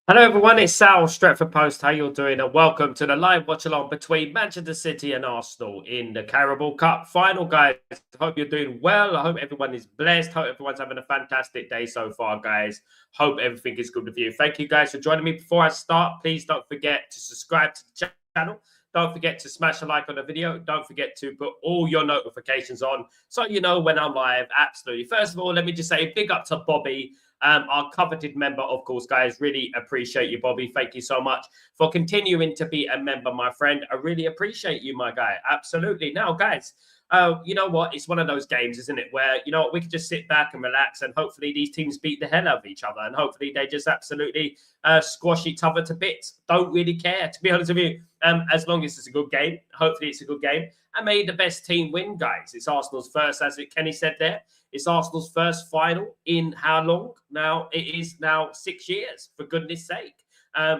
Hello everyone, it's Sal, Stretford Post. How you all doing? And welcome to the live watch along between Manchester City and Arsenal in the Carabao Cup Final, guys. Hope you're doing well. I hope everyone is blessed. Hope everyone's having a fantastic day so far, guys. Hope everything is good with you. Thank you, guys, for joining me. Before I start, please don't forget to subscribe to the channel. Don't forget to smash a like on the video. Don't forget to put all your notifications on so you know when I'm live. Absolutely. First of all, let me just say big up to Bobby, our coveted member, of course, guys. Really appreciate you, Bobby. Thank you so much for continuing to be a member, my friend. I really appreciate you, my guy. Absolutely. Now, guys, you know what? It's one of those games, isn't it? Where, you know, we can just sit back and relax, and hopefully these teams beat the hell out of each other, and hopefully they just absolutely squash each other to bits. Don't really care, to be honest with you. As long as it's a good game, hopefully it's a good game. And may the best team win, guys. It's Arsenal's first, as Kenny said there. It's Arsenal's first final in how long? Now it is now 6 years. For goodness' sake,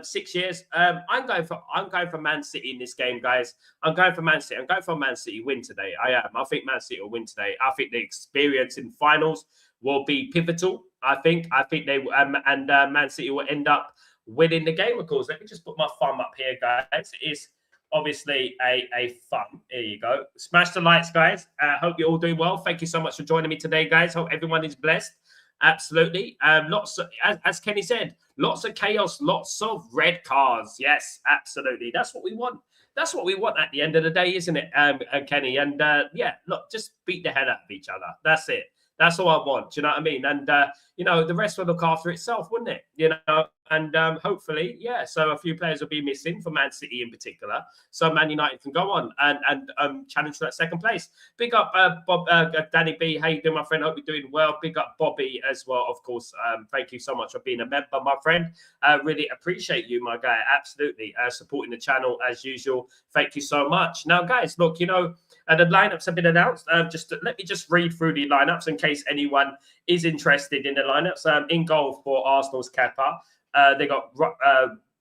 6 years. I'm going for Man City in this game, guys. I'm going for Man City. I'm going for Man City win today. I am. I think Man City will win today. I think the experience in finals will be pivotal. I think they Man City will end up winning the game. Of course, let me just put my thumb up here, guys. It is obviously a thumb. There you go. Smash the likes, guys. Hope you're all doing well. Thank you so much for joining me today, guys. Hope everyone is blessed. Absolutely. Lots of, as Kenny said, lots of chaos, lots of red cards. Yes, absolutely. That's what we want. That's what we want at the end of the day, isn't it, Kenny? And yeah, look, just beat the hell out of each other. That's it. That's all I want. Do you know what I mean? And you know, the rest will look after itself, wouldn't it? You know, and hopefully, yeah. So a few players will be missing for Man City in particular, so Man United can go on and challenge for that second place. Big up, Bob, Danny B. How you doing, my friend? Hope you're doing well. Big up, Bobby, as well, of course. Thank you so much for being a member, my friend. Really appreciate you, my guy. Absolutely supporting the channel as usual. Thank you so much. Now, guys, look, you know, the lineups have been announced. Let me just read through the lineups in case anyone is interested in the lineups. In goal for Arsenal's Kepa, they got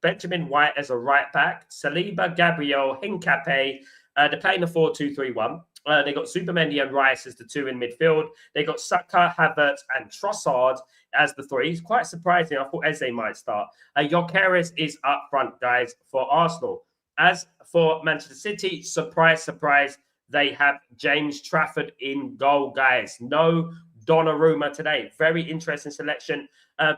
Benjamin White as a right back, Saliba, Gabriel, Hincapié. They're playing the 4-2-3-1. They got Supermendy and Rice as the two in midfield. They got Saka, Havertz, and Trossard as the three. It's quite surprising. I thought Eze might start. Gyökeres is up front, guys, for Arsenal. As for Manchester City, surprise, surprise, they have James Trafford in goal, guys. No Donnarumma today. Very interesting selection.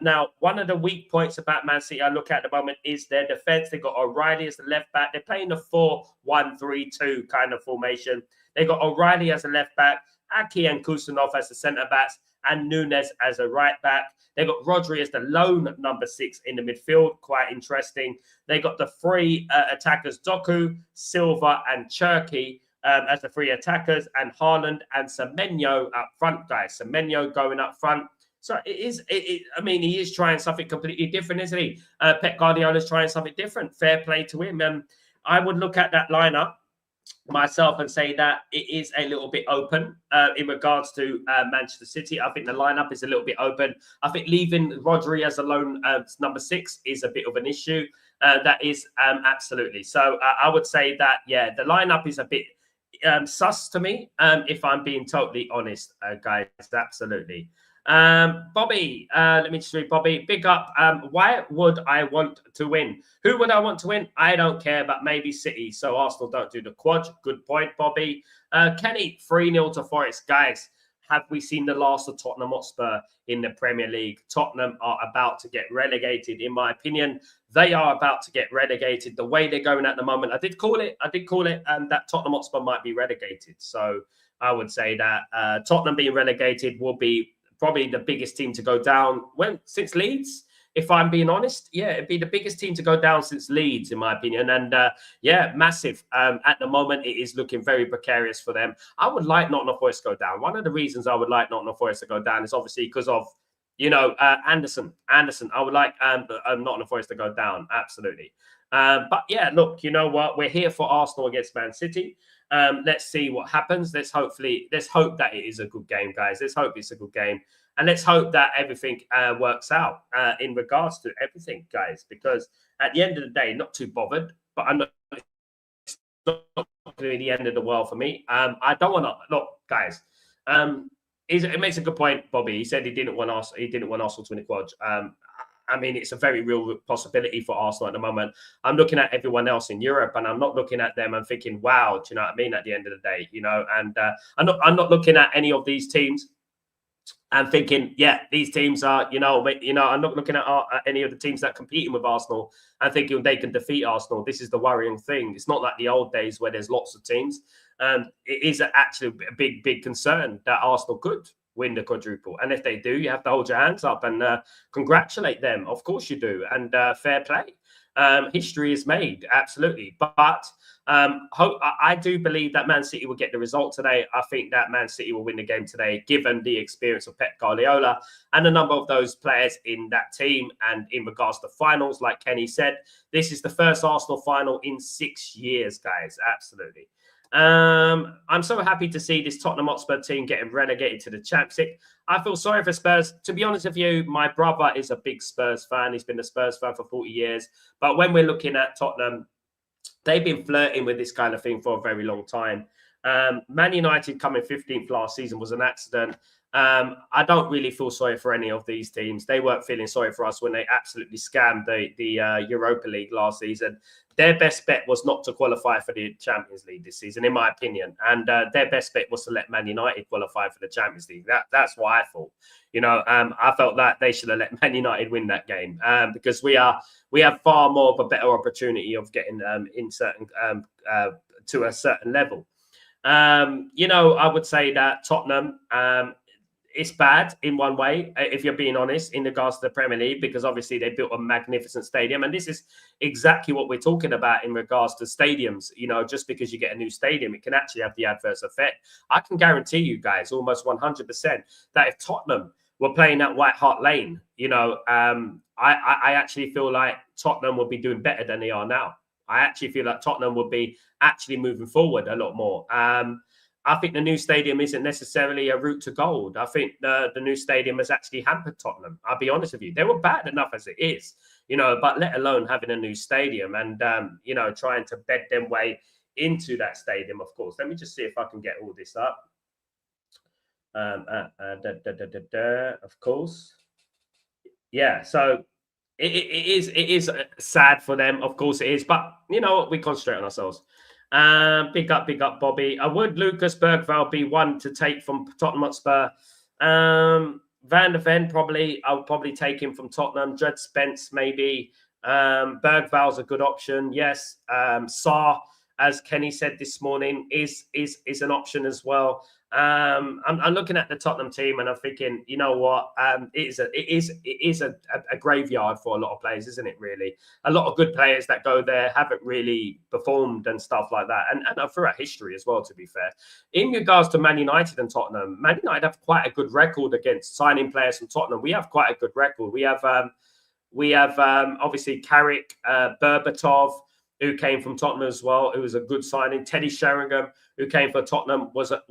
Now, one of the weak points about Man City I look at the moment is their defense. They've got O'Reilly as the left back. They're playing the 4-1-3-2 kind of formation. They got O'Reilly as a left back, Aki and Kusanov as the centre backs, and Nunes as a right back. They got Rodri as the lone number 6 in the midfield. Quite interesting. They got the three attackers, Doku, Silva, and Cherky as the three attackers, and Haaland and Semenyo up front, guys. Semenyo going up front. So I mean, he is trying something completely different, isn't he? Pep Guardiola's trying something different. Fair play to him. I would look at that lineup myself and say that it is a little bit open in regards to Manchester City. I think the lineup is a little bit open. I think leaving Rodri as a lone number 6 is a bit of an issue. That is absolutely. So I would say that, yeah, the lineup is a bit sus to me, if I'm being totally honest, guys. Absolutely. Bobby, let me just read Bobby. Big up. Why would I want to win? Who would I want to win? I don't care, but maybe City. So Arsenal don't do the quad. Good point, Bobby. Kenny, 3-0 to Forest. Guys, have we seen the last of Tottenham Hotspur in the Premier League? Tottenham are about to get relegated, in my opinion. They are about to get relegated. The way they're going at the moment, I did call it, that Tottenham Hotspur might be relegated. So I would say that Tottenham being relegated will be probably the biggest team to go down since Leeds. If I'm being honest, yeah, it'd be the biggest team to go down since Leeds, in my opinion. And yeah, massive. At the moment, it is looking very precarious for them. I would like Nottingham Forest to go down. One of the reasons I would like Nottingham Forest to go down is obviously because of, you know, Anderson. I would like Nottingham Forest to go down. Absolutely. But yeah, look, you know what? We're here for Arsenal against Man City. Let's see what happens. Let's hope that it is a good game, guys. Let's hope it's a good game. And let's hope that everything works out in regards to everything, guys. Because at the end of the day, not too bothered, but it's not going to be the end of the world for me. I don't want to look, guys. It makes a good point, Bobby. He said he didn't want Arsenal to win the quad. I mean, it's a very real possibility for Arsenal at the moment. I'm looking at everyone else in Europe, and I'm not looking at them and thinking, "Wow," do you know what I mean? At the end of the day, and I'm not looking at any of these teams and thinking, yeah, these teams are, I'm not looking at any of the teams that are competing with Arsenal and thinking they can defeat Arsenal. This is the worrying thing. It's not like the old days where there's lots of teams. It is actually a big concern that Arsenal could win the quadruple. And if they do, you have to hold your hands up and congratulate them. Of course you do. And fair play. History is made, absolutely. But I do believe that Man City will get the result today. I think that Man City will win the game today, given the experience of Pep Guardiola and a number of those players in that team. And in regards to finals, like Kenny said, this is the first Arsenal final in 6 years, guys. Absolutely. I'm so happy to see this Tottenham Hotspur team getting relegated to the Champions League. I feel sorry for Spurs. To be honest with you, my brother is a big Spurs fan. He's been a Spurs fan for 40 years. But when we're looking at Tottenham, they've been flirting with this kind of thing for a very long time. Man United coming 15th last season was an accident. I don't really feel sorry for any of these teams. They weren't feeling sorry for us when they absolutely scammed the Europa League last season. Their best bet was not to qualify for the Champions League this season, in my opinion. And their best bet was to let Man United qualify for the Champions League. That's what I thought. I felt that they should have let Man United win that game because we have far more of a better opportunity of getting in certain to a certain level. I would say that Tottenham, it's bad in one way, if you're being honest, in regards to the Premier League, because obviously they built a magnificent stadium. And this is exactly what we're talking about in regards to stadiums. Just because you get a new stadium, it can actually have the adverse effect. I can guarantee you guys almost 100% that if Tottenham were playing at White Hart Lane, I actually feel like Tottenham will be doing better than they are now. I actually feel like Tottenham will be actually moving forward a lot more. I think the new stadium isn't necessarily a route to gold. I think the new stadium has actually hampered Tottenham. I'll be honest with you. They were bad enough as it is, but let alone having a new stadium and, trying to bed them way into that stadium, of course. Let me just see if I can get all this up. Of course. Yeah, so it is sad for them. Of course it is. But you know what? We concentrate on ourselves. Big up, Bobby. Would Lucas Bergvall be one to take from Tottenham Hotspur? Van der Ven, probably. I'll probably take him from Tottenham. Dred Spence, maybe. Bergvall's a good option. Yes. Sarr, as Kenny said this morning, is an option as well. I'm looking at the Tottenham team and I'm thinking, you know what? It is a graveyard for a lot of players, isn't it? Really, a lot of good players that go there haven't really performed and stuff like that, and throughout history as well. To be fair, in regards to Man United and Tottenham, Man United have quite a good record against signing players from Tottenham. We have quite a good record. We have obviously Carrick, Berbatov, who came from Tottenham as well, who was a good signing. Teddy Sheringham, who came for Tottenham, was a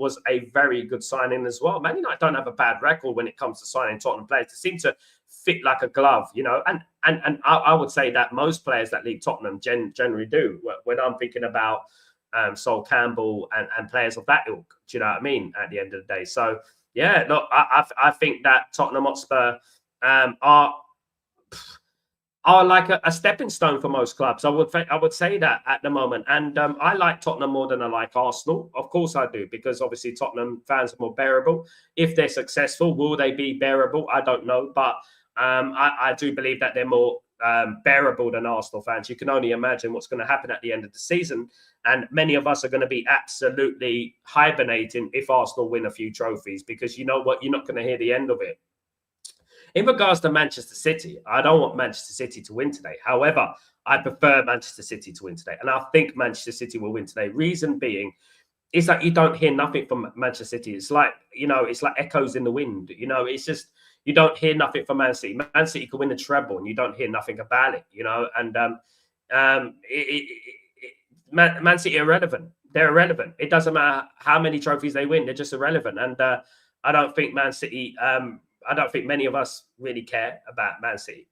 very good signing as well. Man United don't have a bad record when it comes to signing Tottenham players. They seem to fit like a glove, and I would say that most players that leave Tottenham generally do. When I'm thinking about Sol Campbell and players of that ilk, do you know what I mean? At the end of the day, so yeah, look, I think that Tottenham Hotspur are like a stepping stone for most clubs. I would say that at the moment. And I like Tottenham more than I like Arsenal. Of course I do, because obviously Tottenham fans are more bearable. If they're successful, will they be bearable? I don't know. But I do believe that they're more bearable than Arsenal fans. You can only imagine what's going to happen at the end of the season. And many of us are going to be absolutely hibernating if Arsenal win a few trophies, because you know what? You're not going to hear the end of it. In regards to Manchester City, I don't want Manchester City to win today. However, I prefer Manchester City to win today. And I think Manchester City will win today. Reason being, is that you don't hear nothing from Manchester City. It's like, it's like echoes in the wind. It's just, you don't hear nothing from Man City. Man City could win the treble and you don't hear nothing about it, And Man City are irrelevant. They're irrelevant. It doesn't matter how many trophies they win. They're just irrelevant. And I don't think Man City... I don't think many of us really care about Man City,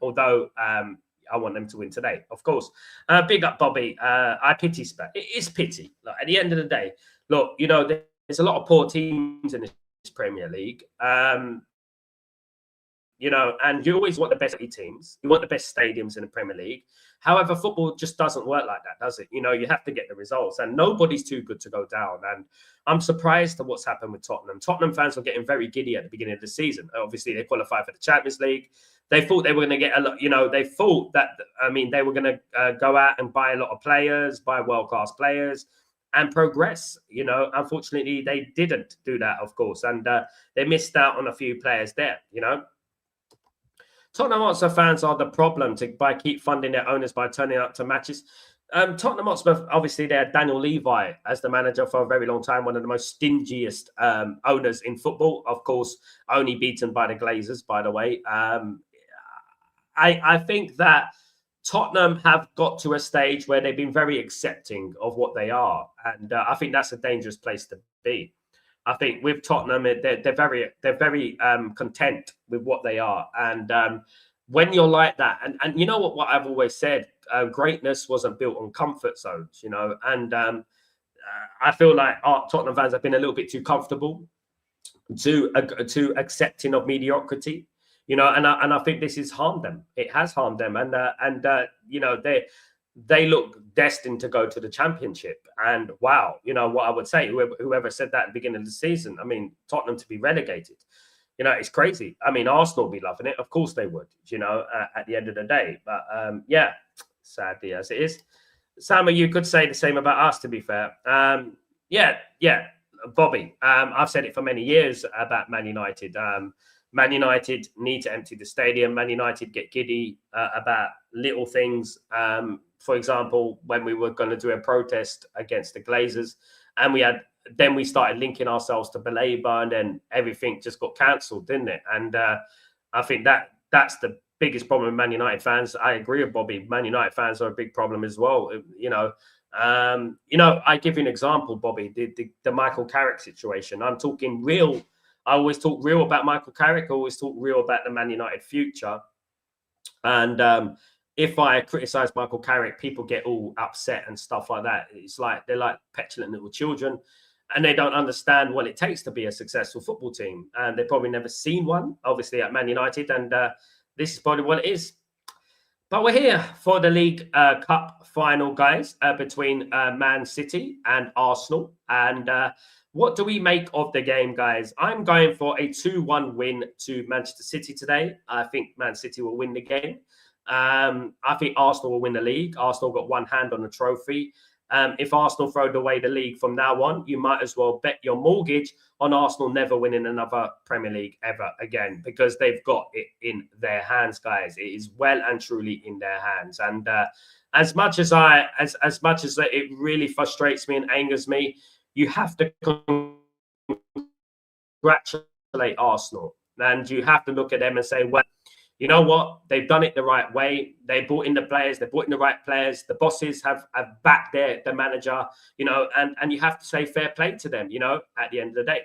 although I want them to win today, of course. Big up, Bobby. I pity Spurs. It is pity. Like, at the end of the day, look, there's a lot of poor teams in this Premier League. you know, and you always want the best teams. You want the best stadiums in the Premier League. However, football just doesn't work like that, does it? You know, you have to get the results, and nobody's too good to go down. And I'm surprised at what's happened with Tottenham. Tottenham fans were getting very giddy at the beginning of the season. Obviously, they qualified for the Champions League. They thought they were going to get a lot, you know, they thought that, I mean, they were going to go out and buy a lot of players, buy world-class players and progress. You know, unfortunately, they didn't do that, of course. And they missed out on a few players there, you know. Tottenham Hotspur fans are the problem by keep funding their owners by turning up to matches. Tottenham Hotspur, obviously, they had Daniel Levy as the manager for a very long time, one of the most stingiest owners in football, of course, only beaten by the Glazers, by the way. I think that Tottenham have got to a stage where they've been very accepting of what they are. And I think that's a dangerous place to be. I think with Tottenham, they're very content with what they are. And when you're like that, and you know what I've always said, greatness wasn't built on comfort zones, you know. And I feel like Tottenham fans have been a little bit too comfortable, too accepting of mediocrity, you know. And I think this has harmed them. It has harmed them, and you know, they look destined to go to the Championship. And wow, you know what I would say, whoever said that at the beginning of the season, I mean, Tottenham to be relegated, you know, it's crazy. I mean, Arsenal will be loving it. Of course they would, you know, at the end of the day. But yeah, sadly as it is. Sam, you could say the same about us, to be fair. Yeah, Bobby, I've said it for many years about Man United. Man United need to empty the stadium. Man United get giddy about little things. For example, when we were going to do a protest against the Glazers, and we started linking ourselves to Belabor, and then everything just got cancelled, didn't it? And I think that's the biggest problem with Man United fans. I agree with Bobby. Man United fans are a big problem as well. You know, I give you an example, Bobby. The Michael Carrick situation. I'm talking real. I always talk real about Michael Carrick. I always talk real about the Man United future. And if I criticize Michael Carrick, people get all upset and stuff like that. It's like they're like petulant little children, and they don't understand what it takes to be a successful football team. And they've probably never seen one, obviously, at Man United. And this is probably what it is. But we're here for the League Cup final, guys, between Man City and Arsenal. And what do we make of the game, guys? I'm going for a 2-1 win to Manchester City today. I think Man City will win the game. I think Arsenal will win the league. Arsenal got one hand on the trophy. If Arsenal throw away the league from now on, you might as well bet your mortgage on Arsenal never winning another Premier League ever again, because they've got it in their hands, guys. It is well and truly in their hands. And as much as it really frustrates me and angers me, you have to congratulate Arsenal, and you have to look at them and say, well, you know what? They've done it the right way. They brought in the players. They brought in the right players. The bosses have backed the manager, you know, and you have to say fair play to them, you know, at the end of the day.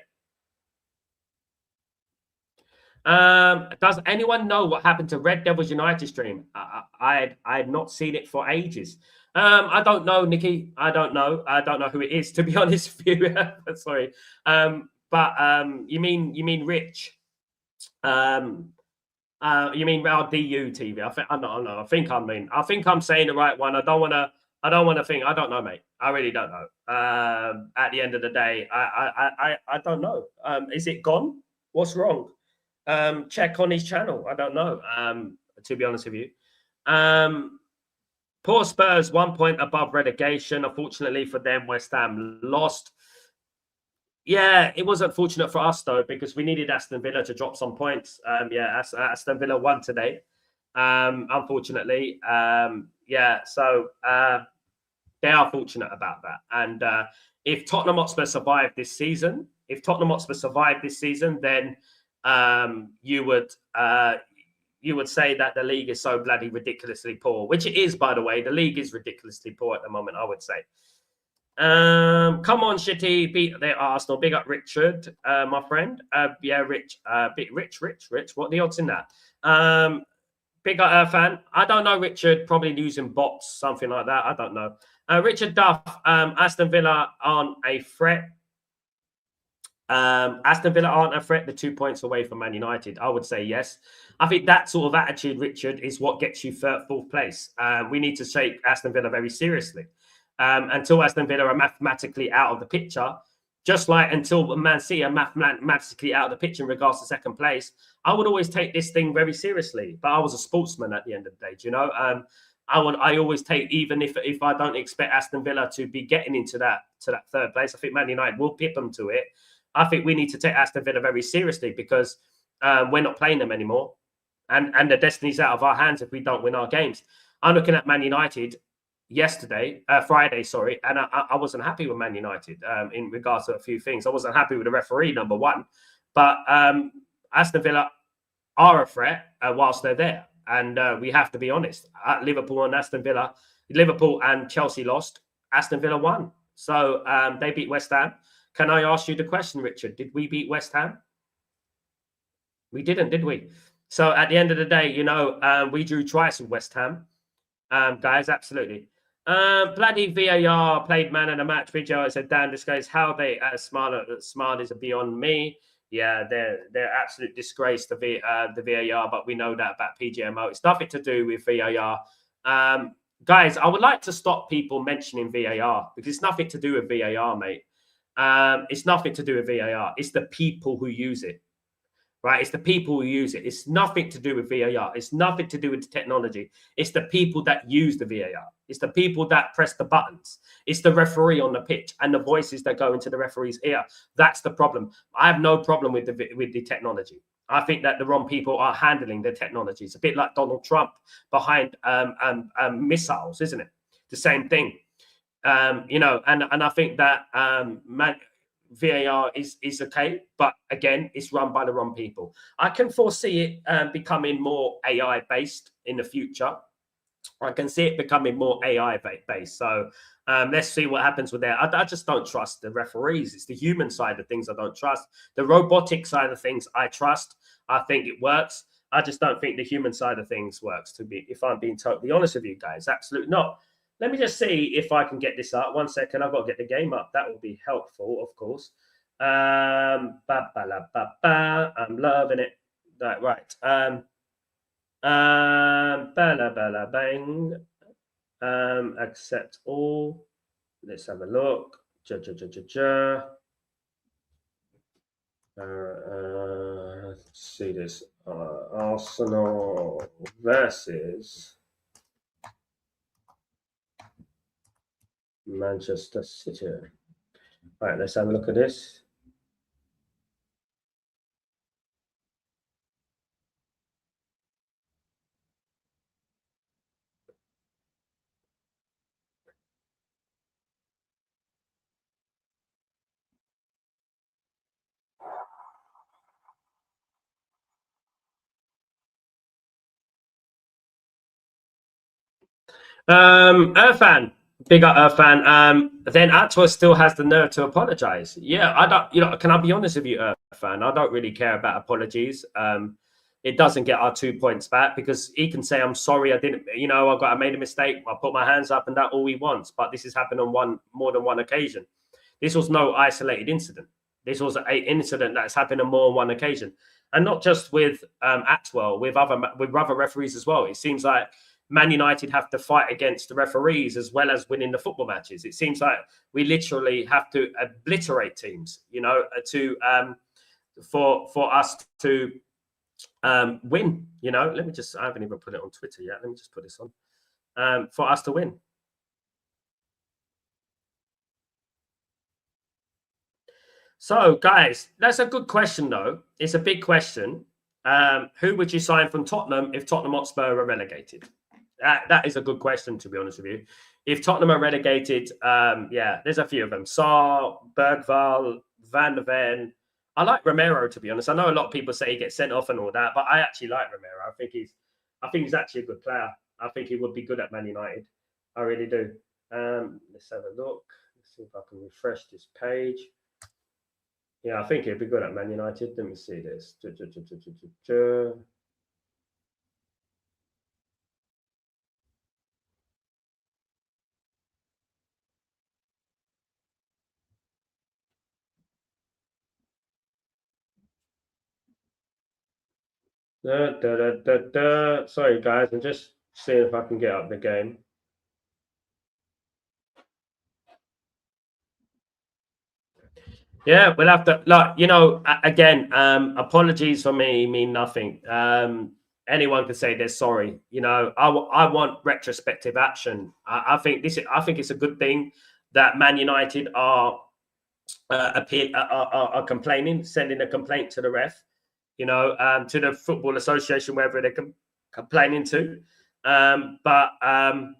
Does anyone know what happened to Red Devils United stream? I had not seen it for ages. I don't know, Nikki. I don't know. I don't know who it is, to be honest with you. Sorry. But you mean Rich? You mean our DU TV? I don't know. I think I'm saying the right one. I don't want to think. I don't know, mate. I really don't know. At the end of the day, I don't know. Is it gone? What's wrong? Check on his channel. I don't know. To be honest with you. Poor Spurs, 1 point above relegation. Unfortunately for them, West Ham lost. Yeah, it was unfortunate for us, though, because we needed Aston Villa to drop some points. Aston Villa won today, unfortunately. So they are fortunate about that. And if Tottenham Hotspur survive this season, then you would say that the league is so bloody ridiculously poor, which it is, by the way. The league is ridiculously poor at the moment, I would say. Come on, Shitty, beat the Arsenal. Big up Richard, my friend. Rich. What are the odds in that? Big up fan. I don't know, Richard. Probably using bots, something like that. I don't know. Richard Duff, Aston Villa on a threat. Aston Villa aren't a threat. They're 2 points away from Man United. I would say yes. I think that sort of attitude, Richard, is what gets you fourth place. We need to take Aston Villa very seriously. Until Aston Villa are mathematically out of the picture, just like until Man City are mathematically out of the picture in regards to second place, I would always take this thing very seriously. But I was a sportsman at the end of the day, do you know? I always take, even if I don't expect Aston Villa to be getting into that third place, I think Man United will pip them to it. I think we need to take Aston Villa very seriously because we're not playing them anymore, and the destiny's out of our hands if we don't win our games. I'm looking at Man United Friday, sorry, and I wasn't happy with Man United in regards to a few things. I wasn't happy with the referee, number one, but Aston Villa are a threat whilst they're there, and we have to be honest. At Liverpool and Chelsea lost. Aston Villa won, so they beat West Ham. Can I ask you the question, Richard? Did we beat West Ham? We didn't, did we? So at the end of the day, we drew twice with West Ham. Guys, absolutely. Bloody VAR played man of the match video. I said, Dan, this guy's how they smart is beyond me. Yeah, they're absolute disgrace to the VAR, but we know that about PGMO. It's nothing to do with VAR. Guys, I would like to stop people mentioning VAR because it's nothing to do with VAR, mate. It's nothing to do with VAR. It's the people who use it, right? It's the people who use it. It's nothing to do with VAR. It's nothing to do with the technology. It's the people that use the VAR. It's the people that press the buttons. It's the referee on the pitch and the voices that go into the referee's ear. That's the problem. I have no problem with the technology. I think that the wrong people are handling the technology. It's a bit like Donald Trump behind missiles, isn't it? The same thing. And I think that VAR is okay, but again, it's run by the wrong people. I can foresee it becoming more AI based in the future. I can see it becoming more AI based. So let's see what happens with that. I just don't trust the referees. It's the human side of things I don't trust. The robotic side of things I trust. I think it works. I just don't think the human side of things works. If I'm being totally honest with you guys, absolutely not. Let me just see if I can get this up. 1 second, I've got to get the game up. That will be helpful, of course. I'm loving it. Right. Bala bang. Accept all. Let's have a look. Let's see this. Arsenal versus Manchester City. All right, let's have a look at this. Irfan, big up Irfan. Then Atwa still has the nerve to apologize. Yeah, I don't, can I be honest with you, Irfan? I don't really care about apologies. It doesn't get our 2 points back because he can say, I'm sorry, I didn't, I made a mistake. I put my hands up and that all he wants. But this has happened on more than one occasion. This was no isolated incident. This was an incident that's happened on more than one occasion. And not just with Atwell, with other referees as well. It seems like Man United have to fight against the referees as well as winning the football matches. It seems like we literally have to obliterate teams, for us to win. Let me I haven't even put it on Twitter yet. Let me just put this on for us to win. So, guys, that's a good question, though. It's a big question. Who would you sign from Tottenham if Tottenham Hotspur are relegated? That is a good question, to be honest with you. If Tottenham are relegated, there's a few of them. Sarr, Bergvall, Van der Ven. I like Romero, to be honest. I know a lot of people say he gets sent off and all that, but I actually like Romero. I think he's actually a good player. I think he would be good at Man United. I really do. Let's have a look. Let's see if I can refresh this page. Yeah, I think he'd be good at Man United. Let me see this. Sorry, guys. I'm just seeing if I can get up the game. Yeah, we'll have to, like, again, apologies for me mean nothing. Anyone can say they're sorry. I want retrospective action. I think it's a good thing that Man United are complaining, sending a complaint to the ref, to the Football Association, wherever they're complaining to. But I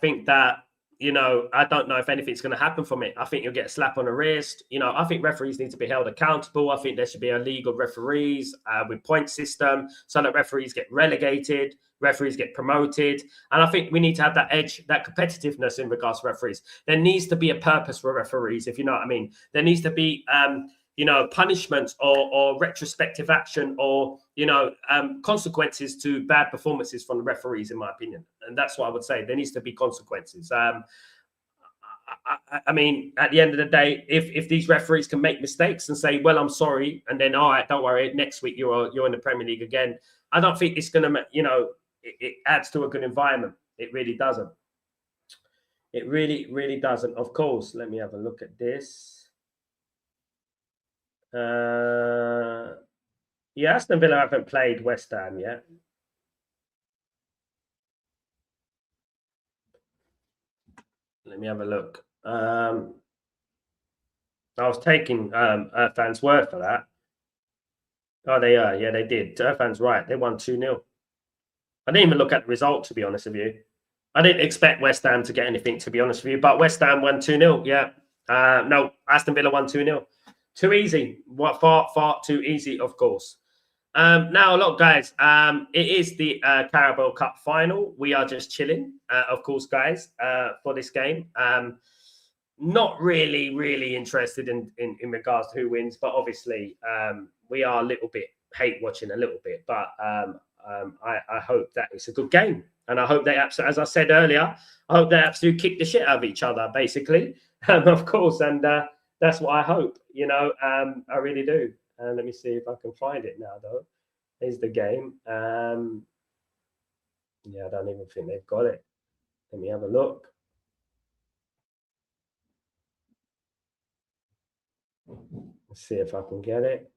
think that, I don't know if anything's going to happen from it. I think you'll get a slap on the wrist. I think referees need to be held accountable. I think there should be a league of referees with point system so that referees get relegated, referees get promoted. And I think we need to have that edge, that competitiveness in regards to referees. There needs to be a purpose for referees, if you know what I mean. There needs to be punishments or retrospective action or, consequences to bad performances from the referees, in my opinion. And that's what I would say. There needs to be consequences. I mean, at the end of the day, if these referees can make mistakes and say, well, I'm sorry, and then, all right, don't worry, next week you're in the Premier League again, I don't think it's going to, it adds to a good environment. It really doesn't. It really, really doesn't. Of course, let me have a look at this. Yeah, Aston Villa haven't played West Ham yet. Let me have a look. I was taking Irfan's word for that. Oh, they are. Yeah, they did. Irfan's right. They won 2-0. I didn't even look at the result, to be honest with you. I didn't expect West Ham to get anything, to be honest with you. But West Ham won 2-0. Yeah. No, Aston Villa won 2-0. Too easy. What far too easy, of course. Now, look, guys, it is the Carabao Cup final. We are just chilling, of course, guys, for this game. Not really interested in regards to who wins, but obviously we are a little bit hate watching a little bit. But I hope that it's a good game, and I hope they absolutely, as I said earlier, I hope they absolutely kick the shit out of each other, basically, of course, and that's what I hope. I really do. Let me see if I can find it now, though. Here's the game. Yeah, I don't even think they've got it. Let me have a look. Let's see if I can get it.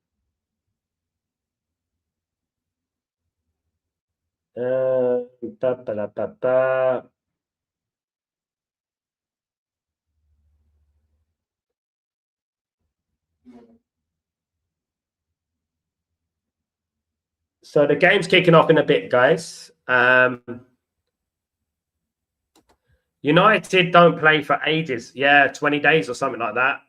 So the game's kicking off in a bit, guys. United don't play for ages. Yeah, 20 days or something like that,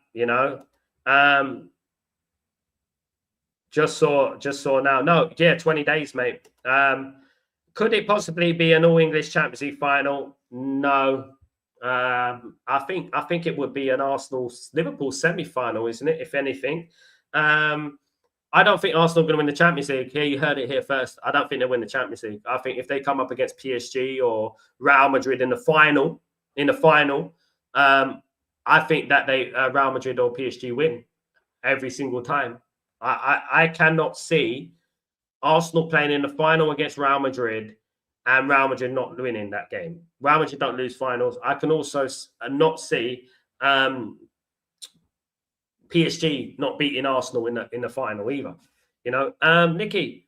Just saw now. No, yeah, 20 days, mate. Could it possibly be an all-English Champions League final? No. I think it would be an Arsenal-Liverpool semi-final, isn't it? If anything. I don't think Arsenal are going to win the Champions League. Here, you heard it here first. I don't think they'll win the Champions League. I think if they come up against PSG or Real Madrid in the final, I think that Real Madrid or PSG win every single time. I cannot see Arsenal playing in the final against Real Madrid and Real Madrid not winning that game. Real Madrid don't lose finals. I can also not see PSG not beating Arsenal in the final either. Nikki,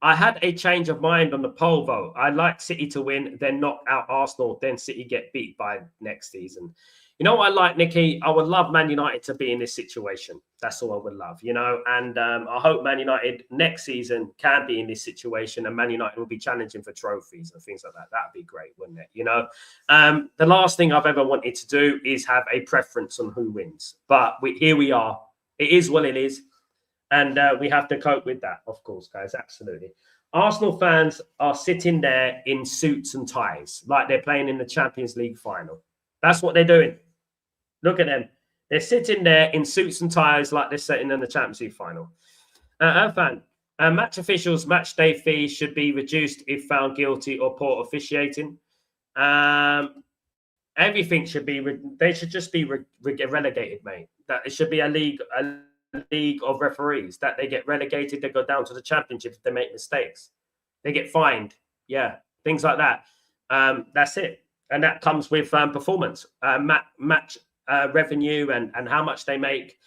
I had a change of mind on the poll vote. I'd like City to win, then knock out Arsenal, then City get beat by next season. You know what I like, Nikki? I would love Man United to be in this situation. That's all I would love, And I hope Man United next season can be in this situation and Man United will be challenging for trophies and things like that. That'd be great, wouldn't it? The last thing I've ever wanted to do is have a preference on who wins. But here we are. It is what it is. And we have to cope with that, of course, guys. Absolutely. Arsenal fans are sitting there in suits and ties like they're playing in the Champions League final. That's what they're doing. Look at them. They're sitting there in suits and ties like they're sitting in the Champions League final. Irfan, match officials' match day fees should be reduced if found guilty or poor officiating. Everything should be. They should just be relegated, mate. That it should be a league league of referees that they get relegated, they go down to the championship if they make mistakes. They get fined. Yeah, things like that. That's it. And that comes with performance. Match revenue and how much they make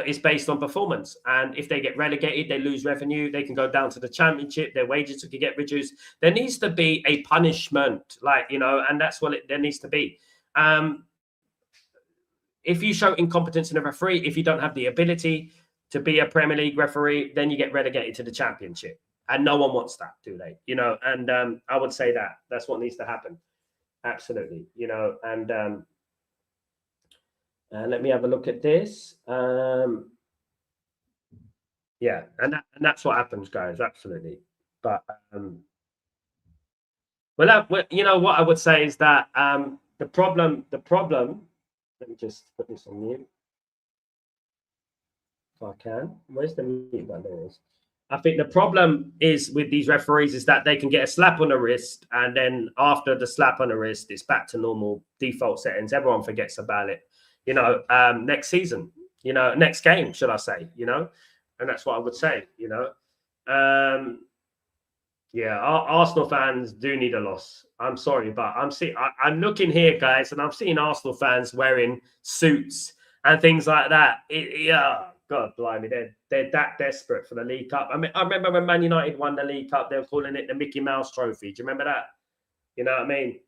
is based on performance. And if they get relegated, they lose revenue. They can go down to the championship. Their wages could get reduced. There needs to be a punishment, and that's what there needs to be. If you show incompetence in a referee, if you don't have the ability to be a Premier League referee, then you get relegated to the championship. And no one wants that, do they? And I would say that's what needs to happen. Absolutely. And let me have a look at this. Yeah, and that's what happens, guys. Absolutely. But well, what I would say is that the problem. Let me just put this on mute if I can. Where's the mute button? There it is. I think the problem is with these referees is that they can get a slap on the wrist, and then after the slap on the wrist, it's back to normal default settings. Everyone forgets about it. Next season, next game, should I say? And that's what I would say. Yeah, Arsenal fans do need a loss. I'm sorry, but I'm looking here, guys, and I'm seeing Arsenal fans wearing suits and things like that. Yeah. God blimey, they're that desperate for the League Cup. I mean, I remember when Man United won the League Cup, they were calling it the Mickey Mouse Trophy. Do you remember that? You know what I mean?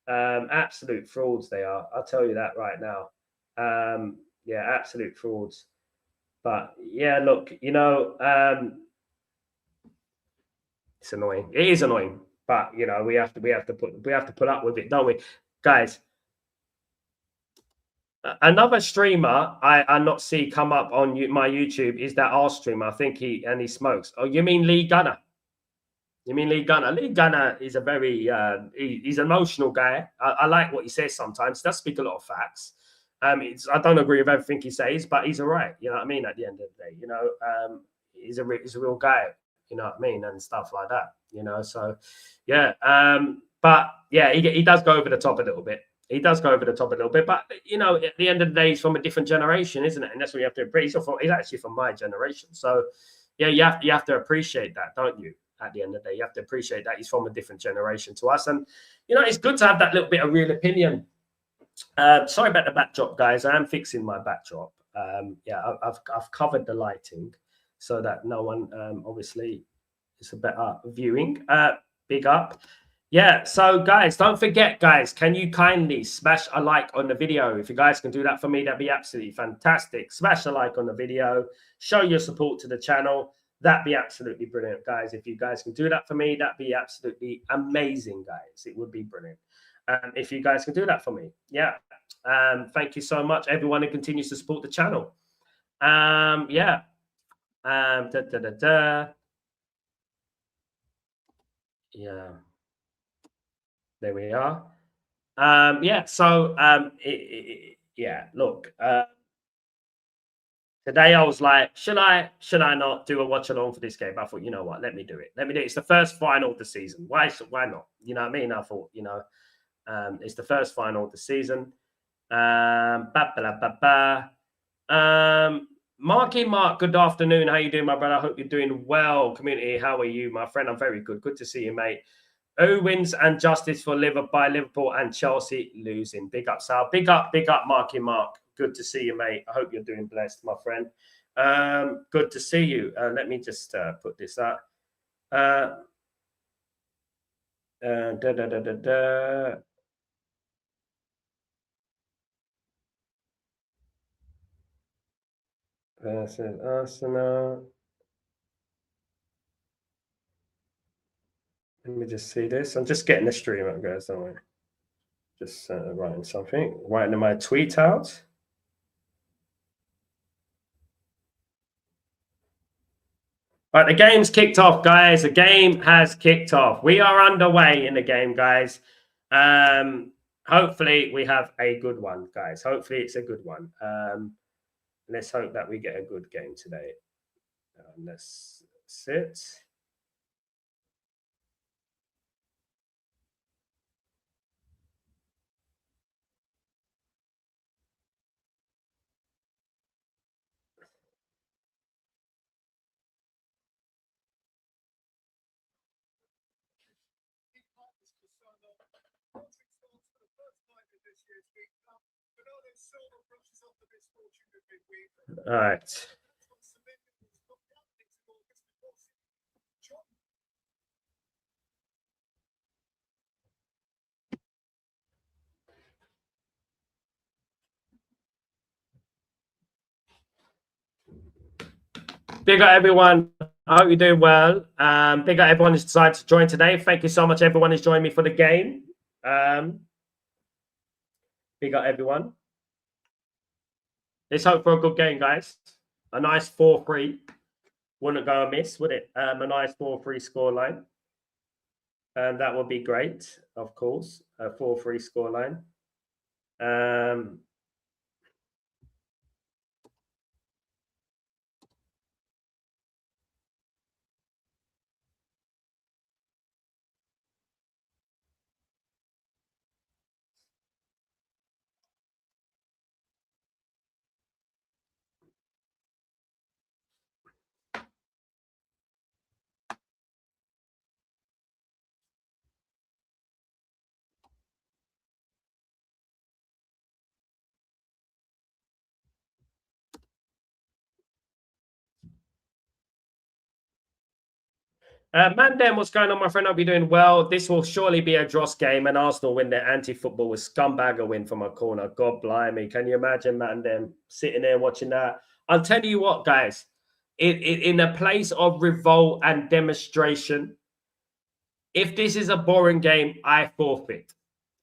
Absolute frauds they are. I'll tell you that right now. Yeah, absolute frauds. But yeah, look, it's annoying. It is annoying, but we have to put up with it, don't we, guys? Another streamer I not see come up on my YouTube is that R streamer. I think he smokes. Oh, you mean Lee Gunner? You mean Lee Gunner? Lee Gunner is a very he's an emotional guy. I like what he says sometimes. He does speak a lot of facts. I don't agree with everything he says, but he's all right. You know what I mean? At the end of the day, he's a real guy. You know what I mean? And stuff like that. So yeah. But yeah, he does go over the top a little bit. He does go over the top a little bit, but at the end of the day, he's from a different generation, isn't it? And that's what you have to appreciate. He's actually from my generation, so yeah, you have to appreciate that, don't you? At the end of the day, you have to appreciate that he's from a different generation to us, and it's good to have that little bit of real opinion. Sorry about the backdrop, guys. I am fixing my backdrop. Yeah, I've covered the lighting so that no one obviously is a better viewing. Big up. Yeah, so guys, don't forget, guys, can you kindly smash a like on the video? If you guys can do that for me, that'd be absolutely fantastic. Smash a like on the video, show your support to the channel. That'd be absolutely brilliant, guys. If you guys can do that for me, that'd be absolutely amazing, guys. It would be brilliant. If you guys can do that for me. Yeah. Thank you so much, everyone who continues to support the channel. Yeah. Yeah. There we are. Yeah, so yeah, look, today I was like, should I not do a watch along for this game? I thought, you know what, let me do it. It's the first final of the season. Why not? You know what I mean? I thought, it's the first final of the season. Marky Mark, good afternoon. How you doing, my brother? I hope you're doing well. Community, how are you, my friend? I'm very good. Good to see you, mate. Who wins and justice for Liverpool and Chelsea losing? Big up, Sal. Big up, Marky Mark. Good to see you, mate. I hope you're doing blessed, my friend. Good to see you. Let me just put this up. Versus Arsenal. Let me just see this. I'm just getting the stream up, guys. Don't worry. Just writing something. Writing my tweet out. Right, the game's kicked off, guys. The game has kicked off. We are underway in the game, guys. Hopefully, we have a good one, guys. Hopefully, it's a good one. Let's hope that we get a good game today. Let's sit. All right. Big up everyone. I hope you're doing well. Big up everyone who's decided to join today. Thank you so much, everyone who's joined me for the game. Big up everyone. Let's hope for a good game, guys. A nice 4-3. Wouldn't go amiss, would it? A nice 4-3 scoreline. That would be great, of course. A 4-3 scoreline. Mandem, what's going on, my friend? Hope you're doing well. This will surely be a dross game, and Arsenal win their anti-football with scumbagger win from a corner. God blimey. Can you imagine Mandem sitting there watching that? I'll tell you what, guys. In a place of revolt and demonstration, if this is a boring game, I forfeit.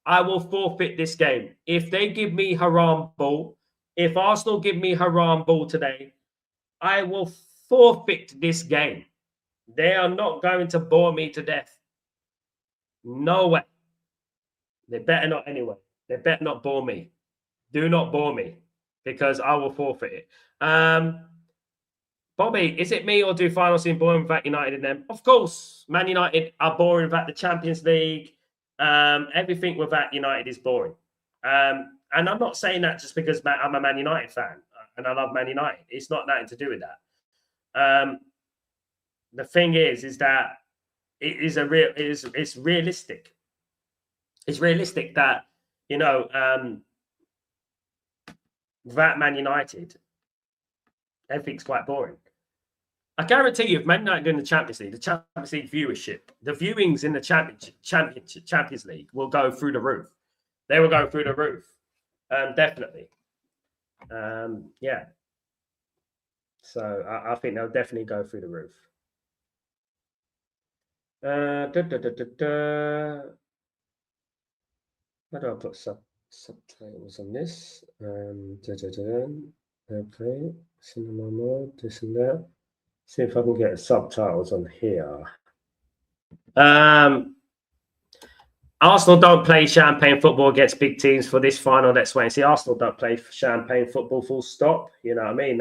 I will forfeit this game. If they give me haram ball, if Arsenal give me haram ball today, I will forfeit this game. They are not going to bore me to death. No way. They better not anyway. They better not bore me. Do not bore me because I will forfeit it. Bobby, is it me or do finals seem boring without United in them? Of course, Man United are boring without the Champions League. Everything without United is boring. And I'm not saying that just because I'm a Man United fan and I love Man United. It's not nothing to do with that. The thing is that it's realistic. It's realistic that, without Man United, everything's quite boring. I guarantee you, if Man United in the Champions League viewership, the viewings in the Champions League will go through the roof. They will go through the roof, definitely. Yeah. So I think they'll definitely go through the roof. How do I put subtitles on this? Okay, cinema mode, this and that. See if I can get subtitles on here. Arsenal don't play champagne football against big teams for this final. Let's wait and see. Arsenal don't play champagne football, full stop. You know what I mean?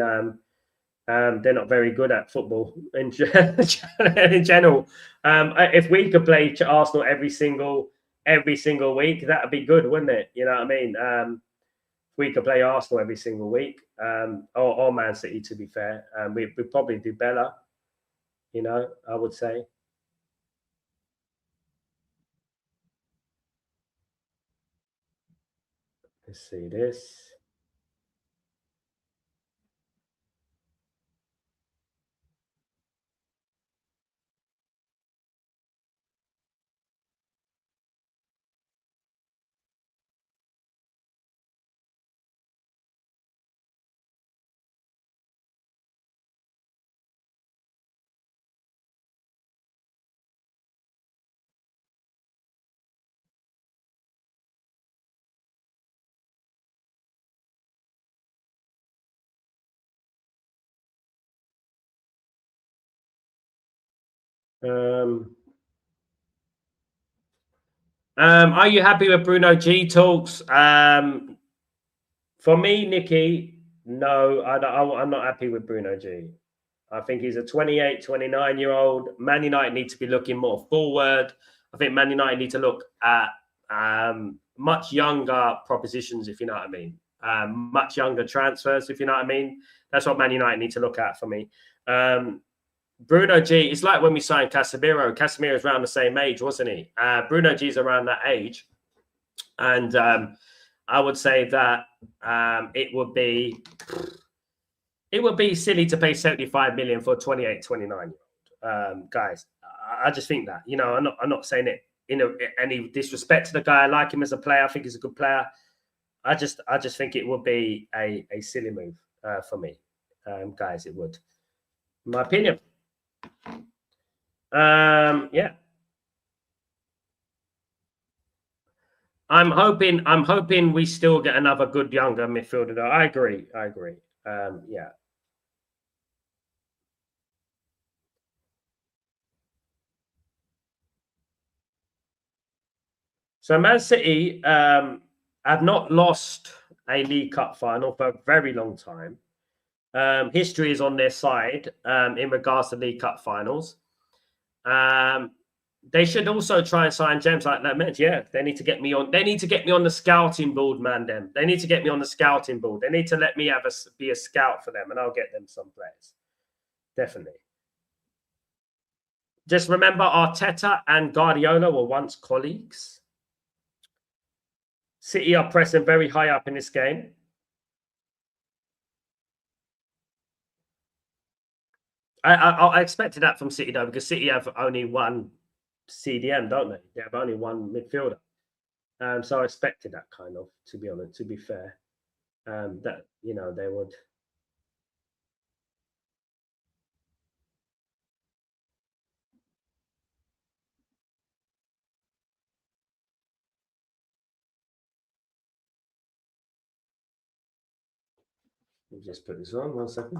They're not very good at football in general. If we could play Arsenal every single week, that would be good, wouldn't it? You know what I mean? We could play Arsenal every single week, or Man City, to be fair. We'd probably do better, I would say. Let's see this. Are you happy with Bruno G talks? For me, Nicky, no, I'm not happy with Bruno G. I think he's a 28, 29-year-old. Man United need to be looking more forward. I think Man United need to look at much younger propositions, if you know what I mean. Much younger transfers, if you know what I mean. That's what Man United need to look at for me. Bruno G, it's like when we signed Casemiro. Casemiro's around the same age, wasn't he? Bruno G's around that age. And I would say that it would be silly to pay 75 million for a 28, 29-year-old. Guys, I just think that, I'm not saying it in any disrespect to the guy. I like him as a player. I think he's a good player. I just think it would be a silly move for me. Guys, it would. In my opinion. Yeah. I'm hoping we still get another good younger midfielder though. I agree. Yeah. So Man City have not lost a League Cup final for a very long time. History is on their side in regards to League Cup finals. They should also try and sign gems like that mentioned. Yeah, they need to get me on. They need to get me on the scouting board, man. They need to get me on the scouting board. They need to let me be a scout for them, and I'll get them some players. Definitely. Just remember, Arteta and Guardiola were once colleagues. City are pressing very high up in this game. I expected that from City though, because City have only one CDM, don't they? They have only one midfielder. So I expected that kind of, to be honest, to be fair. That they would. Let me just put this on 1 second.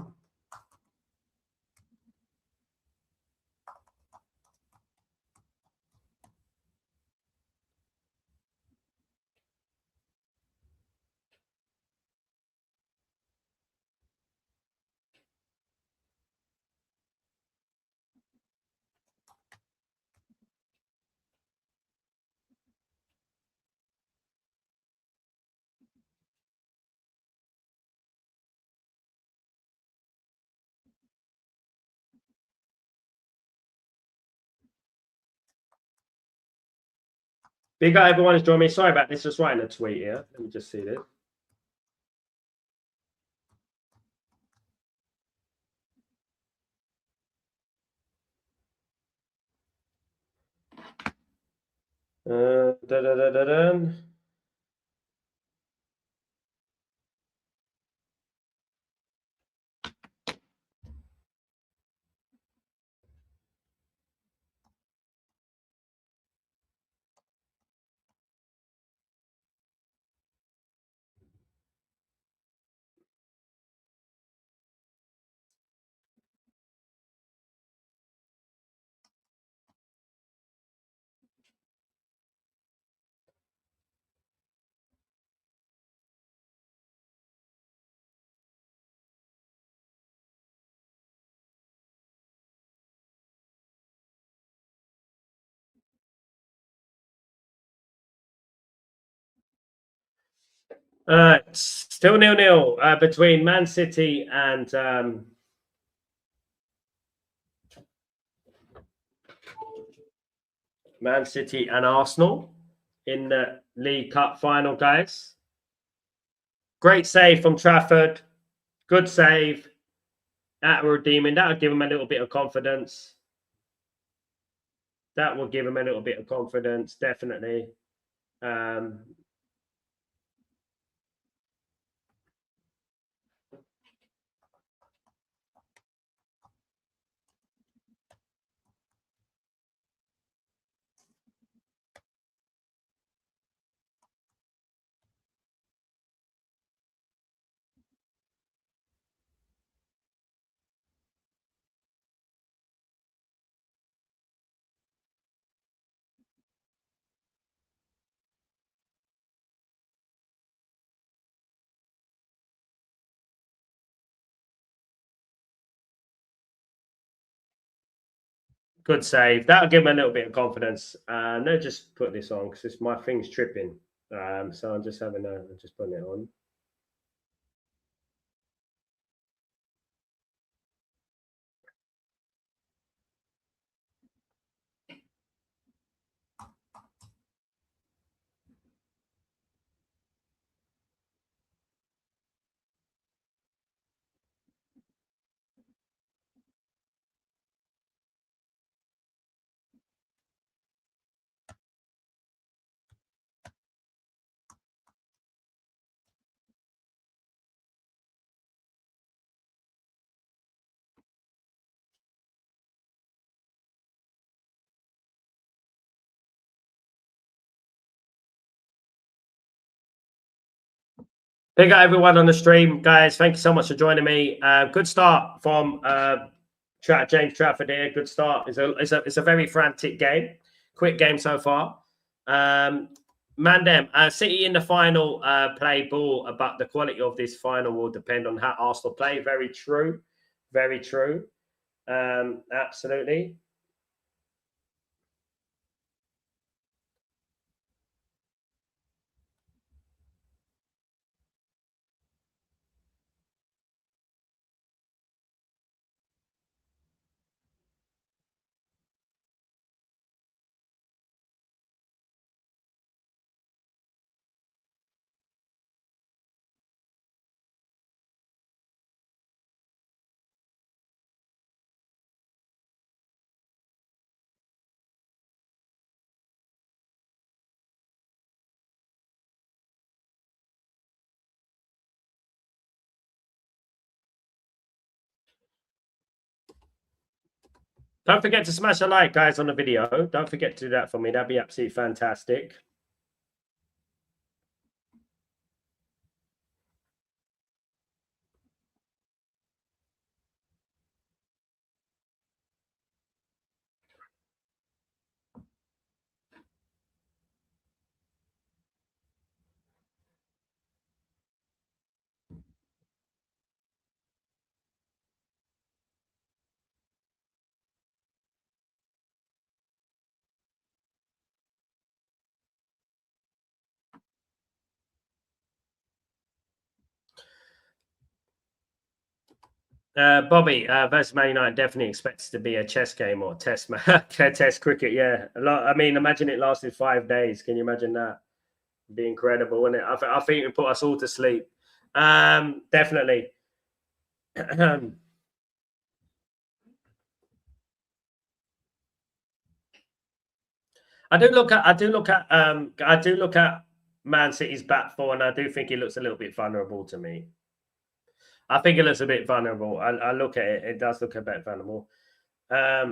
Big up, everyone who's joined me. Sorry about this. Just writing a tweet here. Let me just see this. Da, da, da, da, da. Still 0-0 between Man City and Arsenal in the League Cup final, guys. Great save from Trafford. Good save. That will redeem him. That will give him a little bit of confidence. Definitely. Good save. That'll give him a little bit of confidence. Let me just put this on because my thing's tripping. So I'm just putting it on. Big up everyone on the stream, guys. Thank you so much for joining me. Good start from James Trafford here. Good start. It's a very frantic game. Quick game so far. Mandem, City in the final play ball, but the quality of this final will depend on how Arsenal play. Very true. Very true. Absolutely. Don't forget to smash a like, guys, on the video. Don't forget to do that for me. That'd be absolutely fantastic. Bobby versus Man United definitely expects to be a chess game or test test cricket. Yeah, I mean, imagine it lasted 5 days. Can you imagine that? It'd be incredible, wouldn't it? I think it would put us all to sleep. Definitely. I do look at Man City's back four, and I do think it looks a little bit vulnerable to me. I think it looks a bit vulnerable. I look at it; it does look a bit vulnerable. They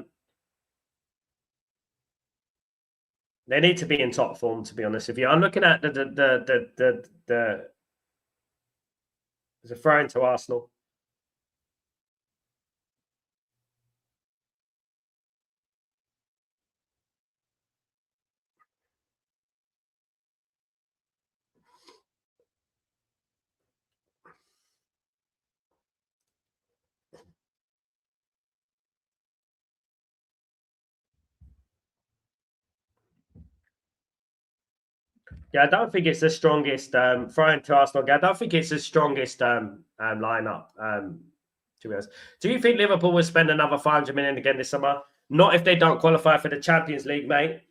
need to be in top form, to be honest with you. I'm looking at the there's a throw into Arsenal. Yeah, I don't think it's the strongest throwing to Arsenal. I don't think it's the strongest lineup. To be honest, do you think Liverpool will spend another 500 million again this summer? Not if they don't qualify for the Champions League, mate.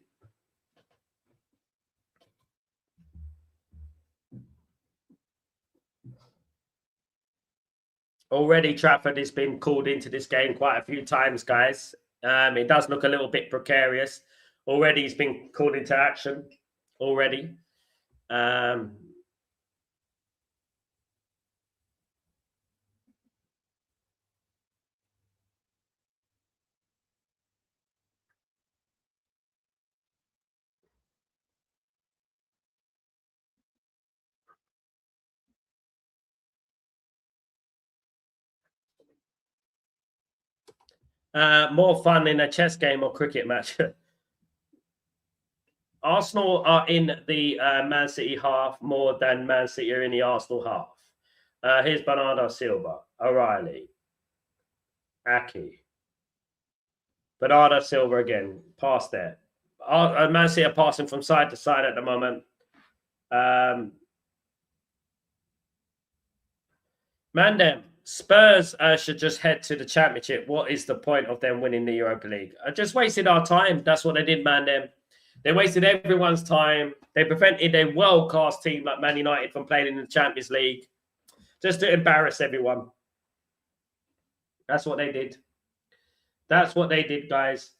Already, Trafford has been called into this game quite a few times, guys. It does look a little bit precarious. Already, he's been called into action. Already. More fun in a chess game or cricket match. Arsenal are in the Man City half more than Man City are in the Arsenal half. Here's Bernardo Silva, O'Reilly, Aki. Bernardo Silva again, past there. Man City are passing from side to side at the moment. Mandem, Spurs should just head to the Championship. What is the point of them winning the Europa League? I just wasted our time. That's what they did, Mandem. They wasted everyone's time. They prevented a world-class team like Man United from playing in the Champions League just to embarrass everyone. That's what they did. That's what they did, guys.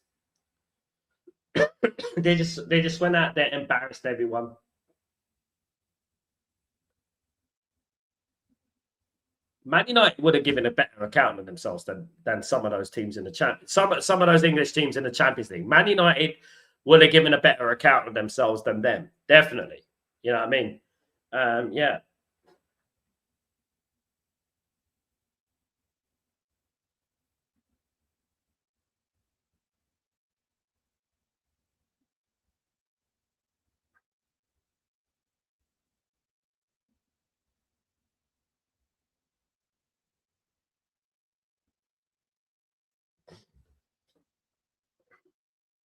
they just went out there and embarrassed everyone. Man United would have given a better account of themselves than some of those teams in the Champions. Some of those English teams in the Champions League. Man United would have given a better account of themselves than them. Definitely. You know what I mean? Yeah.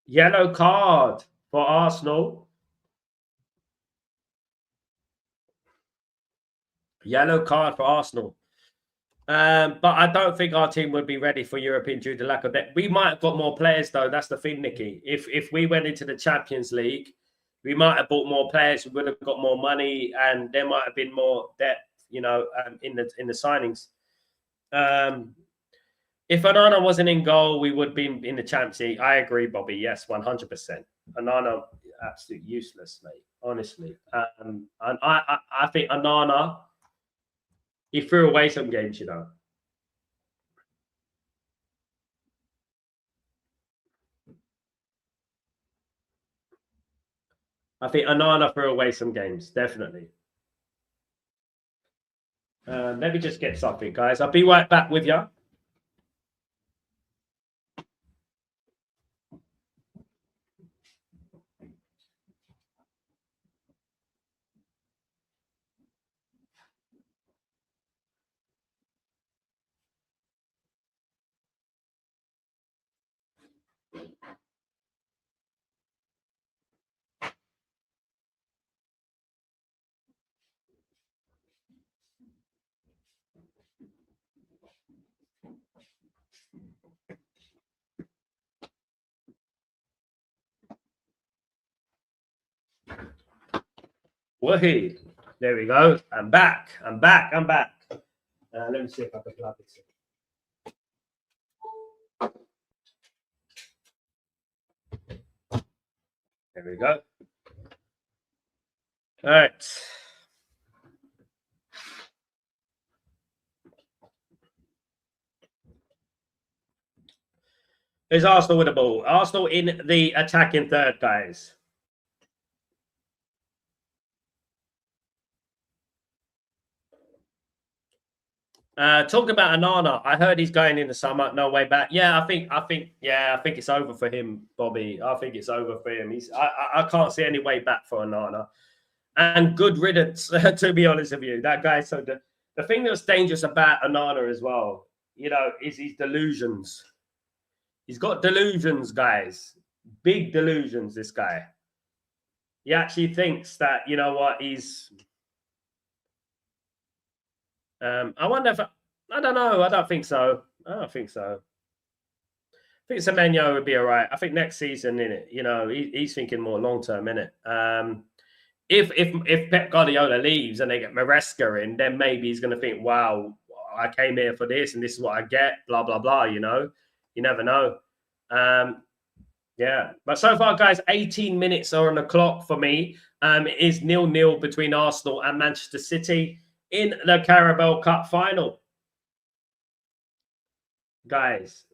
Yellow card for Arsenal. Yellow card for Arsenal. But I don't think our team would be ready for European due to lack of depth. We might have got more players though. That's the thing, Nicky. If we went into the Champions League, we might have bought more players. We would have got more money, and there might have been more depth. In the signings. If Onana wasn't in goal, we would be in the Champions League. I agree, Bobby. Yes, 100%. Onana, absolutely useless, mate. Honestly, and I think Onana, he threw away some games, I think Onana threw away some games, definitely. Let me just get something, guys. I'll be right back with you. Woohoo! There we go. I'm back. I'm back. Let me see if I can plug this in. There we go. All right. Is Arsenal with the ball? Arsenal in the attacking third, guys. Talking about Onana, I heard he's going in the summer. No way back. Yeah, I think it's over for him, Bobby. I think it's over for him. I can't see any way back for Onana. And good riddance, to be honest with you. That guy. So the thing that's dangerous about Onana as well, is his delusions. He's got delusions, guys. Big delusions. This guy. He actually thinks that he's. I wonder if I don't know. I don't think so. I think Semenyo would be all right. I think next season in it, he's thinking more long term in it. If Pep Guardiola leaves and they get Maresca in, then maybe he's going to think, wow, I came here for this and this is what I get. Blah blah blah. You never know. Yeah, but so far, guys, 18 minutes are on the clock for me. It is 0-0 between Arsenal and Manchester City in the Carabao Cup Final. Guys.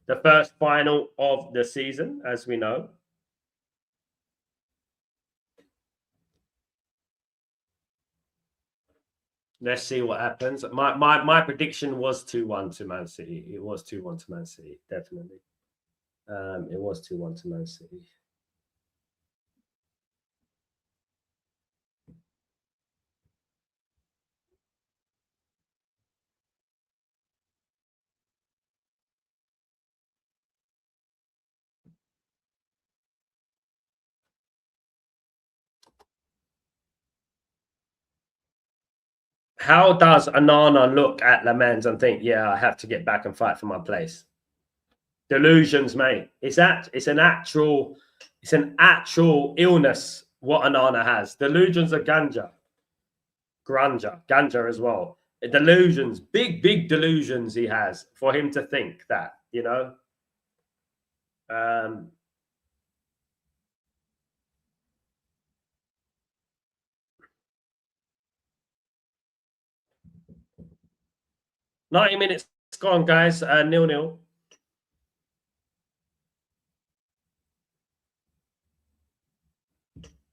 The first final of the season, as we know. Let's see what happens. My prediction was 2-1 to Man City. It was 2-1 to Man City, definitely. It was 2-1 to Man City. How does Onana look at Lamens and think, yeah, I have to get back and fight for my place? Delusions, mate. It's an actual illness what Onana has. Delusions are ganja as well. Delusions, big delusions he has for him to think that, 90 minutes gone, guys. 0-0.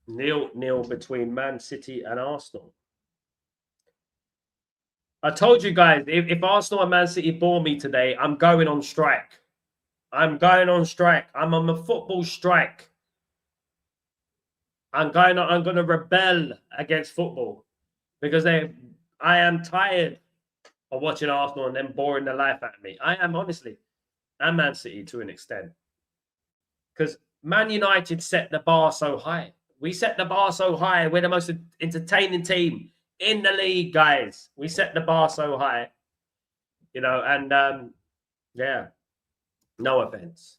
Nil between Man City and Arsenal. I told you guys, if Arsenal and Man City bore me today, I'm going on strike. I'm on a football strike. I'm going to rebel against football because I am tired of watching Arsenal and them boring the life out of me. I am honestly, and Man City to an extent, because Man United set the bar so high. We set the bar so high. We're the most entertaining team in the league, guys. We set the bar so high, and yeah, no offense.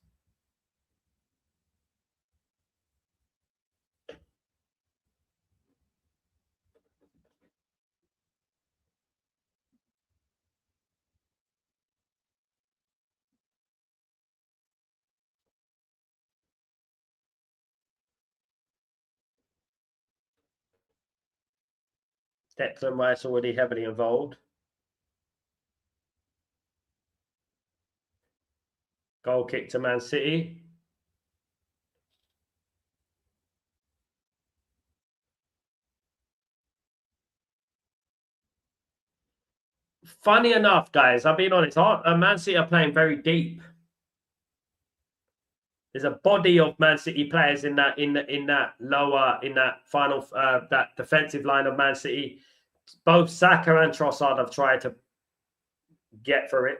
Declan Rice already heavily involved. Goal kick to Man City. Funny enough, guys, I've been honest. Man City are playing very deep. There's a body of Man City players in that final that defensive line of Man City. Both Saka and Trossard have tried to get for it.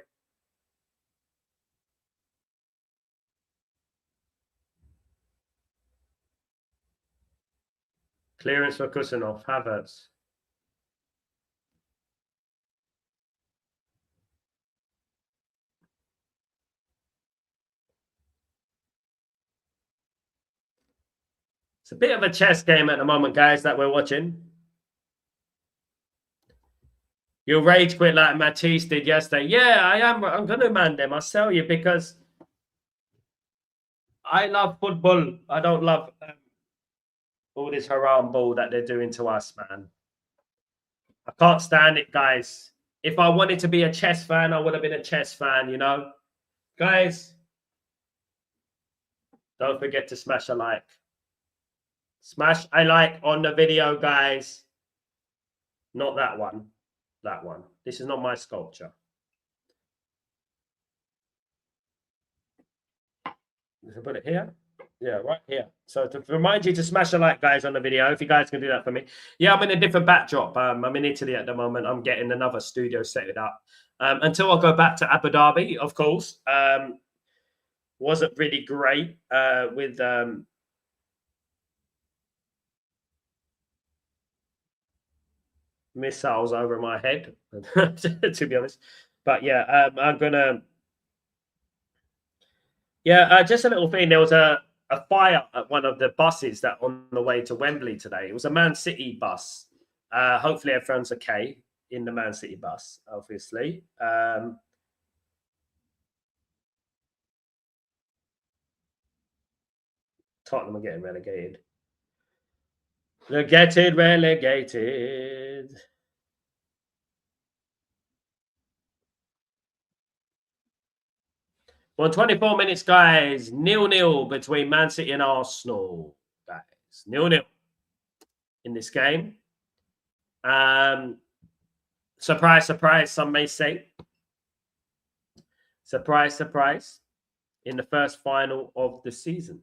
Clearance for Kusanov, Havertz. It's a bit of a chess game at the moment, guys, that we're watching. You'll rage quit like Matisse did yesterday. Yeah, I am. I'm going to man them. I'll tell you, because I love football. I don't love all this haram ball that they're doing to us, man. I can't stand it, guys. If I wanted to be a chess fan, I would have been a chess fan, Guys, don't forget to smash a like. Smash a like on the video, guys. Not that one. That one. This is not my sculpture. Put it here. Yeah, right here. So to remind you to smash a like, guys, on the video, if you guys can do that for me. Yeah, I'm in a different backdrop. I'm in Italy at the moment. I'm getting another studio set up. Until I go back to Abu Dhabi, of course. Wasn't really great with missiles over my head, to be honest. But yeah, I'm gonna. Yeah, just a little thing. There was a fire at one of the buses that on the way to Wembley today. It was a Man City bus. Hopefully, everyone's okay in the Man City bus. Obviously, Tottenham are getting relegated. They're getting relegated. Well, 24 minutes, guys. 0-0 between Man City and Arsenal, guys. 0-0 in this game. Surprise, surprise, some may say. Surprise, surprise. In the first final of the season.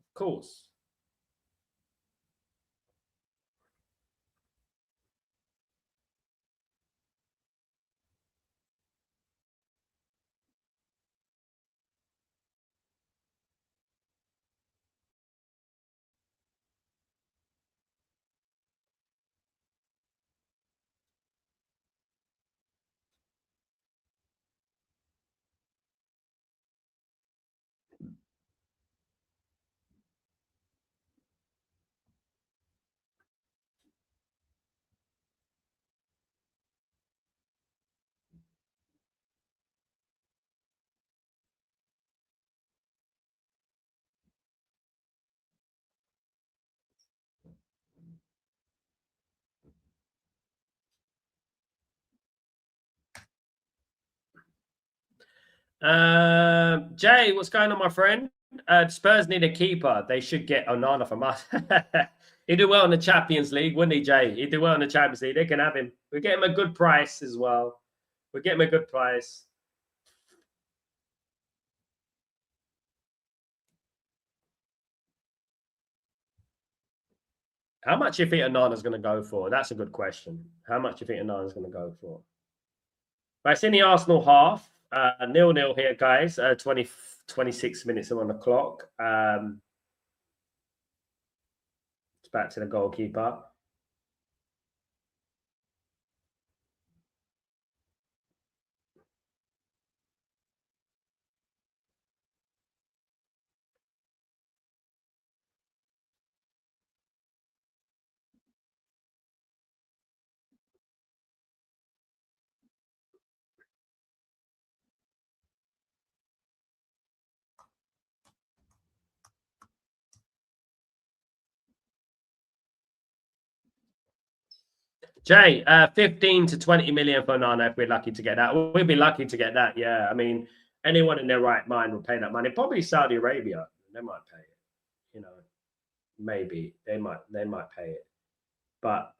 Of course. Jay, what's going on, my friend? Spurs need a keeper. They should get Onana from us. He'd do well in the Champions League, wouldn't he, Jay? He'd do well in the Champions League. They can have him. We get him a good price as well. We get him a good price. How much do you think Onana's going to go for? That's a good question. How much do you think Onana's going to go for? Right, it's in the Arsenal half. 0-0 here, guys. 26 minutes on the clock. It's back to the goalkeeper. Jay, 15 to 20 million for Nana if we're lucky to get that. We'd be lucky to get that, yeah. I mean, anyone in their right mind would pay that money. Probably Saudi Arabia. They might pay it. You know, maybe they might pay it. But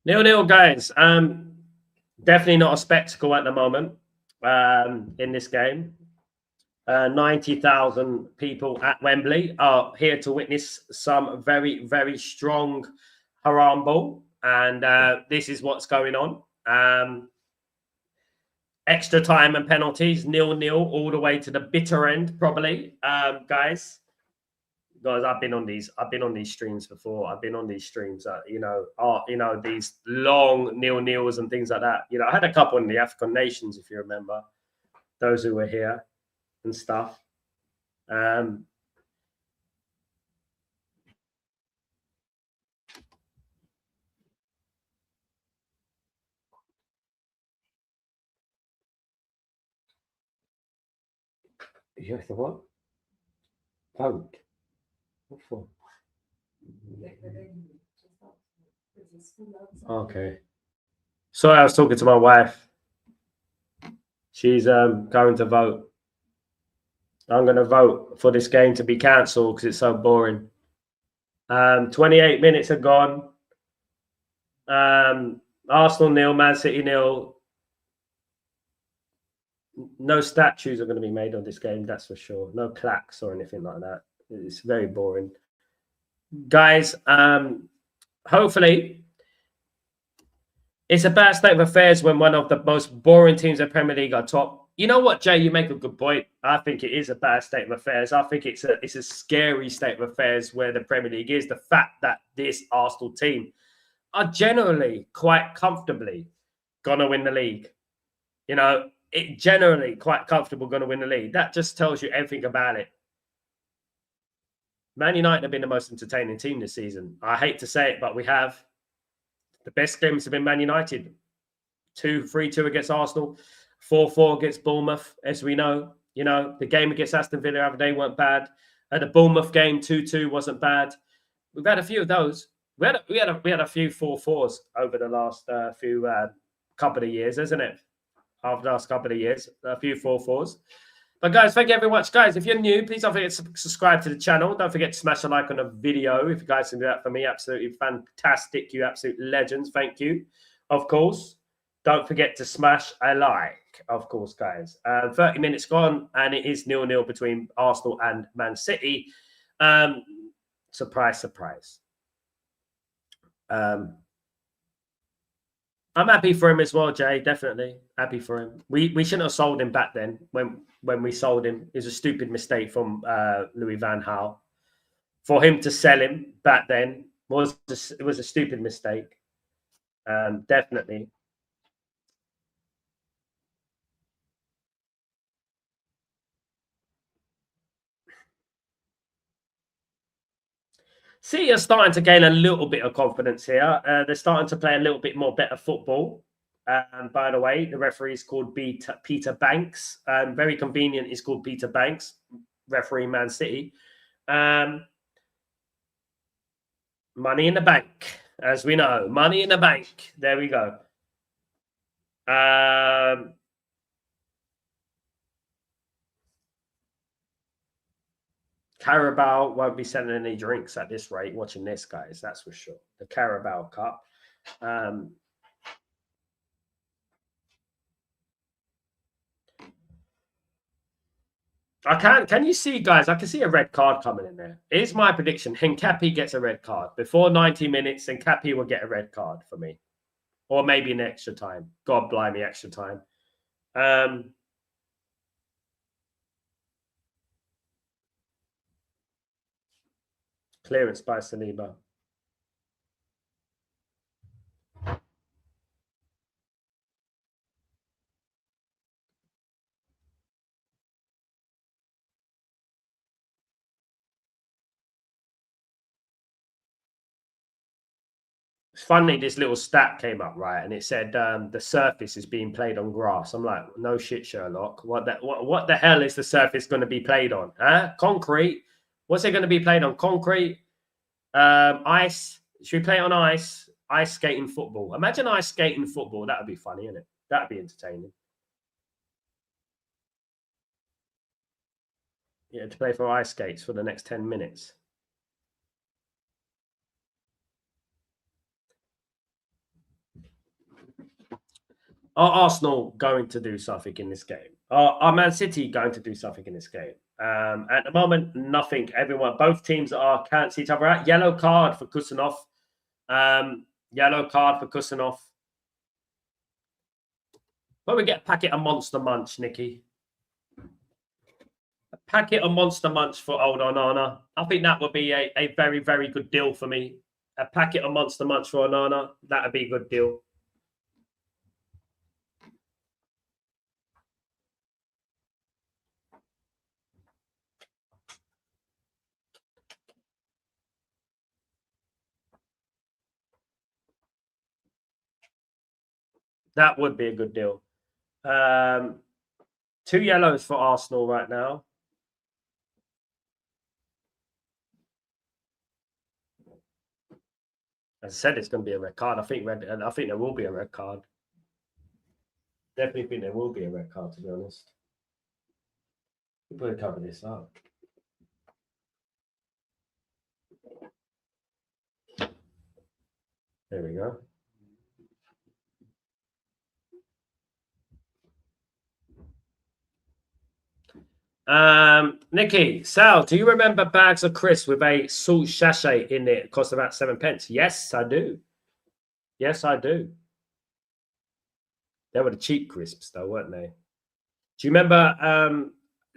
0-0, guys. Definitely not a spectacle at the moment in this game. 90,000 people at Wembley are here to witness some very, very strong haram ball. And this is what's going on. Extra time and penalties, 0-0 all the way to the bitter end, probably. Guys, I've been on these streams before. I've been on these streams that these long 0-0s and things like that. I had a couple in the African nations, if you remember, those who were here and stuff. You have to what? Vote. What for? Okay. Sorry, I was talking to my wife. She's going to vote. I'm going to vote for this game to be cancelled because it's so boring. 28 minutes are gone. Arsenal 0, Man City 0. No statues are going to be made on this game, that's for sure. No plaques or anything like that. It's very boring. Guys, hopefully it's a bad state of affairs when one of the most boring teams in the Premier League are top. You know what, Jay? You make a good point. I think it is a bad state of affairs. I think it's a scary state of affairs where the Premier League is. The fact that this Arsenal team are generally quite comfortably going to win the league. It generally quite comfortable going to win the league. That just tells you everything about it. Man United have been the most entertaining team this season. I hate to say it, but we have. The best games have been Man United. 3-2 against Arsenal, 4-4 against Bournemouth, as we know. The game against Aston Villa the other day weren't bad. The Bournemouth game, 2-2, wasn't bad. We've had a few of those. We had a few 4-4s over the last few couple of years, isn't it? After the last couple of years, a few 4-4s. But guys, thank you very much. Guys, if you're new, please don't forget to subscribe to the channel. Don't forget to smash a like on the video. If you guys can do that for me, absolutely fantastic. You absolute legends. Thank you. Of course, don't forget to smash a like, of course, guys. 30 minutes gone, and it is 0-0 between Arsenal and Man City. Surprise, surprise. I'm happy for him as well, Jay. Definitely happy for him. We shouldn't have sold him back then. When we sold him, it was a stupid mistake from Louis van Gaal. For him to sell him back then was a stupid mistake. Definitely. City are starting to gain a little bit of confidence here. They're starting to play a little bit more better football. By the way, the referee is called Peter Banks. Very convenient. He's called Peter Banks, referee Man City. Money in the bank, as we know. Money in the bank. There we go. Carabao won't be selling any drinks at this rate watching this, guys. That's for sure. The Carabao Cup. Can you see, guys? I can see a red card coming in there. Here's my prediction. Hincapi gets a red card. Before 90 minutes, Hincapi will get a red card for me. Or maybe an extra time. God blimey, extra time. Clearance by Saliba. It's funny, this little stat came up, right? And it said the surface is being played on grass. I'm like, no shit, Sherlock. What the hell is the surface going to be played on? Huh? Concrete? What's it going to be played on? Concrete? Ice? Should we play it on ice? Ice skating football. Imagine ice skating football. That would be funny, isn't it? That would be entertaining. Yeah, to play for ice skates for the next 10 minutes. Are Arsenal going to do something in this game? Are Man City going to do something in this game? At the moment, nothing. Everyone, both teams can't see each other out. Yellow card for Kusanov. Yellow card for Kusanov. But we get a packet of Monster Munch, Nicky. A packet of Monster Munch for old Onana. I think that would be a very, very good deal for me. A packet of Monster Munch for Onana. That would be a good deal. That would be a good deal. 2 yellows for Arsenal right now. As I said, it's going to be a red card. I think there will be a red card. Definitely think there will be a red card, to be honest. We'll probably cover this up. There we go. Nikki, Sal, do you remember bags of crisps with a salt sachet in it? It cost about 7p. Yes, I do. Yes, I do. They were the cheap crisps, though, weren't they? Do you remember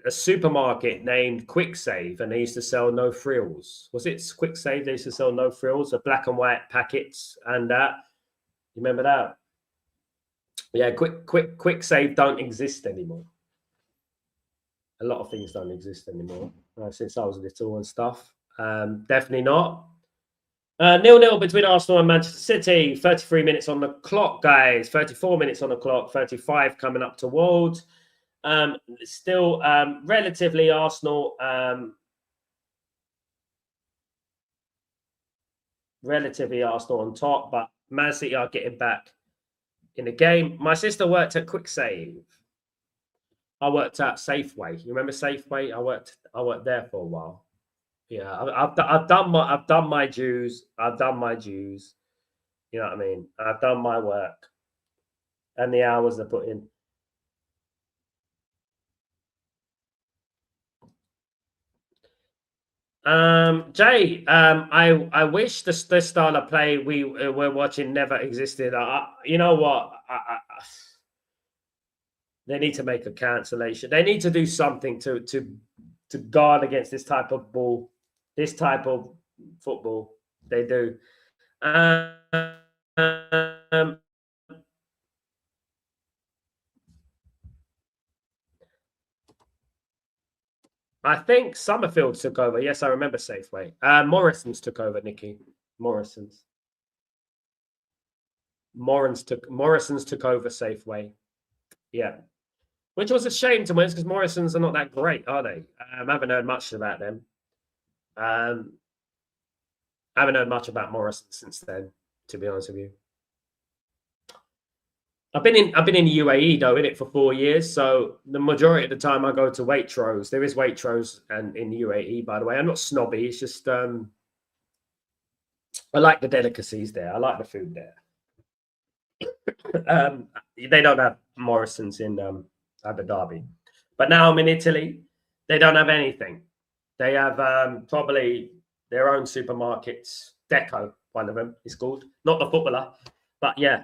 a supermarket named Quick Save, and they used to sell no frills? Was it Quick Save? They used to sell no frills, the black and white packets, and that. You remember that? Yeah, Quick Save don't exist anymore. A lot of things don't exist anymore since I was little and stuff. Definitely not. 0-0 between Arsenal and Manchester City. 33 minutes on the clock, guys. 34 minutes on the clock. 35 coming up towards. Still relatively Arsenal. Relatively Arsenal on top, but Man City are getting back in the game. My sister worked at Quick Save. I worked at Safeway. You remember Safeway? I worked there for a while. Yeah, I've done my dues. I've done my dues. You know what I mean? I've done my work and the hours I put in. Jay, I wish this style of play we're watching never existed. You know what? They need to make a cancellation. They need to do something to guard against this type of ball, this type of football. They do. I think Summerfield took over. Yes, I remember Safeway. Morrison's took over, Nicky. Morrison's took over Safeway. Yeah. Which was a shame to win because Morrison's are not that great, are they? I haven't heard much about them. I haven't heard much about Morrison since then, to be honest with you. I've been in the UAE though, in it for 4 years. So the majority of the time I go to Waitrose. There is Waitrose and in the UAE, by the way. I'm not snobby. It's just I like the delicacies there. I like the food there. They don't have Morrison's in Abu Dhabi, but now I'm in Italy. They don't have anything. They have probably their own supermarkets. Deco, one of them is called, not the footballer. But yeah,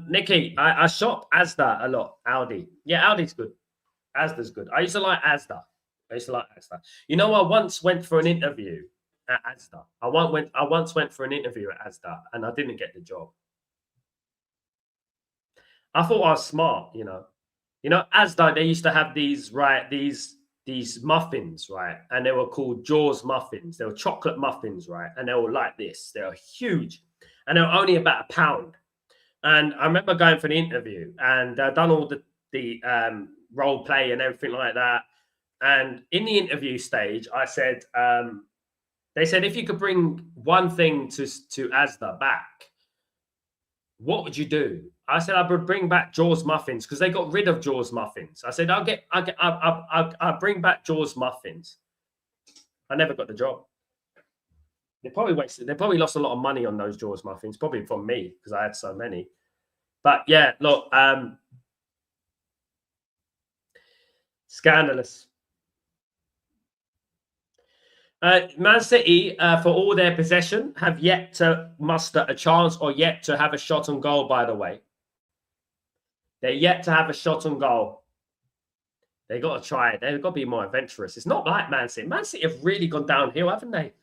Nikki, I shop Asda a lot. Aldi, yeah, Aldi's good. Asda's good. I used to like Asda. I used to like Asda. You know, I once went for an interview at Asda. I once went for an interview at Asda, and I didn't get the job. I thought I was smart, you know. You know, Asda, they used to have these, right, these muffins, right? And they were called Jaws muffins. They were chocolate muffins, right? And they were like this. They were huge. And they were only about £1. And I remember going for the interview and done all the role play and everything like that. And in the interview stage, I said, they said, if you could bring one thing to Asda back, what would you do? I said I would bring back Jaws muffins because they got rid of Jaws muffins. I said I'll bring back Jaws muffins. I never got the job. They probably wasted. They probably lost a lot of money on those Jaws muffins, probably from me because I had so many. But yeah, look, scandalous. Man City, for all their possession, have yet to muster a chance or yet to have a shot on goal. By the way, they're yet to have a shot on goal. They got to try it. They've got to be more adventurous. It's not like Man City. Man City have really gone downhill, haven't they?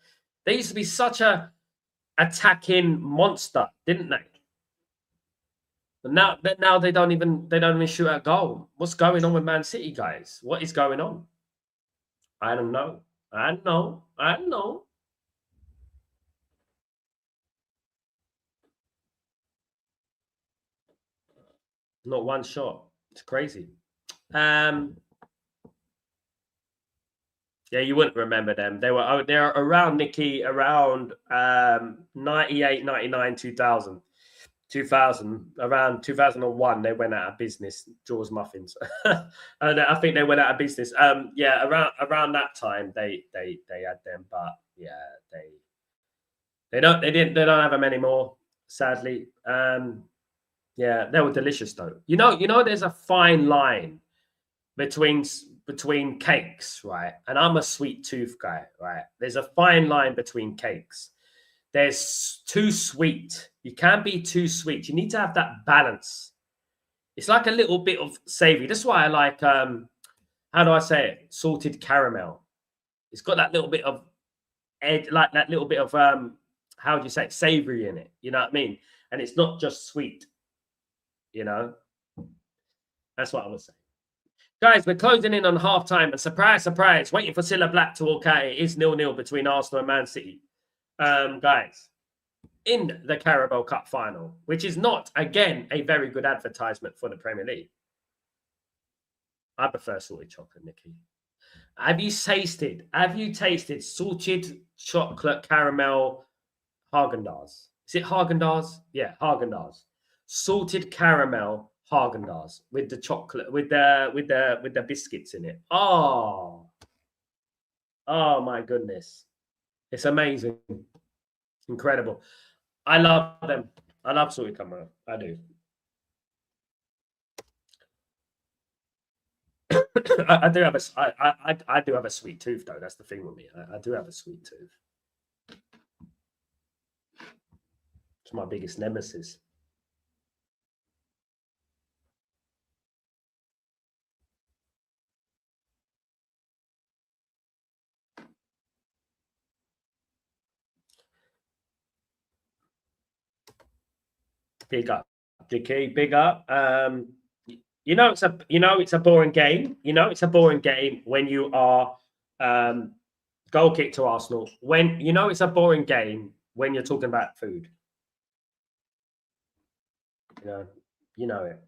They used to be such a attacking monster, didn't they? But now they don't even shoot at goal. What's going on with Man City, guys? What is going on? I don't know. I don't know. I don't know. Not one shot. It's crazy. Yeah, you wouldn't remember them. They're around, Nikki, around 98, 99, 2000. 2000, around 2001, they went out of business. Jaws muffins, and I think they went out of business. Yeah, around that time they had them, but yeah, they don't have them anymore. Sadly, yeah, they were delicious though. You know, there's a fine line between cakes, right? And I'm a sweet tooth guy, right? There's a fine line between cakes. There's too sweet. You can't be too sweet. You need to have that balance. It's like a little bit of savory. That's why I like how do I say it? Salted caramel. It's got that little bit of like that little bit of how do you say it? Savory in it. You know what I mean? And it's not just sweet. You know? That's what I was saying. Guys, we're closing in on half time, and surprise, surprise, waiting for Cilla Black to walk out. It is 0-0 between Arsenal and Man City. Guys, in the Carabao Cup Final, which is not, again, a very good advertisement for the Premier League. I prefer salted chocolate, Nikki. Have you tasted salted chocolate caramel Haagen-Dazs? Is it Haagen-Dazs? Yeah, Haagen-Dazs. Salted caramel Haagen-Dazs with the chocolate, with the biscuits in it. Oh my goodness. It's amazing. Incredible. I love them. I love salted caramel. I do. I do have I do have a sweet tooth though. That's the thing with me. I do have a sweet tooth. It's my biggest nemesis. Big up, Dicky. Big up. It's a boring game. It's a boring game when you are goal kick to Arsenal. When it's a boring game when you're talking about food. You know it.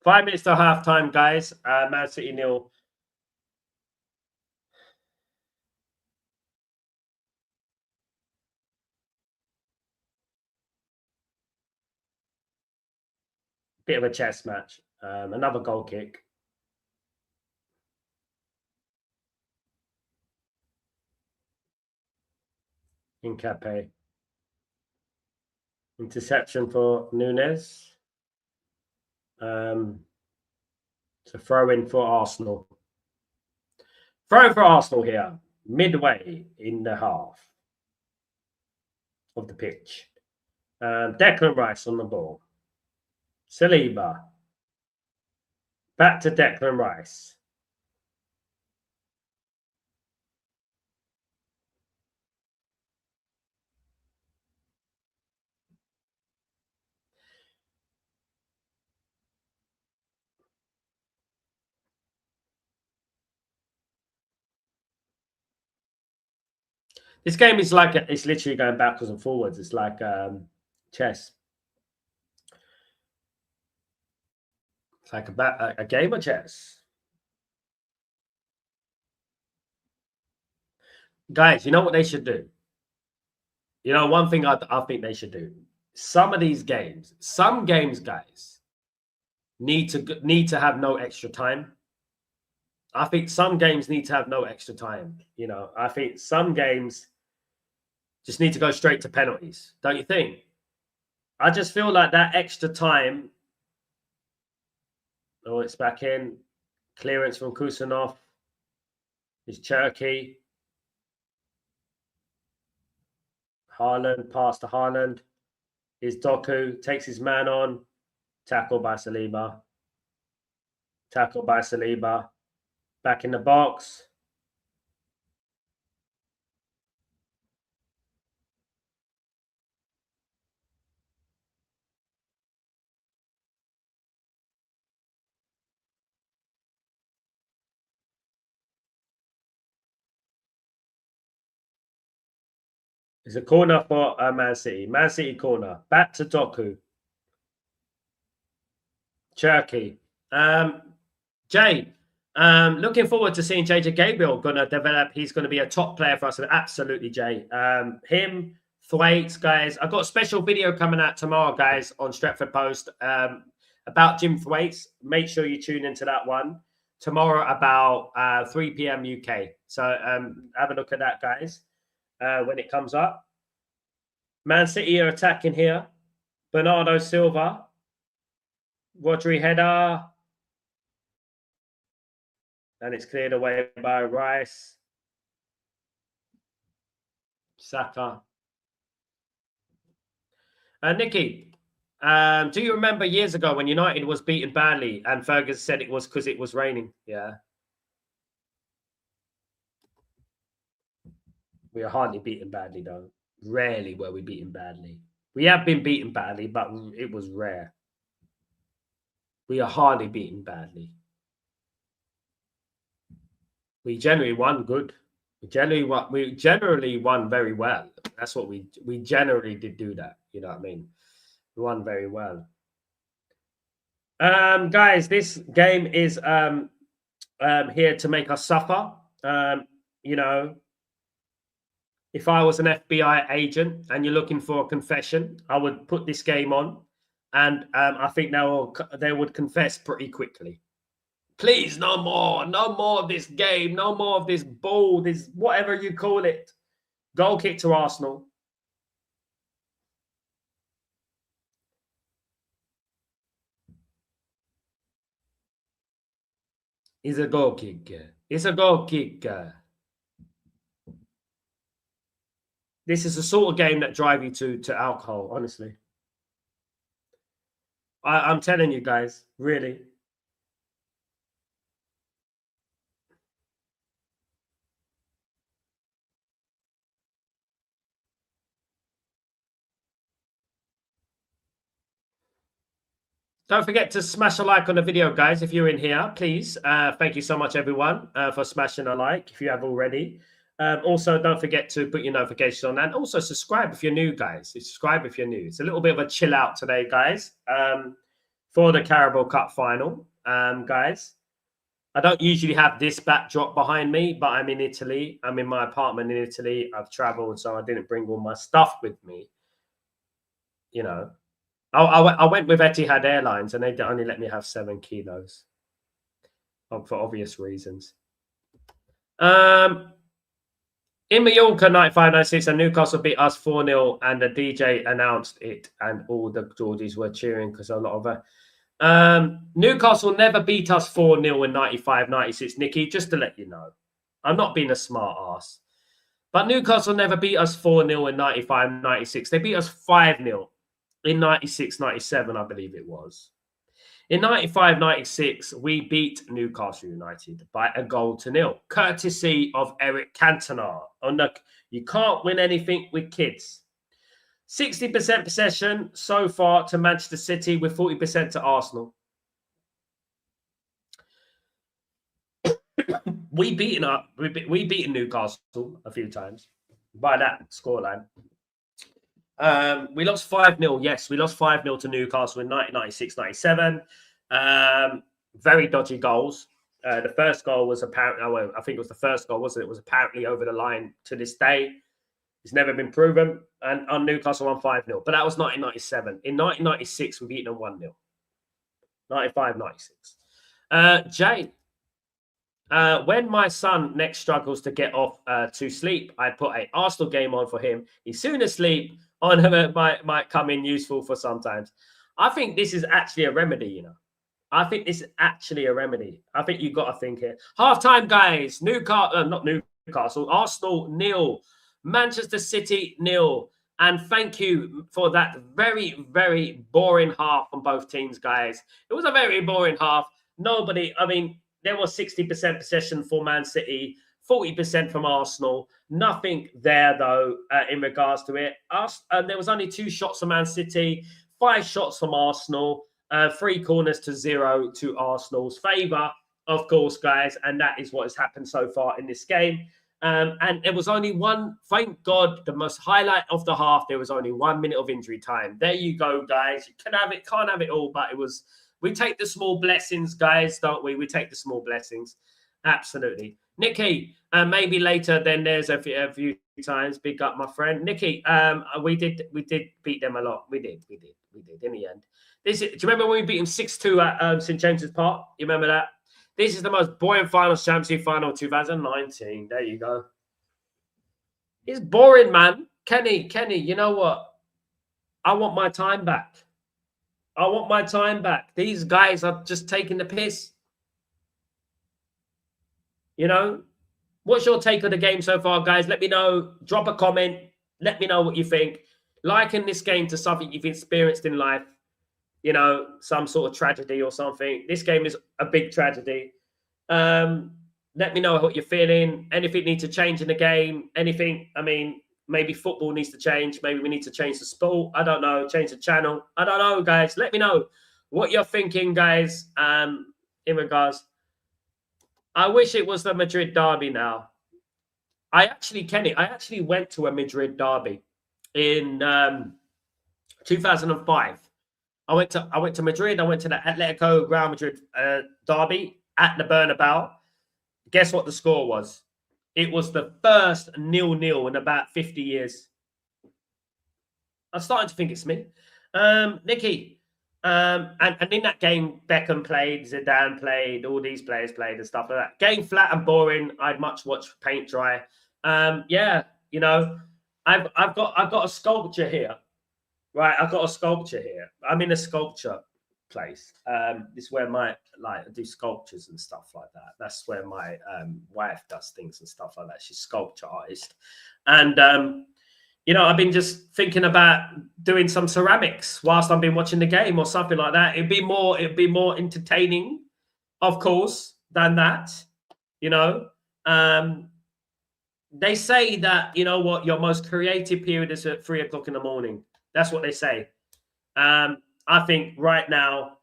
Five minutes to half time, guys. Man City 0. Bit of a chess match. Another goal kick. Incape. Interception for Nunes. To throw in for Arsenal. Throw for Arsenal here. Midway in the half of the pitch. Declan Rice on the ball. Saliba. Back to Declan Rice. This game is like it's literally going backwards and forwards. It's like chess. It's like a game of chess. Guys, you know what they should do? You know, one thing I think they should do. Some of these games, some games, guys, need to have no extra time. I think some games need to have no extra time. You know, I think some games just need to go straight to penalties. Don't you think? I just feel like that extra time. Oh, it's back in. Clearance from Kusanov. It's Cherokee. Haaland, pass to Haaland. Is Doku, takes his man on. Tackle by Saliba. Tackle by Saliba. Back in the box. It's a corner for Man City. Man City corner. Back to Doku. Cherokee. Jay, looking forward to seeing JJ Gabriel going to develop. He's going to be a top player for us. Absolutely, Jay. Him, Thwaites, guys. I've got a special video coming out tomorrow, guys, on Stretford Post about Jim Thwaites. Make sure you tune into that one tomorrow about 3 p.m. UK. So have a look at that, guys, when it comes up. Man City are attacking here. Bernardo Silva. Rodri header. And it's cleared away by Rice. Saka. Nikki, do you remember years ago when United was beaten badly and Ferguson said it was because it was raining? Yeah. We are hardly beaten badly, though. Rarely were we beaten badly. We have been beaten badly, but it was rare. We are hardly beaten badly. We generally won good. We generally won very well. That's what we generally did do that. You know what I mean? We won very well. Guys, this game is here to make us suffer. You know, if I was an FBI agent and you're looking for a confession, I would put this game on, and I think they would confess pretty quickly. Please, no more of this game, no more of this ball, this whatever you call it. Goal kick to Arsenal. It's a goal kick. It's a goal kick. This is the sort of game that drive you to alcohol, honestly. I'm telling you guys, really. Don't forget to smash a like on the video, guys, if you're in here, please. Thank you so much, everyone, for smashing a like, if you have already. Also, don't forget to put your notifications on, and also subscribe if you're new, guys. Subscribe if you're new. It's a little bit of a chill out today, guys, for the Carabao Cup Final, guys. I don't usually have this backdrop behind me, but I'm in Italy. I'm in my apartment in Italy. I've traveled, so I didn't bring all my stuff with me, you know. I went with Etihad Airlines, and they only let me have 7 kilos for obvious reasons. In Mallorca, 95-96, and Newcastle beat us 4-0, and the DJ announced it, and all the Geordies were cheering because a lot of Newcastle never beat us 4-0 in 95-96, Nicky, just to let you know. I'm not being a smart ass. But Newcastle never beat us 4-0 in 95-96. They beat us 5-0 in 96-97, I believe it was. In 95-96, we beat Newcastle United by 1-0, courtesy of Eric Cantona. Oh, no, you can't win anything with kids. 60% possession so far to Manchester City, with 40% to Arsenal. we beaten Newcastle a few times by that scoreline. We lost 5-0. Yes, we lost 5-0 to Newcastle in 1996-97. Very dodgy goals. The first goal was apparently, I think it was the first goal, wasn't it? It was apparently over the line to this day. It's never been proven. And on Newcastle won 5-0. But that was 1997. In 1996, we beat them 1-0. 95-96. Jay, when my son next struggles to get off to sleep, I put an Arsenal game on for him. He's soon asleep. On might come in useful for sometimes. I think this is actually a remedy, you know. I think this is actually a remedy. I think you've got to think here. Half-time, guys. Not Newcastle. Arsenal 0. Manchester City 0. And thank you for that very, very boring half from both teams, guys. It was a very boring half. There was 60% possession for Man City, 40% from Arsenal. Nothing there, though, in regards to it. There was only 2 shots from Man City, 5 shots from Arsenal, 3 corners to 0 to Arsenal's favour, of course, guys. And that is what has happened so far in this game. And there was only one, thank God, the most highlight of the half, there was only 1 minute of injury time. There you go, guys. You can have it, can't have it all, but it was... We take the small blessings, guys, don't we? We take the small blessings. Absolutely. Nicky, maybe later then there's a few times. Big up, my friend. Nicky, we did beat them a lot. We did in the end. Do you remember when we beat them 6-2 at St. James's Park? You remember that? This is the most boring finals, Champions League final 2019. There you go. It's boring, man. Kenny, you know what? I want my time back. I want my time back. These guys are just taking the piss. You know? What's your take of the game so far, guys? Let me know. Drop a comment. Let me know what you think. Liken this game to something you've experienced in life. You know, some sort of tragedy or something. This game is a big tragedy. Let me know what you're feeling. Anything needs to change in the game. Anything, maybe football needs to change. Maybe we need to change the sport. I don't know. Change the channel. I don't know, guys. Let me know what you're thinking, guys, in regards. I wish it was the Madrid derby now. I actually went to a Madrid derby in 2005. I went to Madrid. I went to the Atletico Real Madrid derby at the Bernabeu. Guess what the score was? It was the first 0-0 in about 50 years. I'm starting to think it's me. Nicky, and in that game, Beckham played, Zidane played, all these players played and stuff like that. Game flat and boring. I'd much watch paint dry. Yeah, you know, I've got a sculpture here. Right, I've got a sculpture here. I'm in a sculpture place. This is where I do sculptures and stuff like that. That's where my wife does things and stuff like that. She's a sculpture artist. And you know, I've been just thinking about doing some ceramics whilst I've been watching the game or something like that. It'd be more entertaining, of course, than that. You know. They say that, you know what, your most creative period is at 3 o'clock in the morning. That's what they say. I think right now,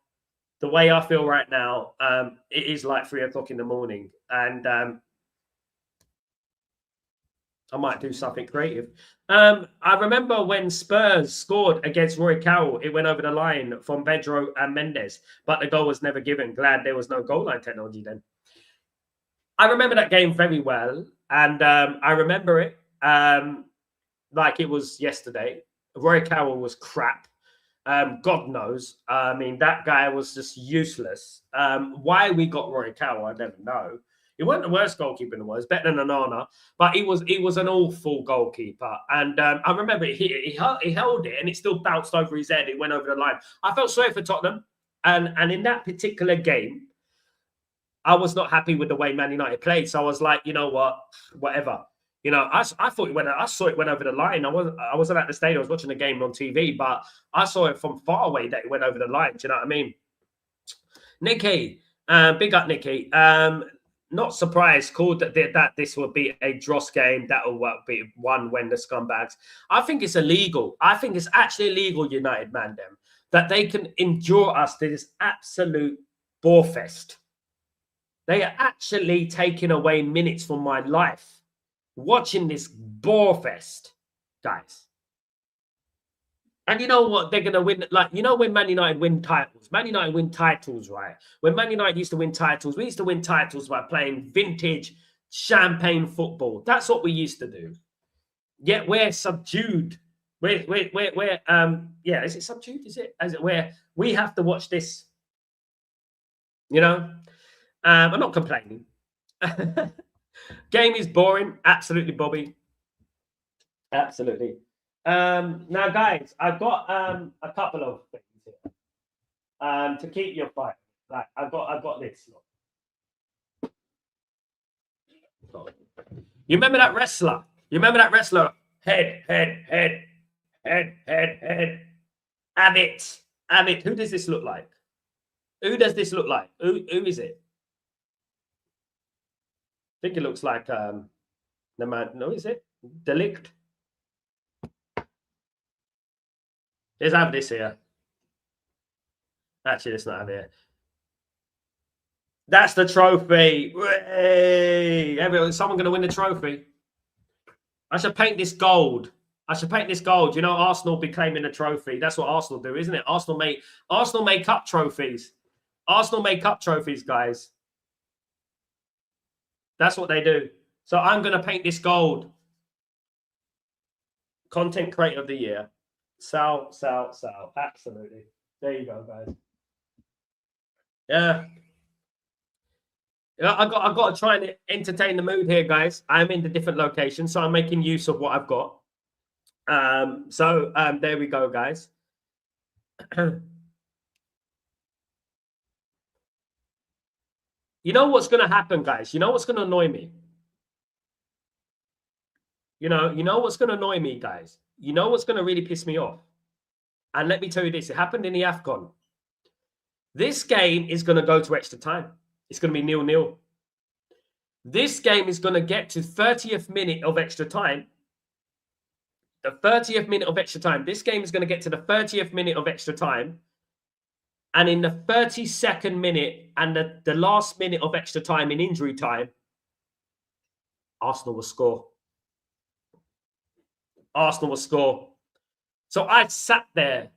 the way I feel right now, it is like 3 o'clock in the morning. And I might do something creative. I remember when Spurs scored against Roy Carroll, it went over the line from Pedro and Mendes, but the goal was never given. Glad there was no goal line technology then. I remember that game very well. And I remember it like it was yesterday. Roy Carroll was crap. God knows. I mean, that guy was just useless. Why we got Roy Carroll, I never know. He wasn't the worst goalkeeper in the world. He's better than Onana, but he was an awful goalkeeper. And I remember he held it, and it still bounced over his head. It went over the line. I felt sorry for Tottenham, and in that particular game, I was not happy with the way Man United played. So I was like, you know what, whatever. You know, I thought I saw it went over the line. I wasn't at the stadium. I was watching the game on TV, but I saw it from far away that it went over the line. Do you know what I mean? Nikki, big up, Nikki. Not surprised. Called that this will be a dross game. That will be won when the scumbags. I think it's illegal. I think it's actually illegal, United man, them, that they can endure us to this absolute bore fest. They are actually taking away minutes from my life watching this bore fest, guys. And you know what? They're going to win. Like, you know, when Man United win titles, right? When Man United used to win titles, we used to win titles by playing vintage champagne football. That's what we used to do. Yet we're subdued. We're yeah, is it subdued? Is it where we have to watch this? You know, I'm not complaining. Game is boring. Absolutely, Bobby. Absolutely. Now, guys, I've got a couple of things here to keep your fight. Like I've got this. You remember that wrestler? Head. Abbott. Who does this look like? Who is it? I think it looks like the man. No, is it Delict? Let's have this here. Actually, let's not have it. That's the trophy. Hey, everyone, someone going to win the trophy. I should paint this gold. You know, Arsenal be claiming the trophy. That's what Arsenal do, isn't it? Arsenal make cup trophies. Arsenal make cup trophies, guys. That's what they do. So I'm going to paint this gold. Content creator of the year. Sal. Absolutely. There you go, guys. Yeah. I've got to try and entertain the mood here, guys. I'm in the different locations, so I'm making use of what I've got. There we go, guys. You know what's going to happen, guys? You know what's going to annoy me? You know what's going to annoy me, guys? You know what's going to really piss me off? And let me tell you this. It happened in the AFCON. This game is going to go to extra time. It's going to be 0-0. This game is going to get to 30th minute of extra time. The 30th minute of extra time. This game is going to get to the 30th minute of extra time. And in the 32nd minute and the last minute of extra time in injury time, Arsenal will score. So I sat there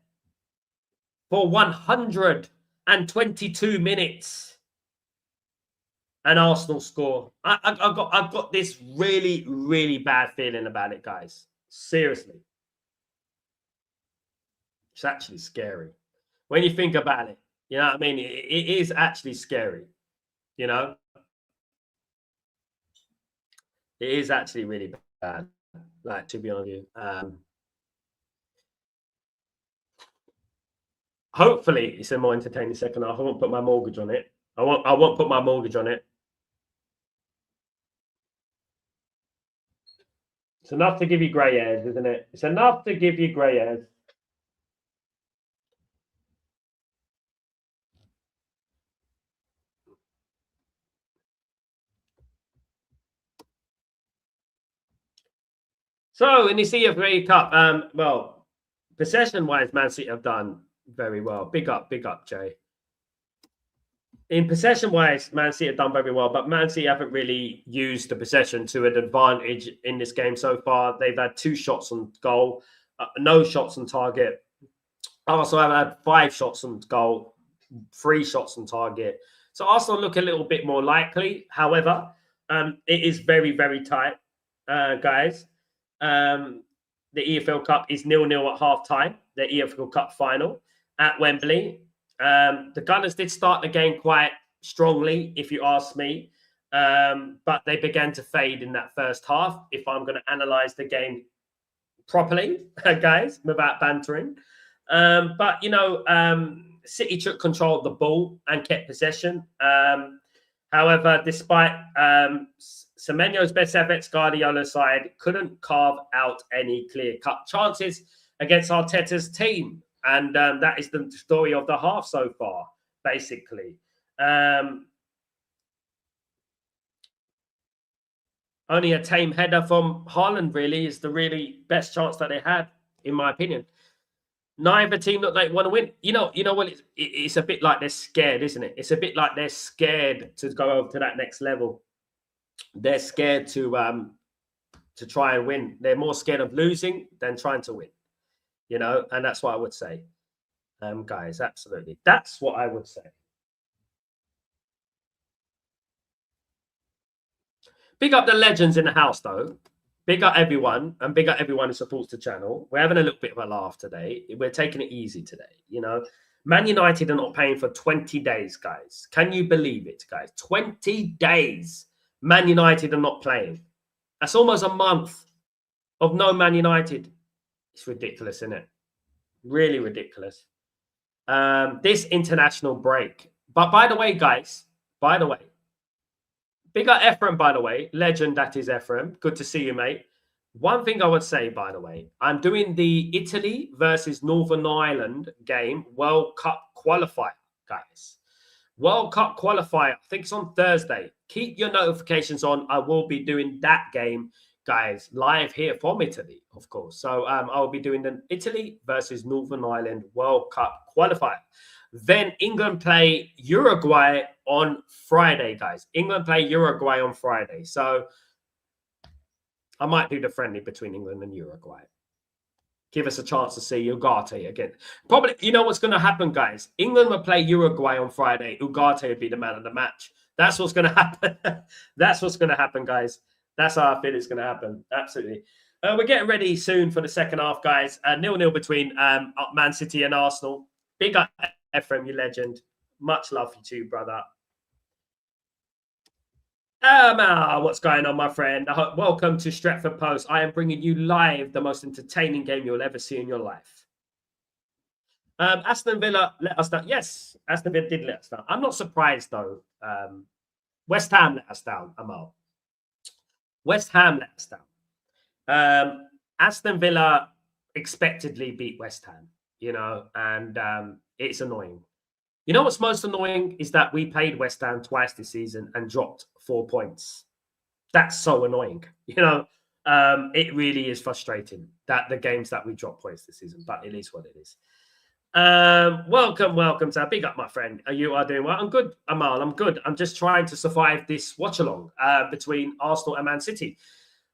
for 122 minutes and Arsenal score. I've got this really, really bad feeling about it, guys. Seriously. It's actually scary. When you think about it, you know what I mean? It is actually scary, you know? It is actually really bad, like, to be honest with you. Hopefully, it's a more entertaining second half. I won't put my mortgage on it. I won't put my mortgage on it. It's enough to give you grey hairs, isn't it? It's enough to give you grey hairs. So in the CFA Cup, well, possession-wise, Man City have done very well. Big up, Jay. In possession-wise, Man City have done very well, but Man City haven't really used the possession to an advantage in this game so far. They've had 2 shots on goal, no shots on target. Arsenal have had 5 shots on goal, 3 shots on target. So Arsenal look a little bit more likely. However, it is very, very tight, guys. The EFL Cup is 0-0 at half time. the EFL Cup final at Wembley. The Gunners did start the game quite strongly, if you ask me, but they began to fade in that first half. If I'm going to analyze the game properly, guys, without bantering. But, you know, City took control of the ball and kept possession. However, despite Semenyo's best efforts, Guardiola's side couldn't carve out any clear-cut chances against Arteta's team. And that is the story of the half so far, basically. Only a tame header from Haaland really is the really best chance that they had, in my opinion. Neither team look like they want to win. You know what? It's a bit like they're scared, isn't it? It's a bit like they're scared to go over to that next level. They're scared to try and win. They're more scared of losing than trying to win. You know, and that's what I would say, guys. Absolutely, that's what I would say. Big up the legends in the house, though. Big up everyone, and big up everyone who supports the channel. We're having a little bit of a laugh today. We're taking it easy today. You know, Man United are not paying for 20 days, guys. Can you believe it, guys? 20 days. Man United are not playing. That's almost a month of no Man United. It's ridiculous, isn't it? Really ridiculous. This international break. But by the way, guys, big up Ephraim, by the way. Legend, that is Ephraim. Good to see you, mate. One thing I would say, by the way, I'm doing the Italy versus Northern Ireland game, World Cup qualifier, guys. World Cup qualifier. I think it's on Thursday. Keep your notifications on. I will be doing that game, guys, live here from Italy, of course. So I'll be doing the Italy versus Northern Ireland World Cup qualifier. Then England play Uruguay on Friday, guys. England play Uruguay on Friday. So I might do the friendly between England and Uruguay. Give us a chance to see Ugarte again. Probably, you know what's going to happen, guys? England will play Uruguay on Friday. Ugarte will be the man of the match. That's what's going to happen. That's what's going to happen, guys. That's how I feel it's going to happen. Absolutely. We're getting ready soon for the second half, guys. 0-0 between Man City and Arsenal. Big up, Ephraim, you legend. Much love you too, brother. What's going on, my friend? Welcome to Stretford Post. I am bringing you live the most entertaining game you'll ever see in your life. Aston Villa let us down. Yes, Aston Villa did let us down. I'm not surprised, though. West Ham let us down, Amal. West Ham let us down. Aston Villa expectedly beat West Ham, you know, and it's annoying. You know what's most annoying is that we played West Ham twice this season and dropped 4 points. That's so annoying. You know, it really is frustrating that the games that we drop points this season, but it is what it is. Welcome to big up, my friend. You are doing well. I'm good, Amal. I'm good. I'm just trying to survive this watch-along between Arsenal and Man City.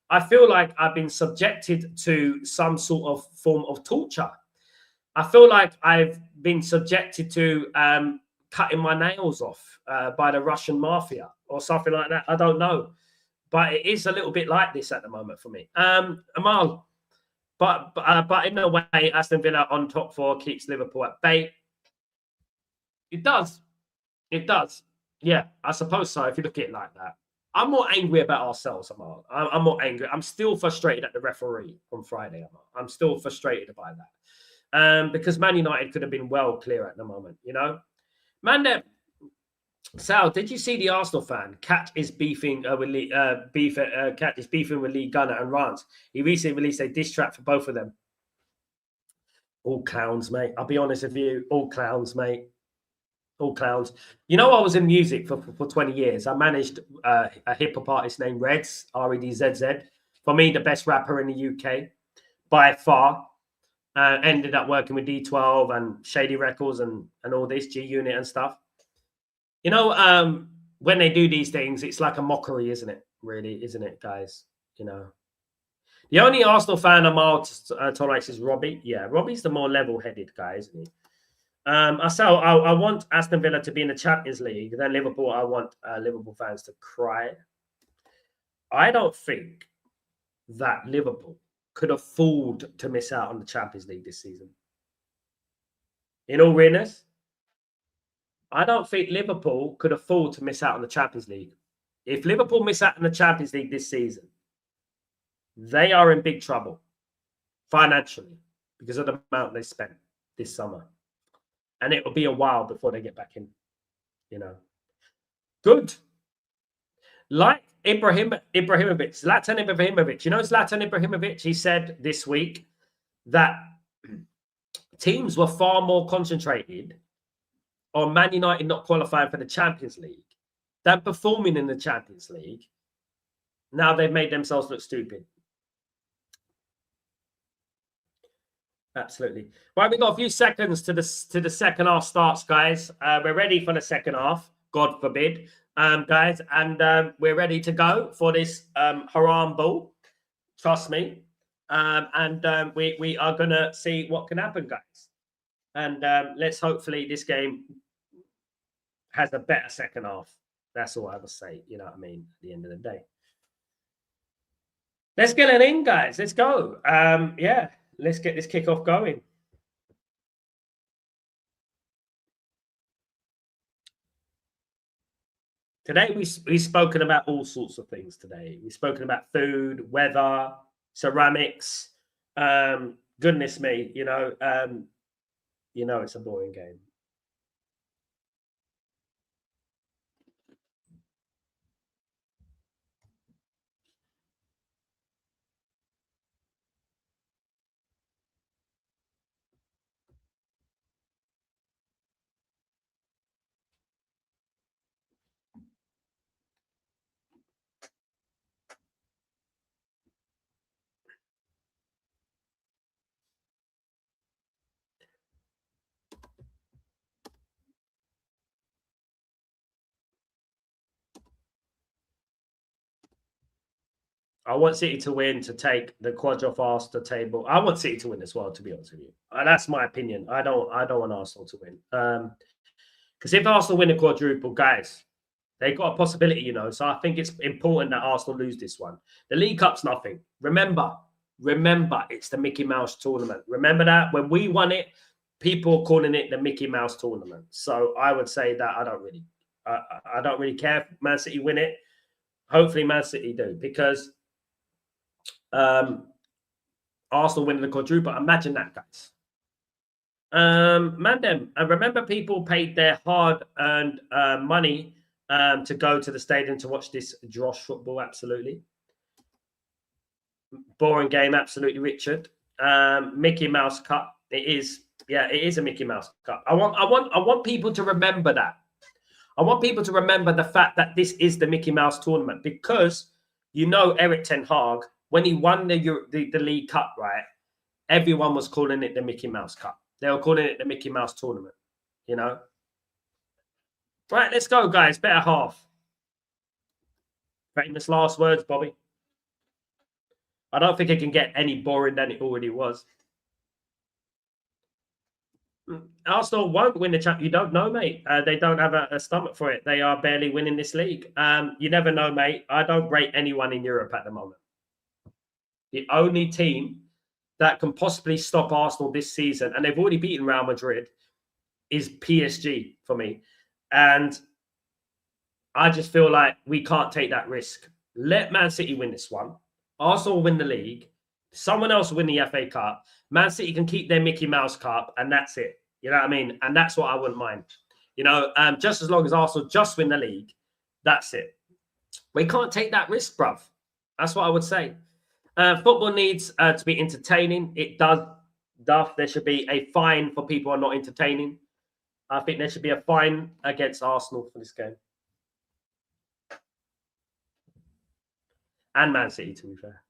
I feel like I've been subjected to some sort of form of torture. I feel like I've been subjected to cutting my nails off by the Russian mafia or something like that. I don't know. But it is a little bit like this at the moment for me. Amal, but in a way, Aston Villa on top 4 keeps Liverpool at bay. It does. It does. Yeah, I suppose so, if you look at it like that. I'm more angry about ourselves, Amal. I'm more angry. I'm still frustrated at the referee on Friday, Amal. I'm still frustrated by that. Because Man United could have been well clear at the moment, you know. Sal, did you see the Arsenal fan? Cat is beefing with Lee Gunner and Rance. He recently released a diss track for both of them. All clowns, mate. I'll be honest with you. All clowns, mate. All clowns. You know, I was in music for 20 years. I managed a hip-hop artist named Reds, R-E-D-Z-Z. For me, the best rapper in the UK by far. Ended up working with D12 and Shady Records and all this, G-Unit and stuff. You know, when they do these things, it's like a mockery, isn't it? Really, isn't it, guys? You know. The only Arsenal fan Amal tolerates is Robbie. Yeah, Robbie's the more level-headed guy, isn't he? I want Aston Villa to be in the Champions League. Then Liverpool, I want Liverpool fans to cry. I don't think that Liverpool could afford to miss out on the Champions League this season. In all realness, I don't think Liverpool could afford to miss out on the Champions League. If Liverpool miss out on the Champions League this season, they are in big trouble financially because of the amount they spent this summer. And it will be a while before they get back in, you know. Good. Like Zlatan Ibrahimovic. You know Zlatan Ibrahimovic? He said this week that teams were far more concentrated on Man United not qualifying for the Champions League than performing in the Champions League. Now they've made themselves look stupid. Absolutely. Right, we've got a few seconds to the second half starts, guys. We're ready for the second half, God forbid, guys, and we're ready to go for this haram ball. Trust me, and we are gonna see what can happen, guys. And let's hopefully this game has a better second half. That's all I will say. You know what I mean? At the end of the day, let's get it in, guys. Let's go. Yeah. Let's get this kickoff going. Today, we've spoken about all sorts of things today. We've spoken about food, weather, ceramics. Goodness me, you know, it's a boring game. I want City to win to take the quadrifaster table. I want City to win as well, to be honest with you. That's my opinion. I don't want Arsenal to win. Because if Arsenal win the quadruple, guys, they got a possibility, you know. So I think it's important that Arsenal lose this one. The League Cup's nothing. Remember, it's the Mickey Mouse tournament. Remember that when we won it, people were calling it the Mickey Mouse tournament. So I would say that I don't really care if Man City win it. Hopefully, Man City do, because Arsenal winning the quadruple. Imagine that, guys. Mandem, I remember people paid their hard-earned money to go to the stadium to watch this dross football. Absolutely. Boring game, absolutely, Richard. Mickey Mouse Cup. It is. Yeah, it is a Mickey Mouse Cup. I want people to remember that. I want people to remember the fact that this is the Mickey Mouse tournament, because you know Eric Ten Hag, when he won the League Cup, right? Everyone was calling it the Mickey Mouse Cup. They were calling it the Mickey Mouse tournament, you know? Right, let's go, guys. Better half. Famous last words, Bobby. I don't think it can get any boring than it already was. Arsenal won't win the champ. You don't know, mate. They don't have a stomach for it. They are barely winning this league. You never know, mate. I don't rate anyone in Europe at the moment. The only team that can possibly stop Arsenal this season, and they've already beaten Real Madrid, is PSG for me. And I just feel like we can't take that risk. Let Man City win this one. Arsenal win the league. Someone else win the FA Cup. Man City can keep their Mickey Mouse Cup, and that's it. You know what I mean? And that's what I wouldn't mind. You know, just as long as Arsenal just win the league, that's it. We can't take that risk, bruv. That's what I would say. Football needs to be entertaining. It does. There should be a fine for people who are not entertaining. I think there should be a fine against Arsenal for this game. And Man City, to be fair.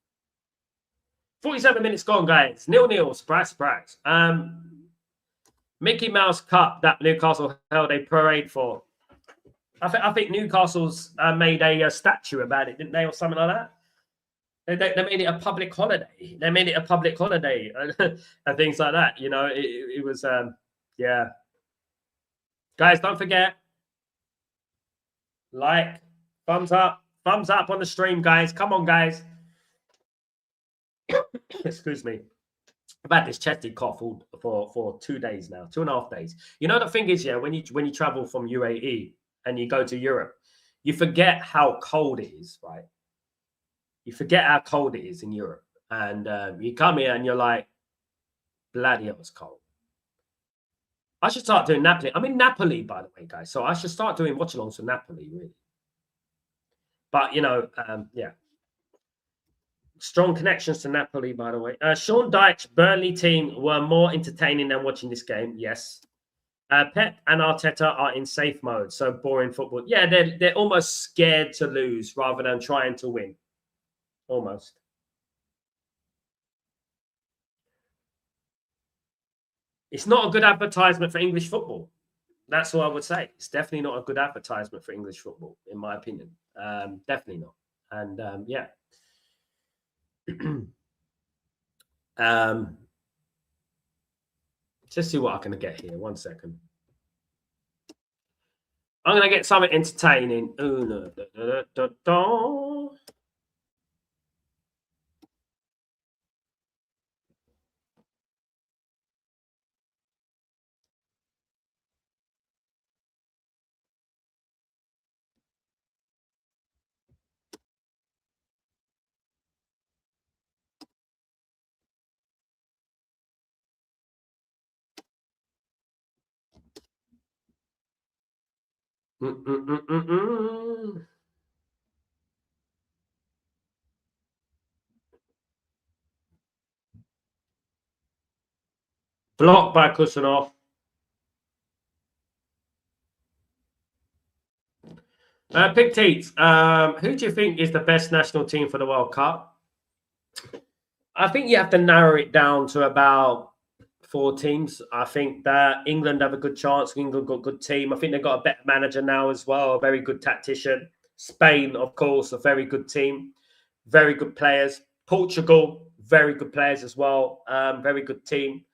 47 minutes gone, guys. 0-0. Surprise, surprise. Mickey Mouse Cup that Newcastle held a parade for. I think Newcastle's made a statue about it, didn't they, or something like that? They made it a public holiday. They made it a public holiday and things like that. You know, it was, yeah. Guys, don't forget, like, thumbs up on the stream, guys. Come on, guys. Excuse me. I've had this chesty cough for 2 days now, 2.5 days. You know, the thing is, yeah, when you travel from UAE and you go to Europe, you forget how cold it is, right? You forget how cold it is in Europe. And you come here and you're like, bloody hell, it's cold. I should start doing Napoli. I'm in Napoli, by the way, guys. So I should start doing watchalongs for Napoli, really. But, you know, yeah. Strong connections to Napoli, by the way. Sean Dyche's Burnley team were more entertaining than watching this game. Yes. Pep and Arteta are in safe mode, so boring football. Yeah, they're almost scared to lose rather than trying to win. Almost. It's not a good advertisement for English football. That's what I would say. It's definitely not a good advertisement for English football, in my opinion. Definitely not. And yeah. Just see what I can get here. 1 second. I'm going to get something entertaining. Blocked by Kusanov. Pick Teats, who do you think is the best national team for the World Cup? I think you have to narrow it down to about 4 teams. I think that England have a good chance. England got a good team. I think they've got a better manager now as well, a very good tactician. Spain, of course, a very good team, very good players. Portugal, very good players as well, very good team.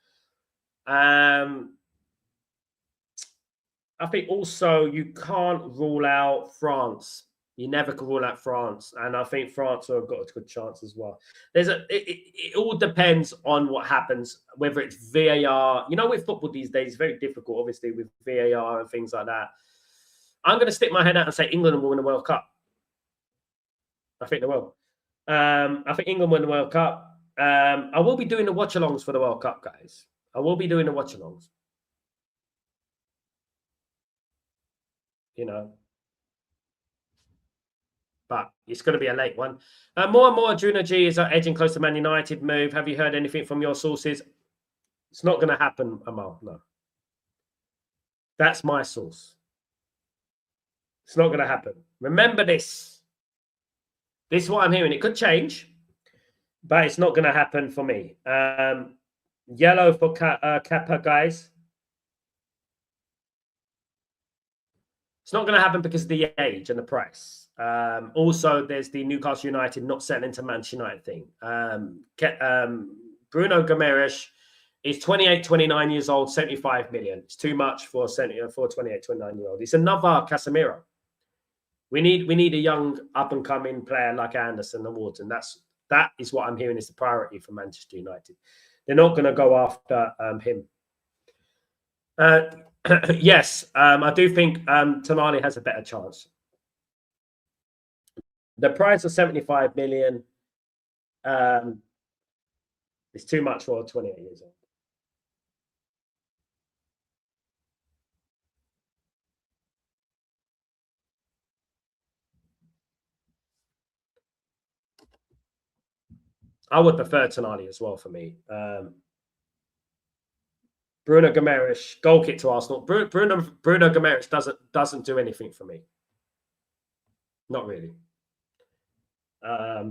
I think also you can't rule out France. You never can rule out France, and I think France have got a good chance as well. It all depends on what happens, whether it's VAR. You know, with football these days, it's very difficult, obviously, with VAR and things like that. I'm going to stick my head out and say England will win the World Cup. I think they will. I think England win the World Cup. I will be doing the watchalongs for the World Cup, guys. I will be doing the watchalongs. You know, but it's going to be a late one. More and more, Juna G is edging close to Man United move. Have you heard anything from your sources? It's not going to happen, Amal. No. That's my source. It's not going to happen. Remember this. This is what I'm hearing. It could change, but it's not going to happen for me. Yellow for Kappa, guys. It's not going to happen because of the age and the price. Also, there's the Newcastle United not selling to Manchester United thing. Bruno Gomes is 28, 29 years old, 75 million. It's too much for 28, 29-year-old. It's another Casemiro. We need a young up-and-coming player like Anderson and Wharton. That is what I'm hearing is the priority for Manchester United. They're not going to go after him. Yes, I do think Tonali has a better chance. The price of 75 million is too much for 28 years old. I would prefer Tonali as well for me. Bruno Gomes, goal kick to Arsenal. Bruno Gomes doesn't do anything for me. Not really. A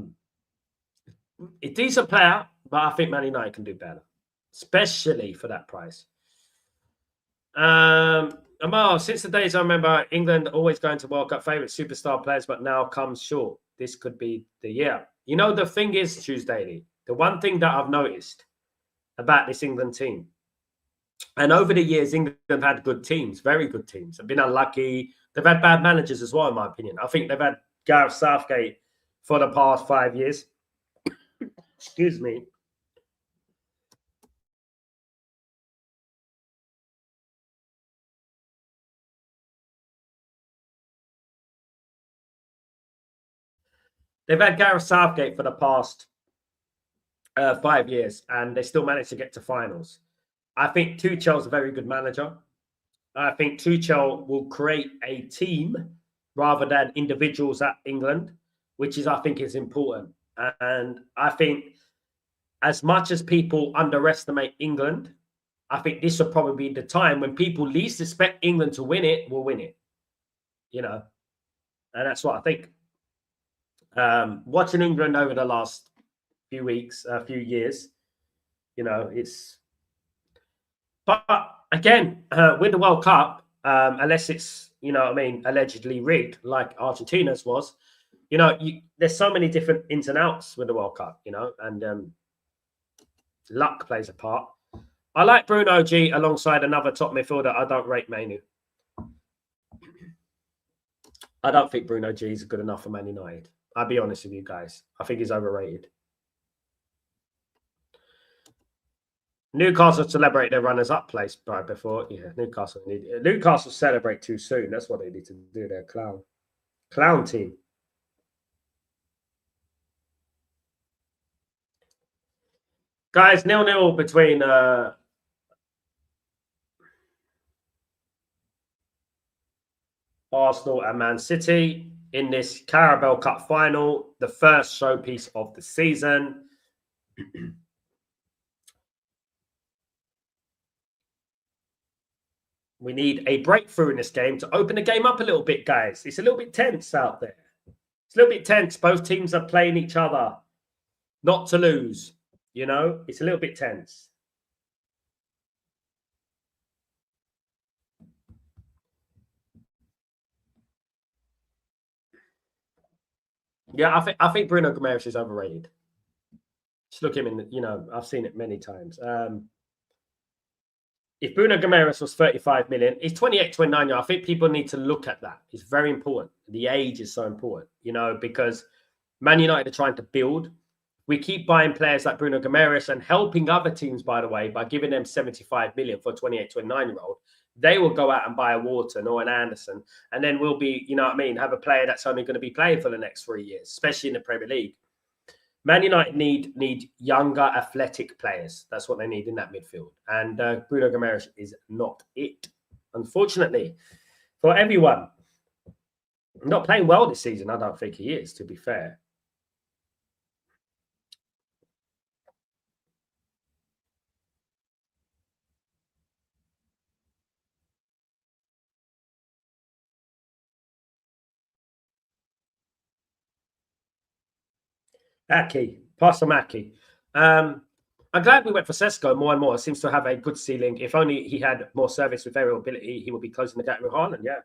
decent player, but I think Man United can do better, especially for that price. Amal, since the days I remember, England always going to World Cup favourite superstar players, but now comes short. This could be the year. You know, the thing is, Tuesday, the one thing that I've noticed about this England team, and over the years, England have had good teams, very good teams. They've been unlucky. They've had bad managers as well, in my opinion. I think they've had Gareth Southgate for the past 5 years. Excuse me. They've had Gareth Southgate for the past 5 years, and they still managed to get to finals. I think Tuchel's a very good manager. I think Tuchel will create a team rather than individuals at England, which is, I think, is important. And I think as much as people underestimate England, I think this will probably be the time when people least expect England to win it, will win it. You know, and that's what I think. Watching England over the last few weeks, a few years, you know, it's. But again, with the World Cup, unless it's, you know what I mean, allegedly rigged like Argentina's was, you know, there's so many different ins and outs with the World Cup, you know, and luck plays a part. I like Bruno G alongside another top midfielder. I don't rate Manu. I don't think Bruno G is good enough for Man United. I'll be honest with you guys. I think he's overrated. Newcastle celebrate their runners-up place right before. Yeah, Newcastle celebrate too soon. That's what they need to do. Their clown team. Guys, 0-0 between Arsenal and Man City in this Carabao Cup final, the first showpiece of the season. We need a breakthrough in this game to open the game up a little bit, guys. It's a little bit tense out there. It's a little bit tense. Both teams are playing each other not to lose. You know, it's a little bit tense. Yeah, I think Bruno Gomes is overrated. Just look him in. You know, I've seen it many times. If Bruno Gomes was 35 million, he's 28, 29. I think people need to look at that. It's very important. The age is so important, you know, because Man United are trying to build. We keep buying players like Bruno Gomes and helping other teams, by the way, by giving them 75 million for a 28, 29-year-old. They will go out and buy a Wharton or an Anderson. And then we'll be, you know what I mean, have a player that's only going to be playing for the next 3 years, especially in the Premier League. Man United need younger, athletic players. That's what they need in that midfield. And Bruno Gomes is not it, unfortunately, for everyone. Not playing well this season, I don't think he is, to be fair. Aki, Pastor Aki. I'm glad we went for Sesko more and more. It seems to have a good ceiling. If only he had more service with variability, he would be closing the gap with Haaland, yeah.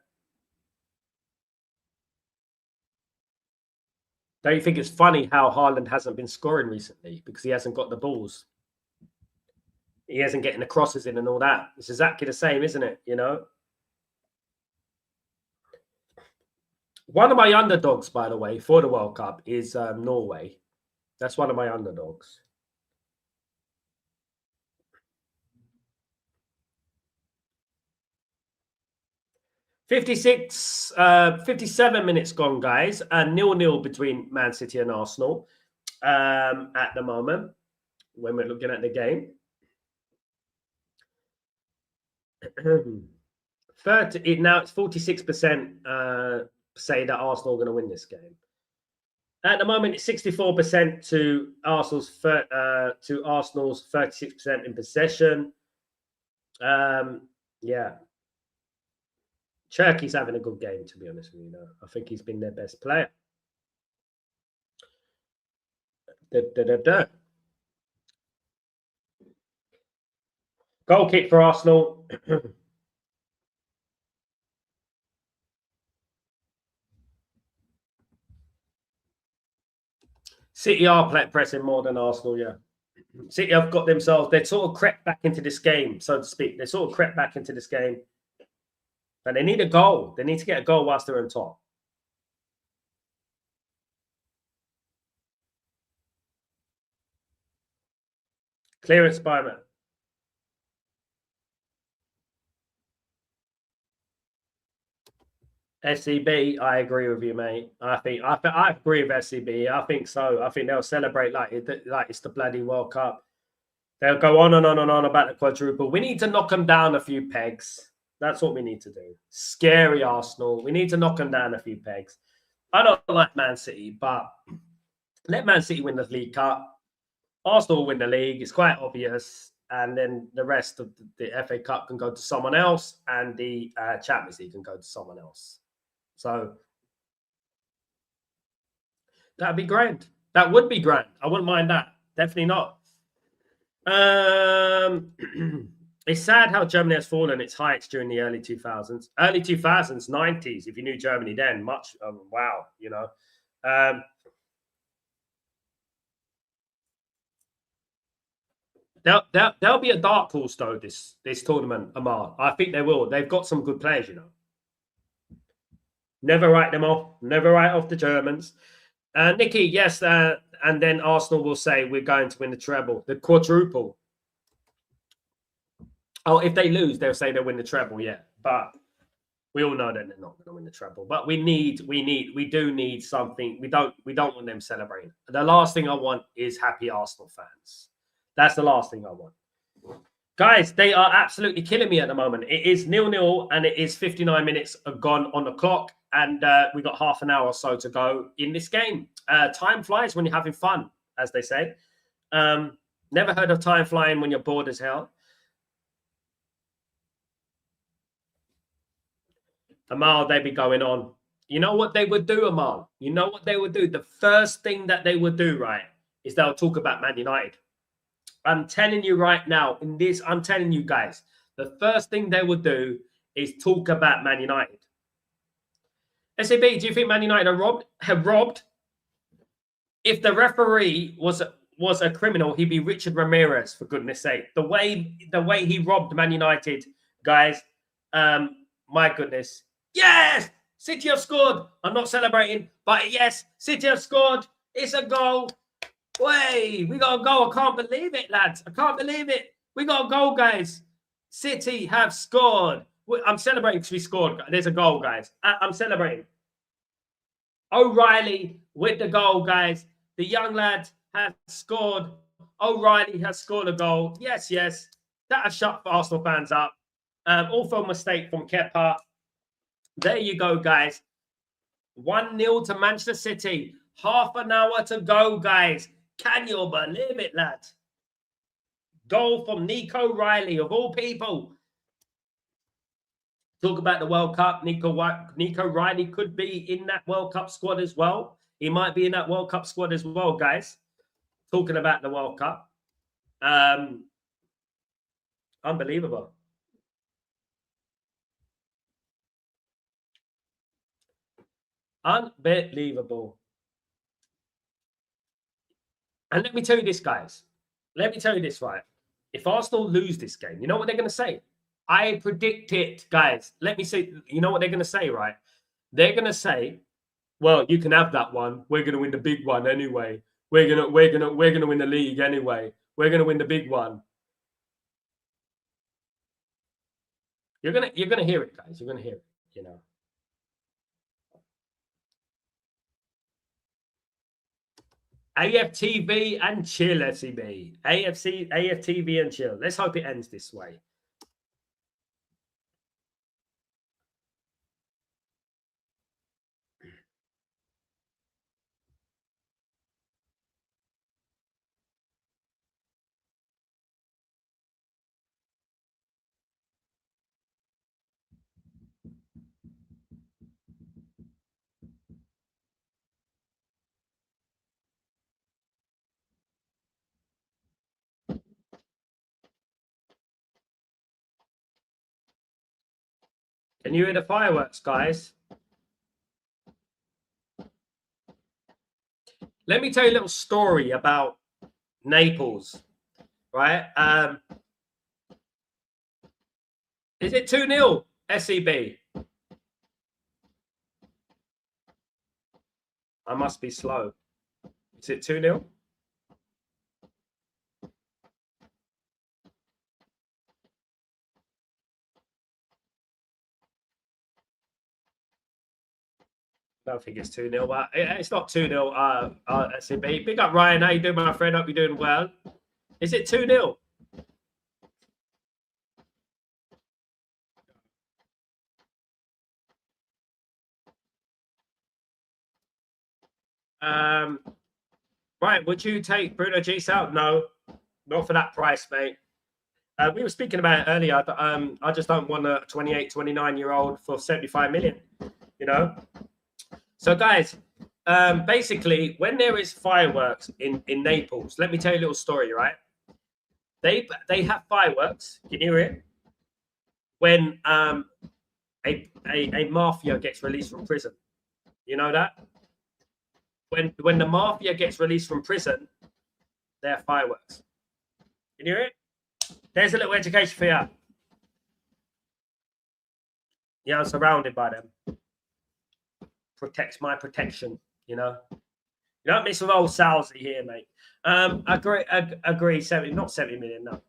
Don't you think it's funny how Haaland hasn't been scoring recently because he hasn't got the balls? He isn't getting the crosses in and all that. It's exactly the same, isn't it? You know? One of my underdogs, by the way, for the World Cup is Norway. That's one of my underdogs. 57 minutes gone, guys. 0-0 between Man City and Arsenal at the moment when we're looking at the game. 30, now it's 46% say that Arsenal are going to win this game. At the moment, it's 64% to Arsenal's 36% in possession. Yeah. Cherky's having a good game, to be honest with you. Though. I think he's been their best player. Goal kick for Arsenal. City are pressing more than Arsenal, yeah. City have got themselves, they sort of crept back into this game, so to speak. They sort of crept back into this game. And they need a goal. They need to get a goal whilst they're on top. Clearance by man. SCB, I agree with you, mate. I agree with SCB. I think so. I think they'll celebrate like it's the bloody World Cup. They'll go on and on and on about the quadruple. We need to knock them down a few pegs. That's what we need to do. Scary Arsenal. We need to knock them down a few pegs. I don't like Man City, but let Man City win the League Cup. Arsenal will win the league. It's quite obvious. And then the rest of the FA Cup can go to someone else, and the Champions League can go to someone else. So that'd be grand. That would be grand. I wouldn't mind that. Definitely not. It's sad how Germany has fallen its heights during the early 2000s. Early 2000s, 90s, if you knew Germany then, much, wow, you know. There'll be a dark horse, though, this tournament, Amar. I think they will. They've got some good players, you know. Never write them off. Never write off the Germans. Nikki, yes, and then Arsenal will say we're going to win the treble, the quadruple. Oh, if they lose, they'll say they'll win the treble, yeah. But we all know that they're not going to win the treble. But we do need something. We don't want them celebrating. The last thing I want is happy Arsenal fans. That's the last thing I want. Guys, they are absolutely killing me at the moment. It is 0-0 and it is 59 minutes gone on the clock. And we got half an hour or so to go in this game. Time flies when you're having fun, as they say. Never heard of time flying when you're bored as hell. Amal, they'd be going on. You know what they would do, Amal? You know what they would do? The first thing that they would do, right, is they'll talk about Man United. I'm telling you right now, I'm telling you guys, the first thing they would do is talk about Man United. SAB, do you think Man United have robbed? If the referee was a criminal, he'd be Richard Ramirez, for goodness sake. The way he robbed Man United, guys, my goodness. Yes! City have scored. I'm not celebrating, but yes, City have scored. It's a goal. Way, we got a goal. I can't believe it, lads. I can't believe it. We got a goal, guys. City have scored. I'm celebrating because we scored. There's a goal, guys. I'm celebrating. O'Reilly with the goal, guys. The young lad has scored. O'Reilly has scored a goal. Yes, yes. That has shut Arsenal fans up. Also a mistake from Kepa. There you go, guys. 1-0 to Manchester City. Half an hour to go, guys. Can you believe it, lads? Goal from Nico Riley, of all people. Talk about the World Cup. Nico Riley could be in that World Cup squad as well. He might be in that World Cup squad as well, guys. Talking about the World Cup. Unbelievable. Unbelievable. And let me tell you this, guys. Let me tell you this, right? If Arsenal lose this game, you know what they're going to say? I predict it, guys. Let me say, you know what they're going to say, right? They're going to say, well, you can have that one. We're going to win the big one anyway. We're going to win the league anyway. We're going to win the big one. You're going to hear it, guys. You're going to hear it, you know. AFTV and chill, SEB. AFTV and chill. Let's hope it ends this way. Can you hear the fireworks, guys? Let me tell you a little story about Naples, right? Is it 2-0, SEB? I must be slow. Is it 2-0? I don't think it's 2-0, but it's not 2-0. SCB. Big up, Ryan. How you doing, my friend? Hope you're doing well. Is it 2-0? Right, would you take Bruno G's out? No, not for that price, mate. We were speaking about it earlier. I just don't want a 28, 29-year-old for 75 million, you know? So, guys, basically, when there is fireworks in Naples, let me tell you a little story, right? They have fireworks. Can you hear it? When a mafia gets released from prison. You know that? When the mafia gets released from prison, they're fireworks. Can you hear it? There's a little education for you. Yeah, I'm surrounded by them. Protects my protection, you know. You don't mess with old Salsy here, mate. Agree. 70, not 70 million. No.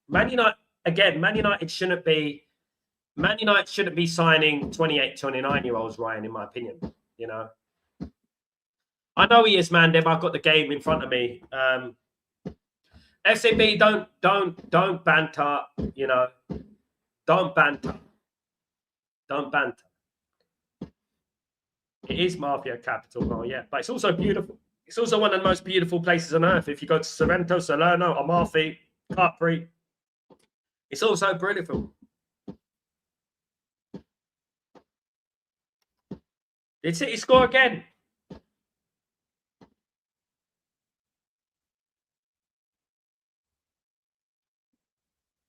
Man United shouldn't be. Man United shouldn't be signing 28, 29-year-olds, Ryan, in my opinion. You know. I know he is, man. I've got the game in front of me. SCB, don't banter. You know, don't banter. Don't banter. It is mafia capital, no, yeah, but it's also beautiful. It's also one of the most beautiful places on earth. If you go to Sorrento, Salerno, Amalfi, Capri, it's also beautiful. Did City score again?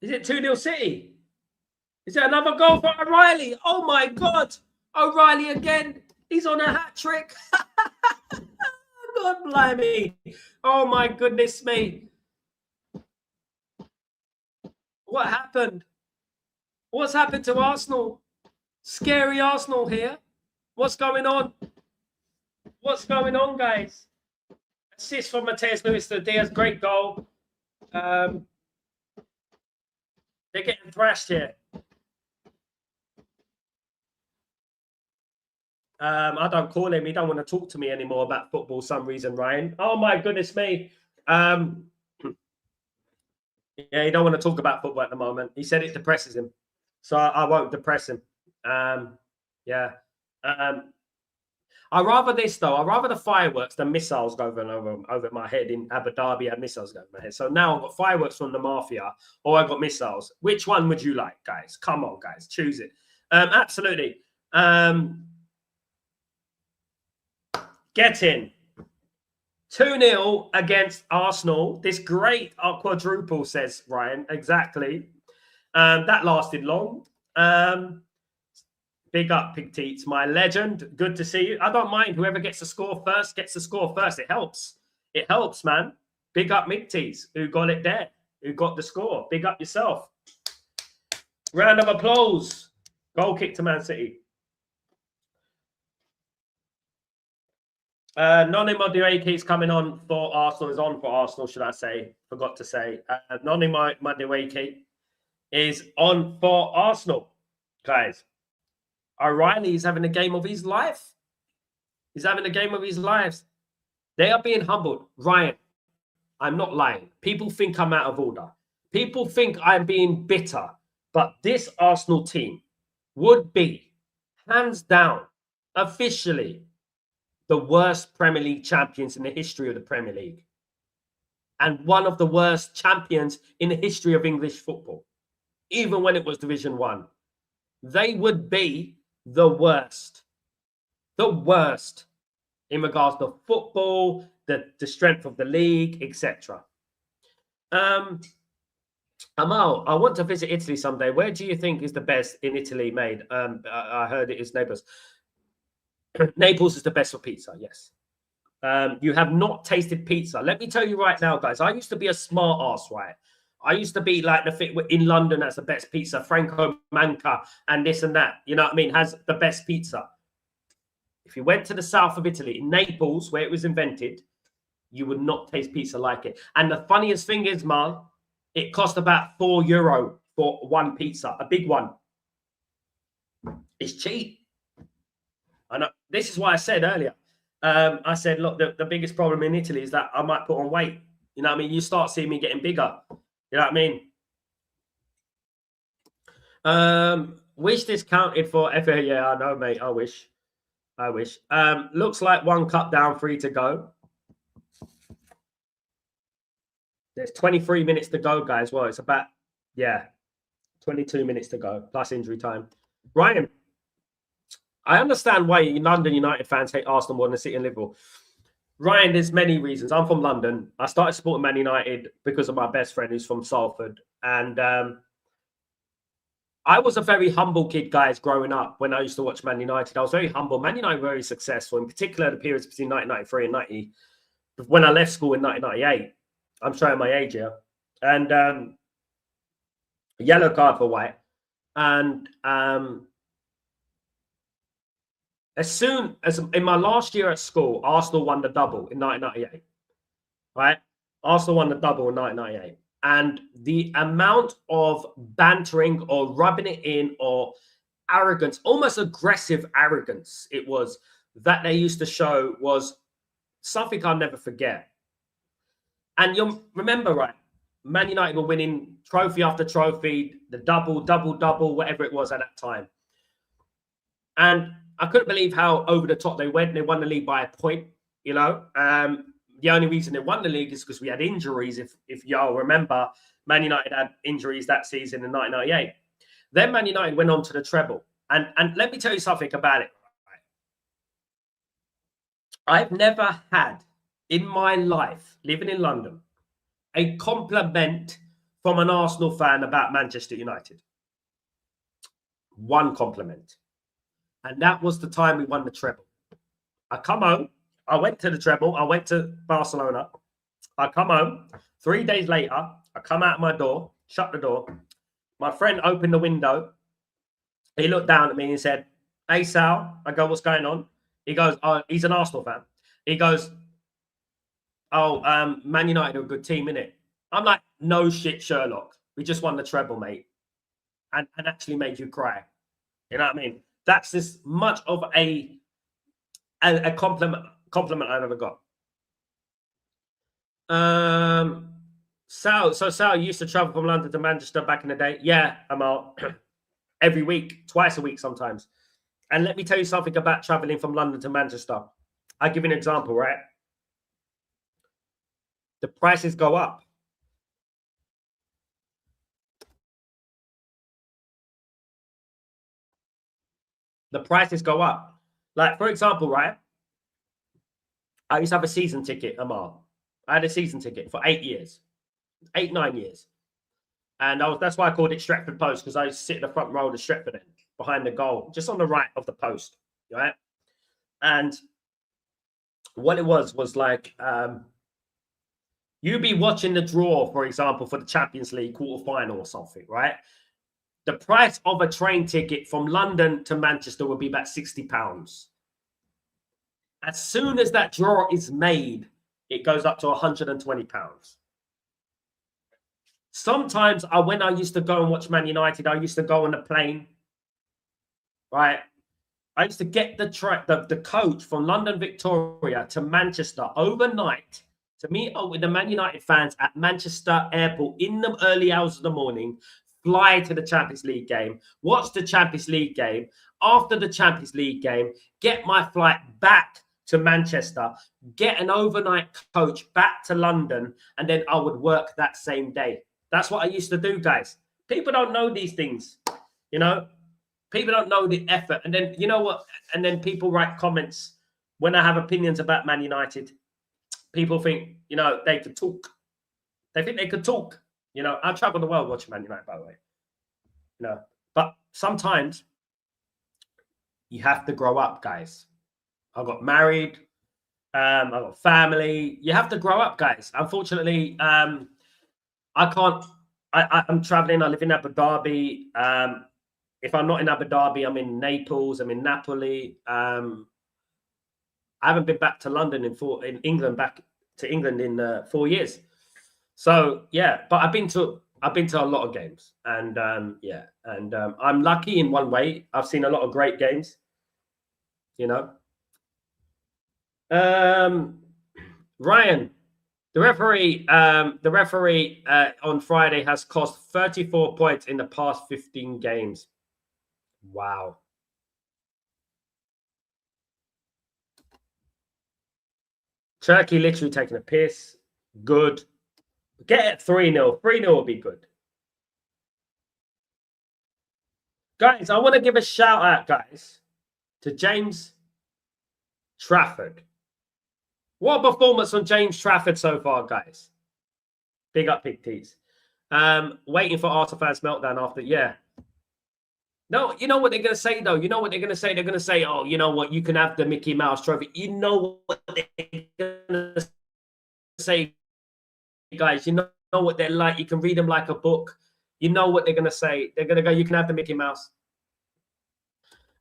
Is it 2-0 City? Is it another goal for O'Reilly? Oh my God. O'Reilly again. He's on a hat trick. God blimey. Oh my goodness me. What happened? What's happened to Arsenal? Scary Arsenal here. What's going on? What's going on, guys? Assist from Mateus Luis Diaz. Great goal. They're getting thrashed here. I don't call him. He don't want to talk to me anymore about football for some reason, Ryan. Oh, my goodness me. Yeah, he don't want to talk about football at the moment. He said it depresses him. So I won't depress him. Yeah. I rather this, though. I rather the fireworks than missiles going over my head. In Abu Dhabi, I had missiles going over my head. So now I've got fireworks from the mafia or I've got missiles. Which one would you like, guys? Come on, guys. Choose it. Absolutely. Get in. 2-0 against Arsenal. This great quadruple, says Ryan. Exactly. That lasted long. Big up, Pig Teats, my legend. Good to see you. I don't mind. Whoever gets the score first gets the score first. It helps. It helps, man. Big up, Mick Teats, who got it there, who got the score. Big up yourself. Round of applause. Goal kick to Man City. Noni Madueke is coming on for Arsenal. Is on for Arsenal, should I say? Forgot to say. Noni Madueke is on for Arsenal, guys. O'Reilly is having a game of his life. He's having a game of his life. They are being humbled. Ryan, I'm not lying. People think I'm out of order. People think I'm being bitter. But this Arsenal team would be, hands down, officially, the worst Premier League champions in the history of the Premier League. And one of the worst champions in the history of English football. Even when it was Division 1. They would be the worst in regards to football, the strength of the league, etc. Amal, I want to visit Italy someday. Where do you think is the best in Italy made? I heard it is Naples. Naples is the best for pizza, yes. You have not tasted pizza. Let me tell you right now, guys, I used to be a smart ass, right? I used to be like the fit in London. That's the best pizza. Franco Manca and this and that. You know what I mean? Has the best pizza. If you went to the south of Italy, in Naples, where it was invented, you would not taste pizza like it. And the funniest thing is, Mal, it cost about €4 for one pizza, a big one. It's cheap. I know. This is why I said earlier. I said, look, the biggest problem in Italy is that I might put on weight. You know what I mean? You start seeing me getting bigger. You know what I mean? Wish this counted for FA. Yeah, I know, mate. I wish. Looks like 1 cup down, 3 to go. There's 23 minutes to go, guys. Well, it's about, 22 minutes to go, plus injury time. Ryan, I understand why London United fans hate Arsenal more than City and Liverpool. Ryan, there's many reasons. I'm from London. I started supporting Man United because of my best friend who's from Salford. And I was a very humble kid, guys, growing up when I used to watch Man United. I was very humble. Man United were very successful, in particular the periods between 1993 and 90. When I left school in 1998, I'm showing my age here. And yellow card for White. And as soon as in my last year at school, Arsenal won the double in 1998. Right? Arsenal won the double in 1998. And the amount of bantering or rubbing it in or arrogance, almost aggressive arrogance, it was that they used to show was something I'll never forget. And you'll remember, right? Man United were winning trophy after trophy, the double, whatever it was at that time. And I couldn't believe how over the top they went. They won the league by a point, you know. The only reason they won the league is because we had injuries. If y'all remember, Man United had injuries that season in 1998. Then Man United went on to the treble. And let me tell you something about it. I've never had in my life, living in London, a compliment from an Arsenal fan about Manchester United. One compliment. And that was the time we won the treble. I come home. I went to the treble. I went to Barcelona. I come home. 3 days later, I come out of my door, shut the door. My friend opened the window. He looked down at me and said, "Hey, Sal." I go, "What's going on?" He goes, "Oh, he's an Arsenal fan." He goes, "Oh, Man United are a good team, innit?" I'm like, "No shit, Sherlock. We just won the treble, mate." And actually made you cry. You know what I mean? That's as much of a compliment I've ever got. Sal, you used to travel from London to Manchester back in the day. Yeah, Amal. Every week, twice a week sometimes. And let me tell you something about traveling from London to Manchester. I'll give you an example, right? The prices go up. The prices go up. Like, for example, right? I used to have a season ticket, Amal. I had a season ticket for 8 years. 8, 9 years. And that's why I called it Stretford Post, because I used to sit in the front row of the Stretford end, behind the goal, just on the right of the post, right? And what it was like, you'd be watching the draw, for example, for the Champions League quarter final or something, right? The price of a train ticket from London to Manchester would be about £60. As soon as that draw is made, it goes up to £120. Sometimes when I used to go and watch Man United, I used to go on a plane, right? I used to get the coach from London Victoria to Manchester overnight to meet up with the Man United fans at Manchester Airport in the early hours of the morning, fly to the Champions League game, watch the Champions League game. After the Champions League game, get my flight back to Manchester, get an overnight coach back to London, and then I would work that same day. That's what I used to do, guys. People don't know these things, you know? People don't know the effort. And then, you know what? And then people write comments when I have opinions about Man United. People think, you know, they could talk. They think they could talk. You know, I travel the world watching Man United, by the way. You know, but sometimes you have to grow up, guys. I got married. I got family. You have to grow up, guys. Unfortunately, I can't. I'm traveling. I live in Abu Dhabi. If I'm not in Abu Dhabi, I'm in Naples. I'm in Napoli. I haven't been back to London in England. Back to England in 4 years. So yeah, but I've been to a lot of games, and I'm lucky in one way. I've seen a lot of great games. you know. Ryan, the referee on Friday has cost 34 points in the past 15 games. Wow. Turkey literally taking a piss. Good. Get it 3-0. 3-0 will be good. Guys, I want to give a shout out, guys, to James Trafford. What a performance on James Trafford so far, guys. Big up, Big T's. Waiting for Arsenal fans meltdown after, yeah. No, you know what they're going to say, though? You know what they're going to say? They're going to say, oh, you know what? You can have the Mickey Mouse trophy. You know what they're going to say, guys? You know what they're like? You can read them like a book. You know what they're going to say. They're going to go, you can have the Mickey Mouse.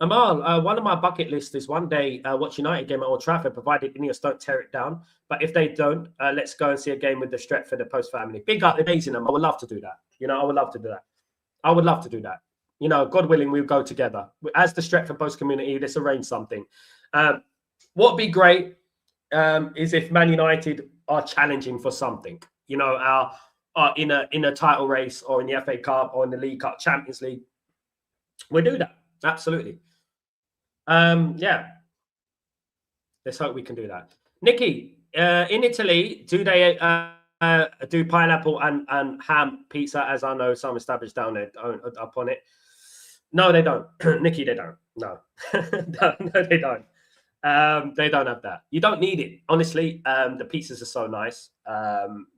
Amal, one of my bucket lists is one day watch United game at Old Trafford, provided Ineos don't tear it down. But if they don't, let's go and see a game with the Stretford Post family. Big up, amazing them. I would love to do that. You know, I would love to do that. I would love to do that. You know, God willing, we'll go together. As the Stretford Post community, let's arrange something. What would be great is if Man United are challenging for something. You know, our in a title race or in the FA Cup or in the League Cup, Champions League. We'll do that. Absolutely. Yeah. Let's hope we can do that. Nikki, in Italy, do they do pineapple and ham pizza, as I know some established down there upon it? No, they don't. Nikki, they don't. No. No, they don't. They don't have that. You don't need it. Honestly, the pizzas are so nice.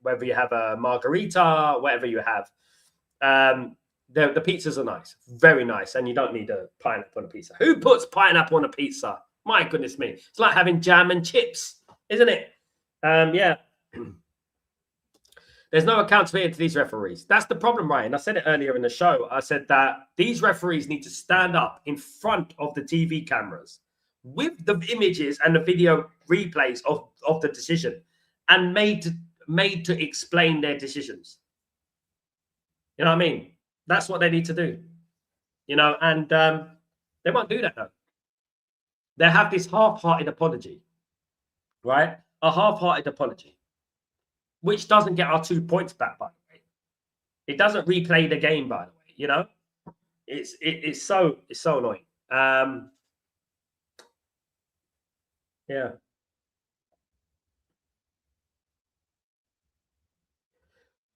Whether you have a margarita, whatever you have, the pizzas are nice, very nice, and you don't need a pineapple on a pizza. Who puts pineapple on a pizza? My goodness me. It's like having jam and chips, isn't it? Yeah. There's no accountability to these referees. That's the problem, Ryan. I said it earlier in the show. I said that these referees need to stand up in front of the TV cameras with the images and the video replays of the decision and made to explain their decisions. You know what I mean? That's what they need to do. You know, and they won't do that, though. They have this half-hearted apology, right? A half-hearted apology, which doesn't get our 2 points back, by the way. It doesn't replay the game, by the way. You know, it's so annoying. Yeah.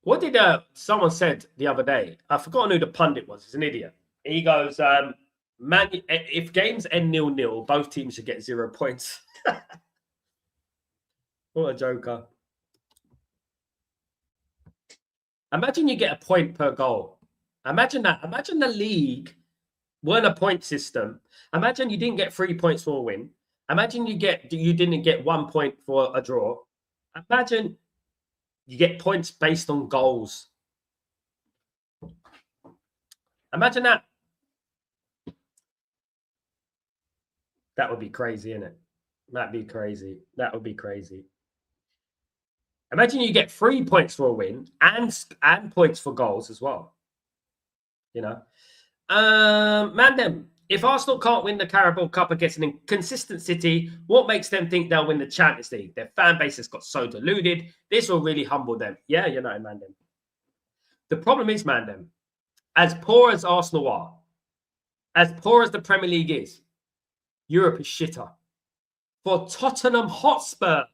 What did someone said the other day? I've forgotten who the pundit was. He's an idiot. He goes, "Man, if games end 0-0, both teams should get 0 points." What a joker! Imagine you get a point per goal. Imagine that. Imagine the league weren't a point system. Imagine you didn't get 3 points for a win. Imagine you didn't get 1 point for a draw. Imagine you get points based on goals. Imagine that. That would be crazy, isn't it? That'd be crazy. That would be crazy. Imagine you get 3 points for a win and points for goals as well. You know, Mandem. If Arsenal can't win the Carabao Cup against an inconsistent City, what makes them think they'll win the Champions League? Their fan base has got so deluded. This will really humble them. Yeah, you know, Mandem. The problem is, Mandem, as poor as Arsenal are, as poor as the Premier League is, Europe is shitter. For Tottenham Hotspur,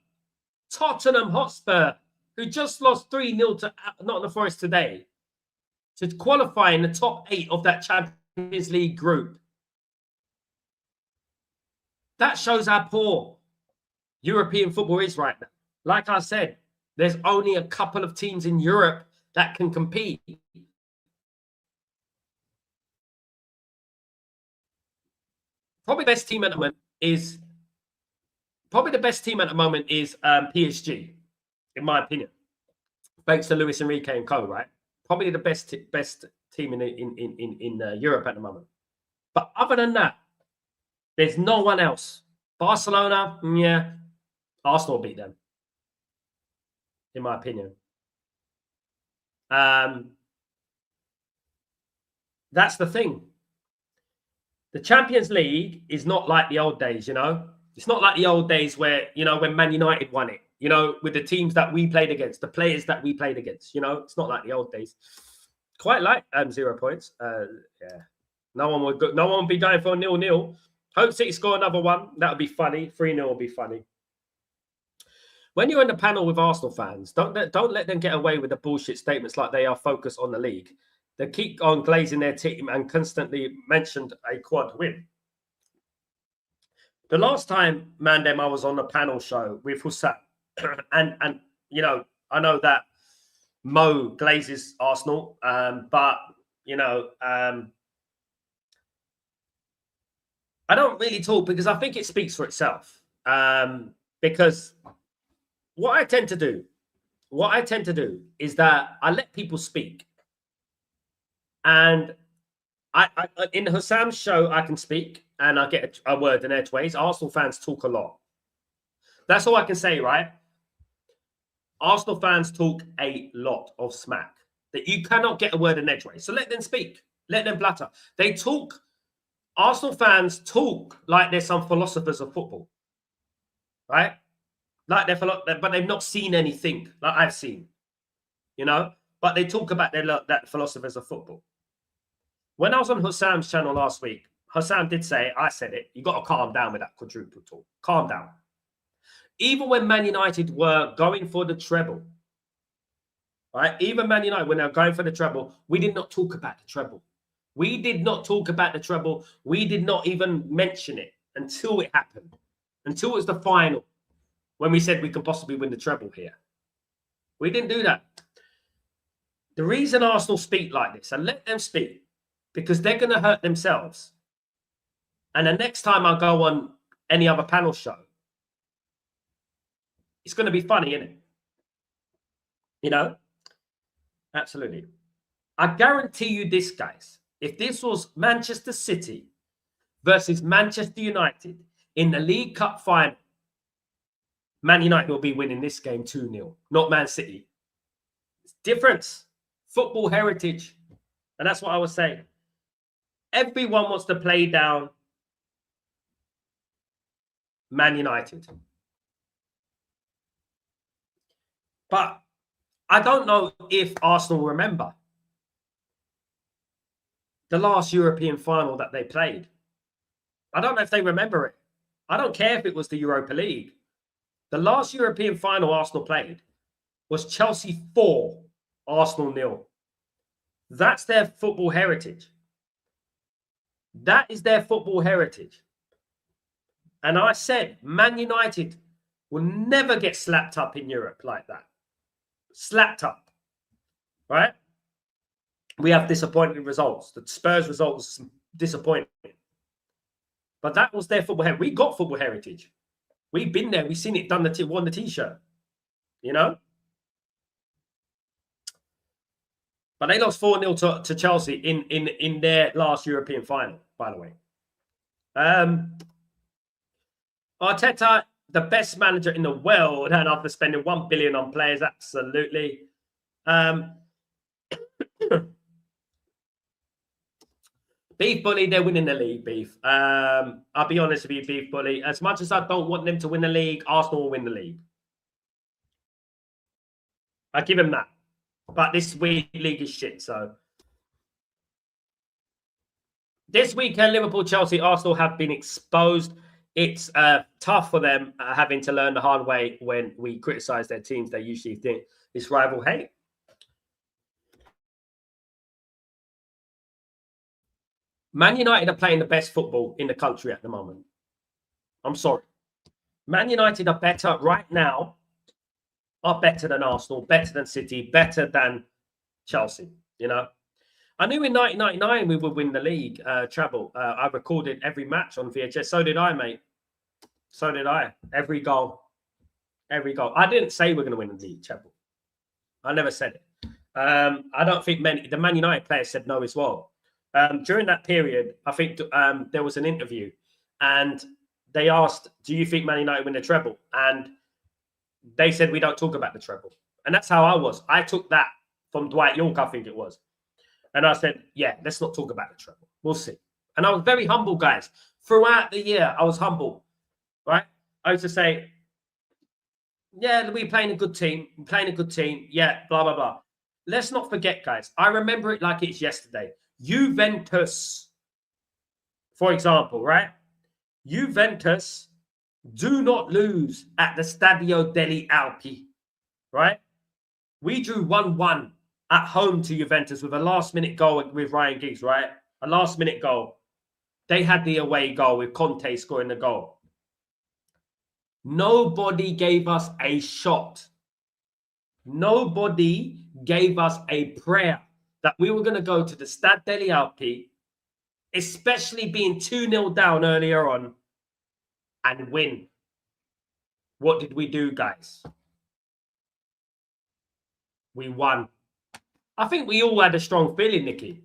who just lost 3-0 to Nottingham Forest today, to qualify in the top 8 of that Champions League group. That shows how poor European football is right now. Like I said, there's only a couple of teams in Europe that can compete. Probably the best team at the moment is PSG, in my opinion. Thanks to Luis Enrique and co, right? Probably the best team in Europe at the moment. But other than that, there's no one else. Barcelona, yeah, Arsenal beat them, in my opinion. That's the thing. The Champions League is not like the old days, you know. It's not like the old days where, you know, when Man United won it, you know, with the teams that we played against, the players that we played against, you know, it's not like the old days. Quite like 0 points. Yeah. No one would be going for a 0-0. Hope City score another one. That would be funny. 3-0 will be funny. When you're in the panel with Arsenal fans, don't let them get away with the bullshit statements like they are focused on the league. They keep on glazing their team and constantly mentioned a quad win. The last time, Mandem, I was on a panel show with Hussam, and you know, I know that Mo glazes Arsenal, but you know, I don't really talk because I think it speaks for itself. Because what I tend to do is that I let people speak, and I in Hussam's show I can speak and I get a word in edgeways. Arsenal fans talk a lot. That's all I can say, right? Arsenal fans talk a lot of smack that you cannot get a word in edgeways. So let them speak, let them blatter. They talk. Arsenal fans talk like they're some philosophers of football, right? Like but they've not seen anything like I've seen, you know. But they talk about that philosophers of football. When I was on Hussam's channel last week, Hussam did say, I said it, you got to calm down with that quadruple talk. Calm down. Even when Man United were going for the treble, right? Even Man United, when they were going for the treble, we did not talk about the treble. We did not talk about the treble. We did not even mention it until it happened, until it was the final, when we said we could possibly win the treble here. We didn't do that. The reason Arsenal speak like this, and let them speak, because they're going to hurt themselves. And the next time I go on any other panel show, it's going to be funny, isn't it? You know? Absolutely. I guarantee you this, guys. If this was Manchester City versus Manchester United in the League Cup final, Man United will be winning this game 2-0, not Man City. It's difference. Football heritage. And that's what I was saying. Everyone wants to play down Man United. But I don't know if Arsenal remember the last European final that they played. I don't know if they remember it. I don't care if it was the Europa League. The last European final Arsenal played was Chelsea 4, Arsenal 0. That's their football heritage. That is their football heritage. And I said, Man United will never get slapped up in Europe like that. Slapped up, right? We have disappointing results. The Spurs result was disappointing. But that was their football heritage. We got football heritage. We've been there. We've seen it done, won the T-shirt, you know? But they lost 4-0 to Chelsea in their last European final, by the way. Arteta, the best manager in the world, and after spending $1 billion on players, absolutely. Beef Bully, they're winning the league, Beef. I'll be honest with you, Beef Bully. As much as I don't want them to win the league, Arsenal will win the league. I give him that. But this week, league is shit, so. This weekend, Liverpool, Chelsea, Arsenal have been exposed. It's tough for them having to learn the hard way when we criticise their teams. They usually think it's rival hate. Man United are playing the best football in the country at the moment. I'm sorry. Man United are better right now, are better than Arsenal, better than City, better than Chelsea, you know. I knew in 1999 we would win the league treble. I recorded every match on VHS. So did I, mate. So did I. Every goal. Every goal. I didn't say we're going to win the league treble. I never said it. I don't think the Man United players said no as well. During that period, I think there was an interview and they asked, do you think Man United win the treble? And they said, we don't talk about the treble. And that's how I was. I took that from Dwight York, I think it was. And I said, yeah, let's not talk about the treble. We'll see. And I was very humble, guys. Throughout the year, I was humble, right? I used to say, yeah, we're playing a good team. We're playing a good team. Yeah, blah, blah, blah. Let's not forget, guys. I remember it like it's yesterday. Juventus, for example, right? Juventus do not lose at the Stadio degli Alpi, right? We drew 1-1 at home to Juventus with a last-minute goal with Ryan Giggs, right? A last-minute goal. They had the away goal with Conte scoring the goal. Nobody gave us a shot. Nobody gave us a prayer that we were going to go to the Stade degli Alpi, especially being 2-0 down earlier on, and win. What did we do, guys? We won. I think we all had a strong feeling, Nicky,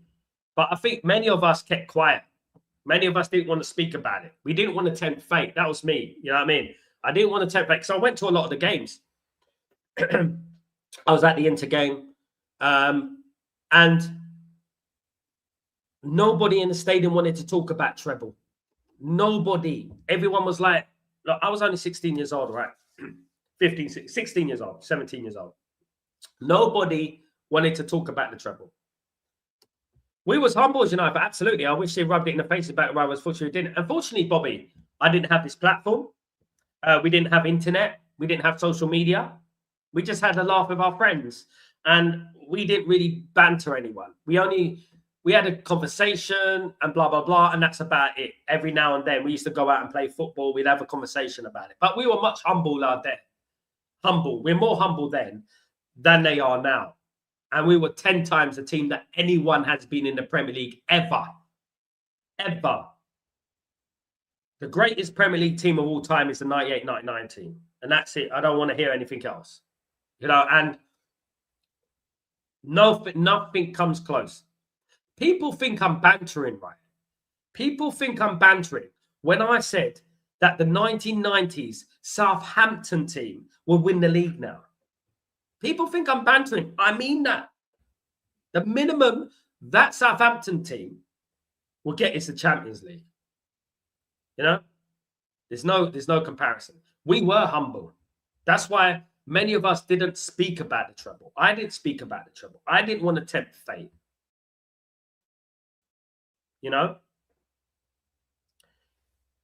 but I think many of us kept quiet. Many of us didn't want to speak about it. We didn't want to tempt fate. That was me. You know what I mean? I didn't want to tempt fate because I went to a lot of the games. I was at the Inter game, and nobody in the stadium wanted to talk about treble. Nobody. Everyone was like, look, I was only 16 years old, right? 16 years old, 17 years old. Nobody wanted to talk about the treble. We was humble as United, absolutely. I wish they rubbed it in the face about it, whereas fortunately didn't. Unfortunately, Bobby, I didn't have this platform. We didn't have internet. We didn't have social media. We just had a laugh with our friends. And we didn't really banter anyone. We had a conversation and blah, blah, blah. And that's about it. Every now and then, we used to go out and play football. We'd have a conversation about it. But we were much humbler then. Humble. We're more humble then than they are now. And we were 10 times the team that anyone has been in the Premier League ever. Ever. The greatest Premier League team of all time is the 98-99 team. And that's it. I don't want to hear anything else. You know, and nothing comes close. People think I'm bantering, right? People think I'm bantering when I said that the 1990s Southampton team will win the league now. People think I'm bantering. I mean that. The minimum that Southampton team will get is the Champions League. You know? There's no comparison. We were humble. That's why many of us didn't speak about the treble. I didn't speak about the treble. I didn't want to tempt fate. You know?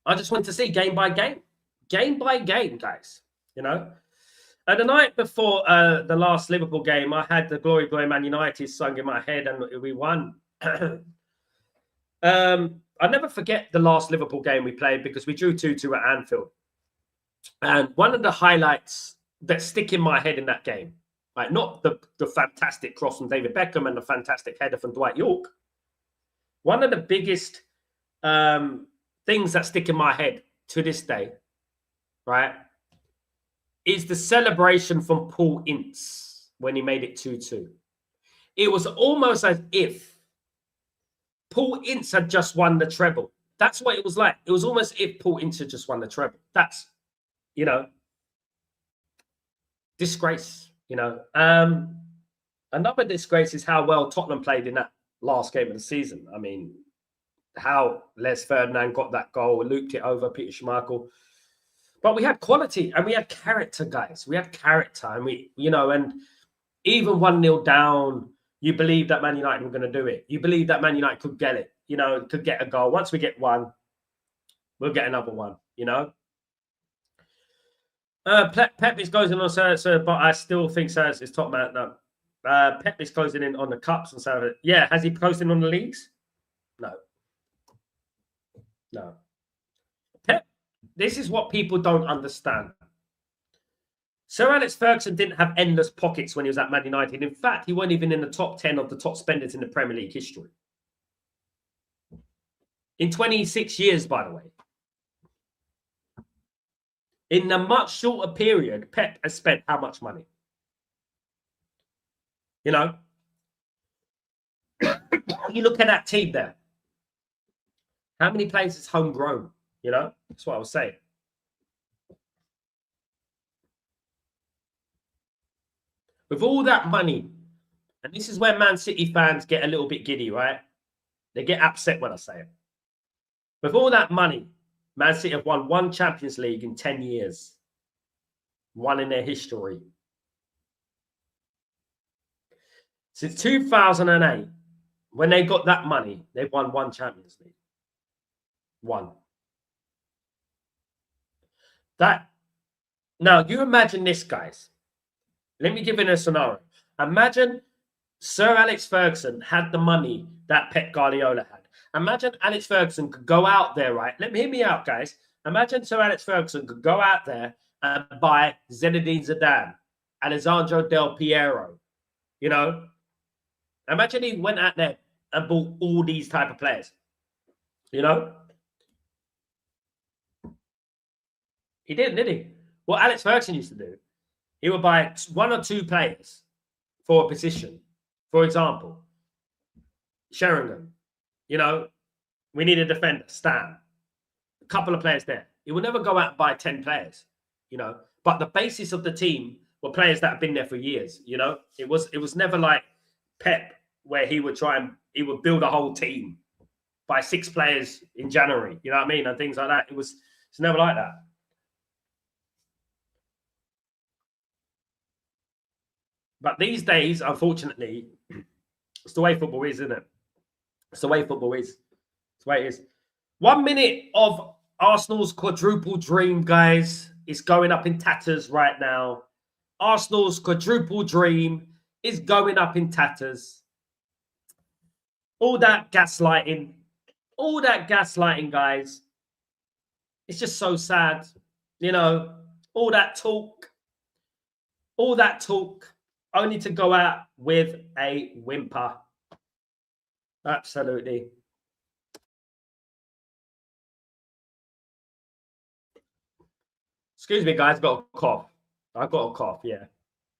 I just wanted to see game by game. Game by game, guys. You know? And the night before the last Liverpool game, I had the Glory Glory Man United sung in my head and we won. I'll never forget the last Liverpool game we played because we drew 2-2 at Anfield. And one of the highlights that stick in my head in that game, right, not the fantastic cross from David Beckham and the fantastic header from Dwight York. One of the biggest things that stick in my head to this day, right, is the celebration from Paul Ince when he made it 2-2. It was almost as if Paul Ince had just won the treble. That's what it was like. It was almost as if Paul Ince had just won the treble. That's, you know, disgrace, you know. Another disgrace is how well Tottenham played in that last game of the season. I mean, how Les Ferdinand got that goal, looped it over Peter Schmeichel. But we had quality and we had character, guys. We had character and we, you know, and even 1-0 down, you believe that Man United were going to do it. You believe that Man United could get it, you know, could get a goal. Once we get one, we'll get another one, you know. Pep is closing on Sir, but I still think Sir is top man. No. Pep is closing in on the cups and so, yeah. Has he closed in on the leagues? No. No. Pep, this is what people don't understand. Sir Alex Ferguson didn't have endless pockets when he was at Man United. In fact, he wasn't even in the top 10 of the top spenders in the Premier League history. In 26 years, by the way. In a much shorter period, Pep has spent how much money? You know? You look at that team there. How many players is homegrown? You know? That's what I was saying. With all that money, and this is where Man City fans get a little bit giddy, right? They get upset when I say it. With all that money, Man City have won 1 Champions League in 10 years. 1 in their history. Since 2008, when they got that money, they've won 1 Champions League. 1. Now, you imagine this, guys. Let me give you a scenario. Imagine Sir Alex Ferguson had the money that Pep Guardiola had. Imagine Alex Ferguson could go out there, right? Hear me out, guys. Imagine Sir Alex Ferguson could go out there and buy Zinedine Zidane, Alessandro Del Piero, you know? Imagine he went out there and bought all these type of players, you know? He didn't, did he? What Alex Ferguson used to do, he would buy 1 or 2 players for a position. For example, Sheringham, you know, we need a defender, Stan. A couple of players there. He would never go out and buy 10 players, you know. But the basis of the team were players that have been there for years, you know. It was never like Pep, where he would build a whole team, buy 6 players in January, you know what I mean, and things like that. It's never like that. But these days, unfortunately, it's the way football is, isn't it? It's the way football is. It's the way it is. 1 minute of Arsenal's quadruple dream, guys, is going up in tatters right now. Arsenal's quadruple dream is going up in tatters. All that gaslighting, guys. It's just so sad. You know, all that talk, only to go out with a whimper. Absolutely. Excuse me, guys. I've got a cough. Yeah.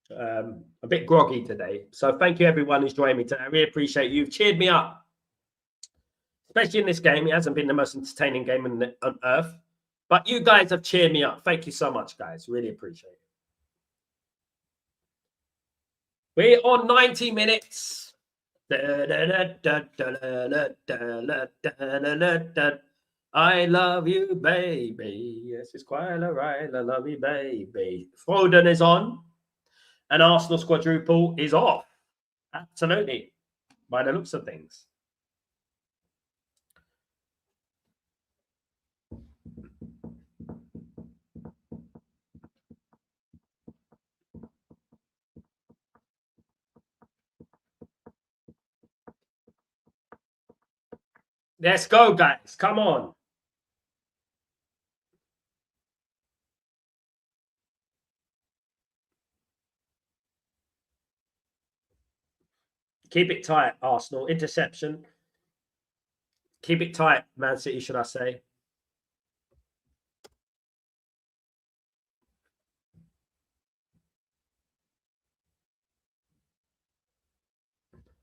A bit groggy today. So thank you, everyone who's joined me today. I really appreciate you. You've cheered me up. Especially in this game. It hasn't been the most entertaining game on earth. But you guys have cheered me up. Thank you so much, guys. Really appreciate it. We're on 90 minutes. I love you, baby. Yes, it's quite all right. I love you, baby. Foden is on. And Arsenal's quadruple is off. Absolutely. By the looks of things. Let's go, guys. Come on. Keep it tight, Arsenal. Interception. Keep it tight, Man City, should I say.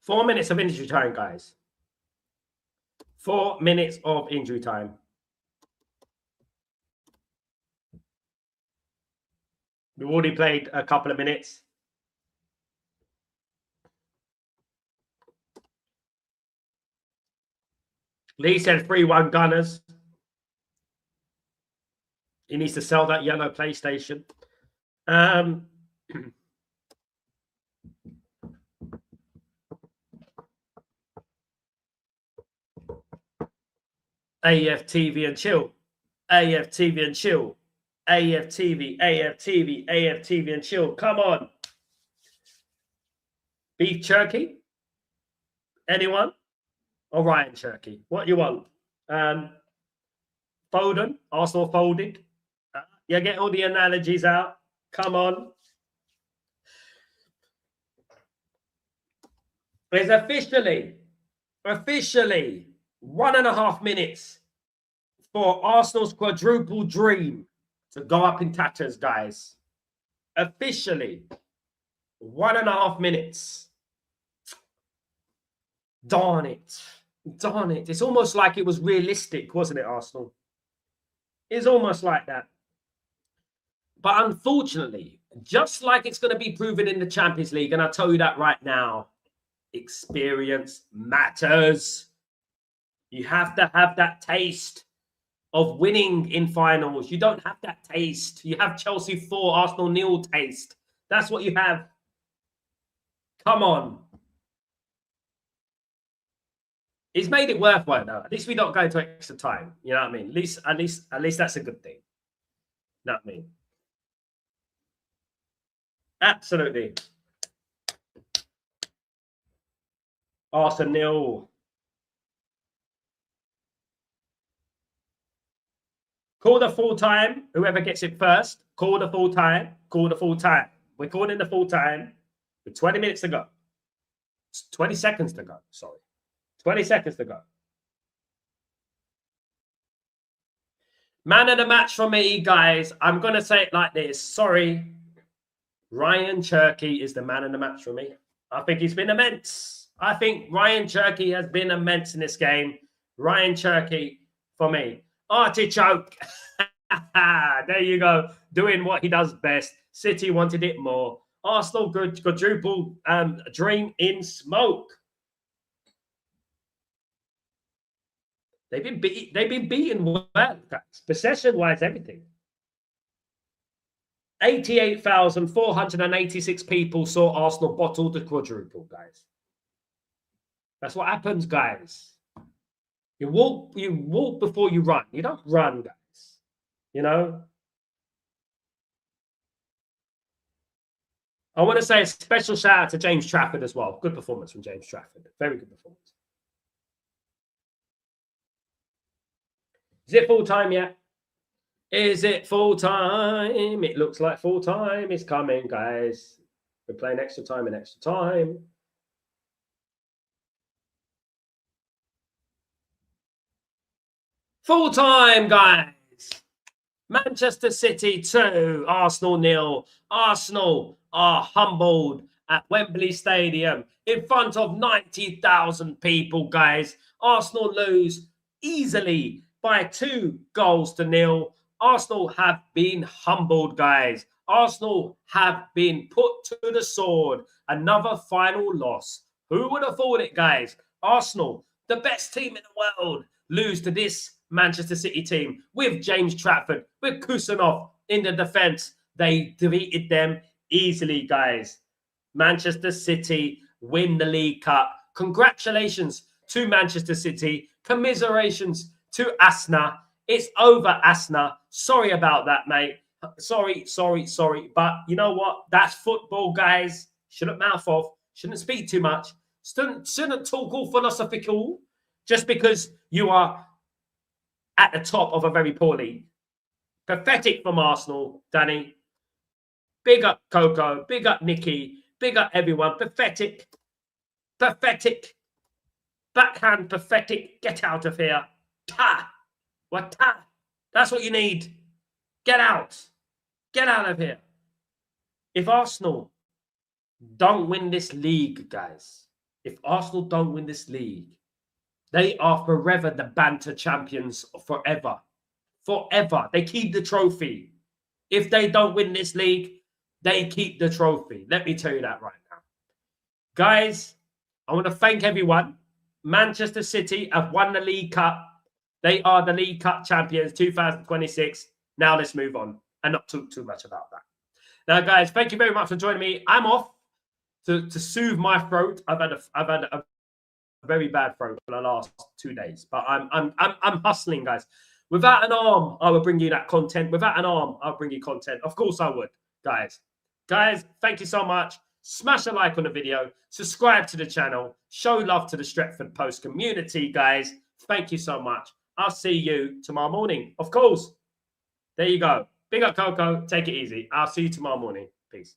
Four minutes of injury time, guys. 4 minutes of injury time. We've already played a couple of minutes. Lee said 3-1 Gunners. He needs to sell that yellow PlayStation. AFTV and chill. AFTV and chill. AFTV and chill. Come on. Beef jerky? Anyone? Or Ryan jerky? What you want? Foden? Arsenal folded? You get all the analogies out. Come on. It's officially 1.5 minutes for Arsenal's quadruple dream to go up in tatters, guys. Officially 1.5 minutes. Darn it. It's almost like it was realistic, wasn't it, Arsenal? It's almost like that. But unfortunately, just like it's going to be proven in the Champions League, and I'll tell you that right now, experience matters. You have to have that taste of winning in finals. You don't have that taste. You have Chelsea 4, Arsenal 0 taste. That's what you have. Come on. He's made it worthwhile now. At least we don't go to extra time. You know what I mean? At least that's a good thing. You know what I mean? Absolutely. Arsenal. Call the full time. Whoever gets it first, call the full time. Call the full time. We're calling the full time with 20 minutes to go. 20 seconds to go. Sorry. 20 seconds to go. Man of the match for me, guys. I'm going to say it like this. Sorry. Ryan Cherky is the man of the match for me. I think he's been immense. I think Ryan Cherky has been immense in this game. Ryan Cherky for me. Artichoke. There you go. Doing what he does best. City wanted it more. Arsenal quadruple dream in smoke. They've been beaten well, guys. Possession-wise, everything. 88,486 people saw Arsenal bottle the quadruple, guys. That's what happens, guys. You walk before you run. You don't run, guys. You know? I want to say a special shout out to James Trafford as well. Good performance from James Trafford. Very good performance. Is it full time yet? Is it full time? It looks like full time is coming, guys. We're playing extra time and extra time. Full time, guys. Manchester City 2, Arsenal 0. Arsenal are humbled at Wembley Stadium in front of 90,000 people, guys. Arsenal lose easily by 2-0. Arsenal have been humbled, guys. Arsenal have been put to the sword. Another final loss. Who would have thought it, guys? Arsenal, the best team in the world, lose to this Manchester City team with James Trafford, with Kusanov in the defense. They defeated them easily, guys. Manchester City win the League Cup. Congratulations to Manchester City. Commiserations to Asna. It's over, Asna. Sorry about that, mate. Sorry. But you know what? That's football, guys. Shouldn't mouth off. Shouldn't speak too much. Shouldn't talk all philosophical just because you are at the top of a very poor league. Pathetic from Arsenal, Danny. Big up Coco. Big up Nicky. Big up everyone. Pathetic. Pathetic. Backhand pathetic. Get out of here. Ta. What ta? That's what you need. Get out. Get out of here. If Arsenal don't win this league, guys, if Arsenal don't win this league, they are forever the Banter champions. Forever. Forever. They keep the trophy. If they don't win this league, they keep the trophy. Let me tell you that right now. Guys, I want to thank everyone. Manchester City have won the League Cup. They are the League Cup champions 2026. Now let's move on and not talk too much about that. Now, guys, thank you very much for joining me. I'm off to soothe my throat. I've had a very bad throat for the last 2 days, but I'm hustling, guys. Without an arm, I will bring you that content. Without an arm, I'll bring you content. Of course I would, guys. Guys, thank you so much. Smash a like on the video. Subscribe to the channel. Show love to the Stretford Post community, guys. Thank you so much. I'll see you tomorrow morning. Of course. There you go. Big up, Coco. Take it easy. I'll see you tomorrow morning. Peace.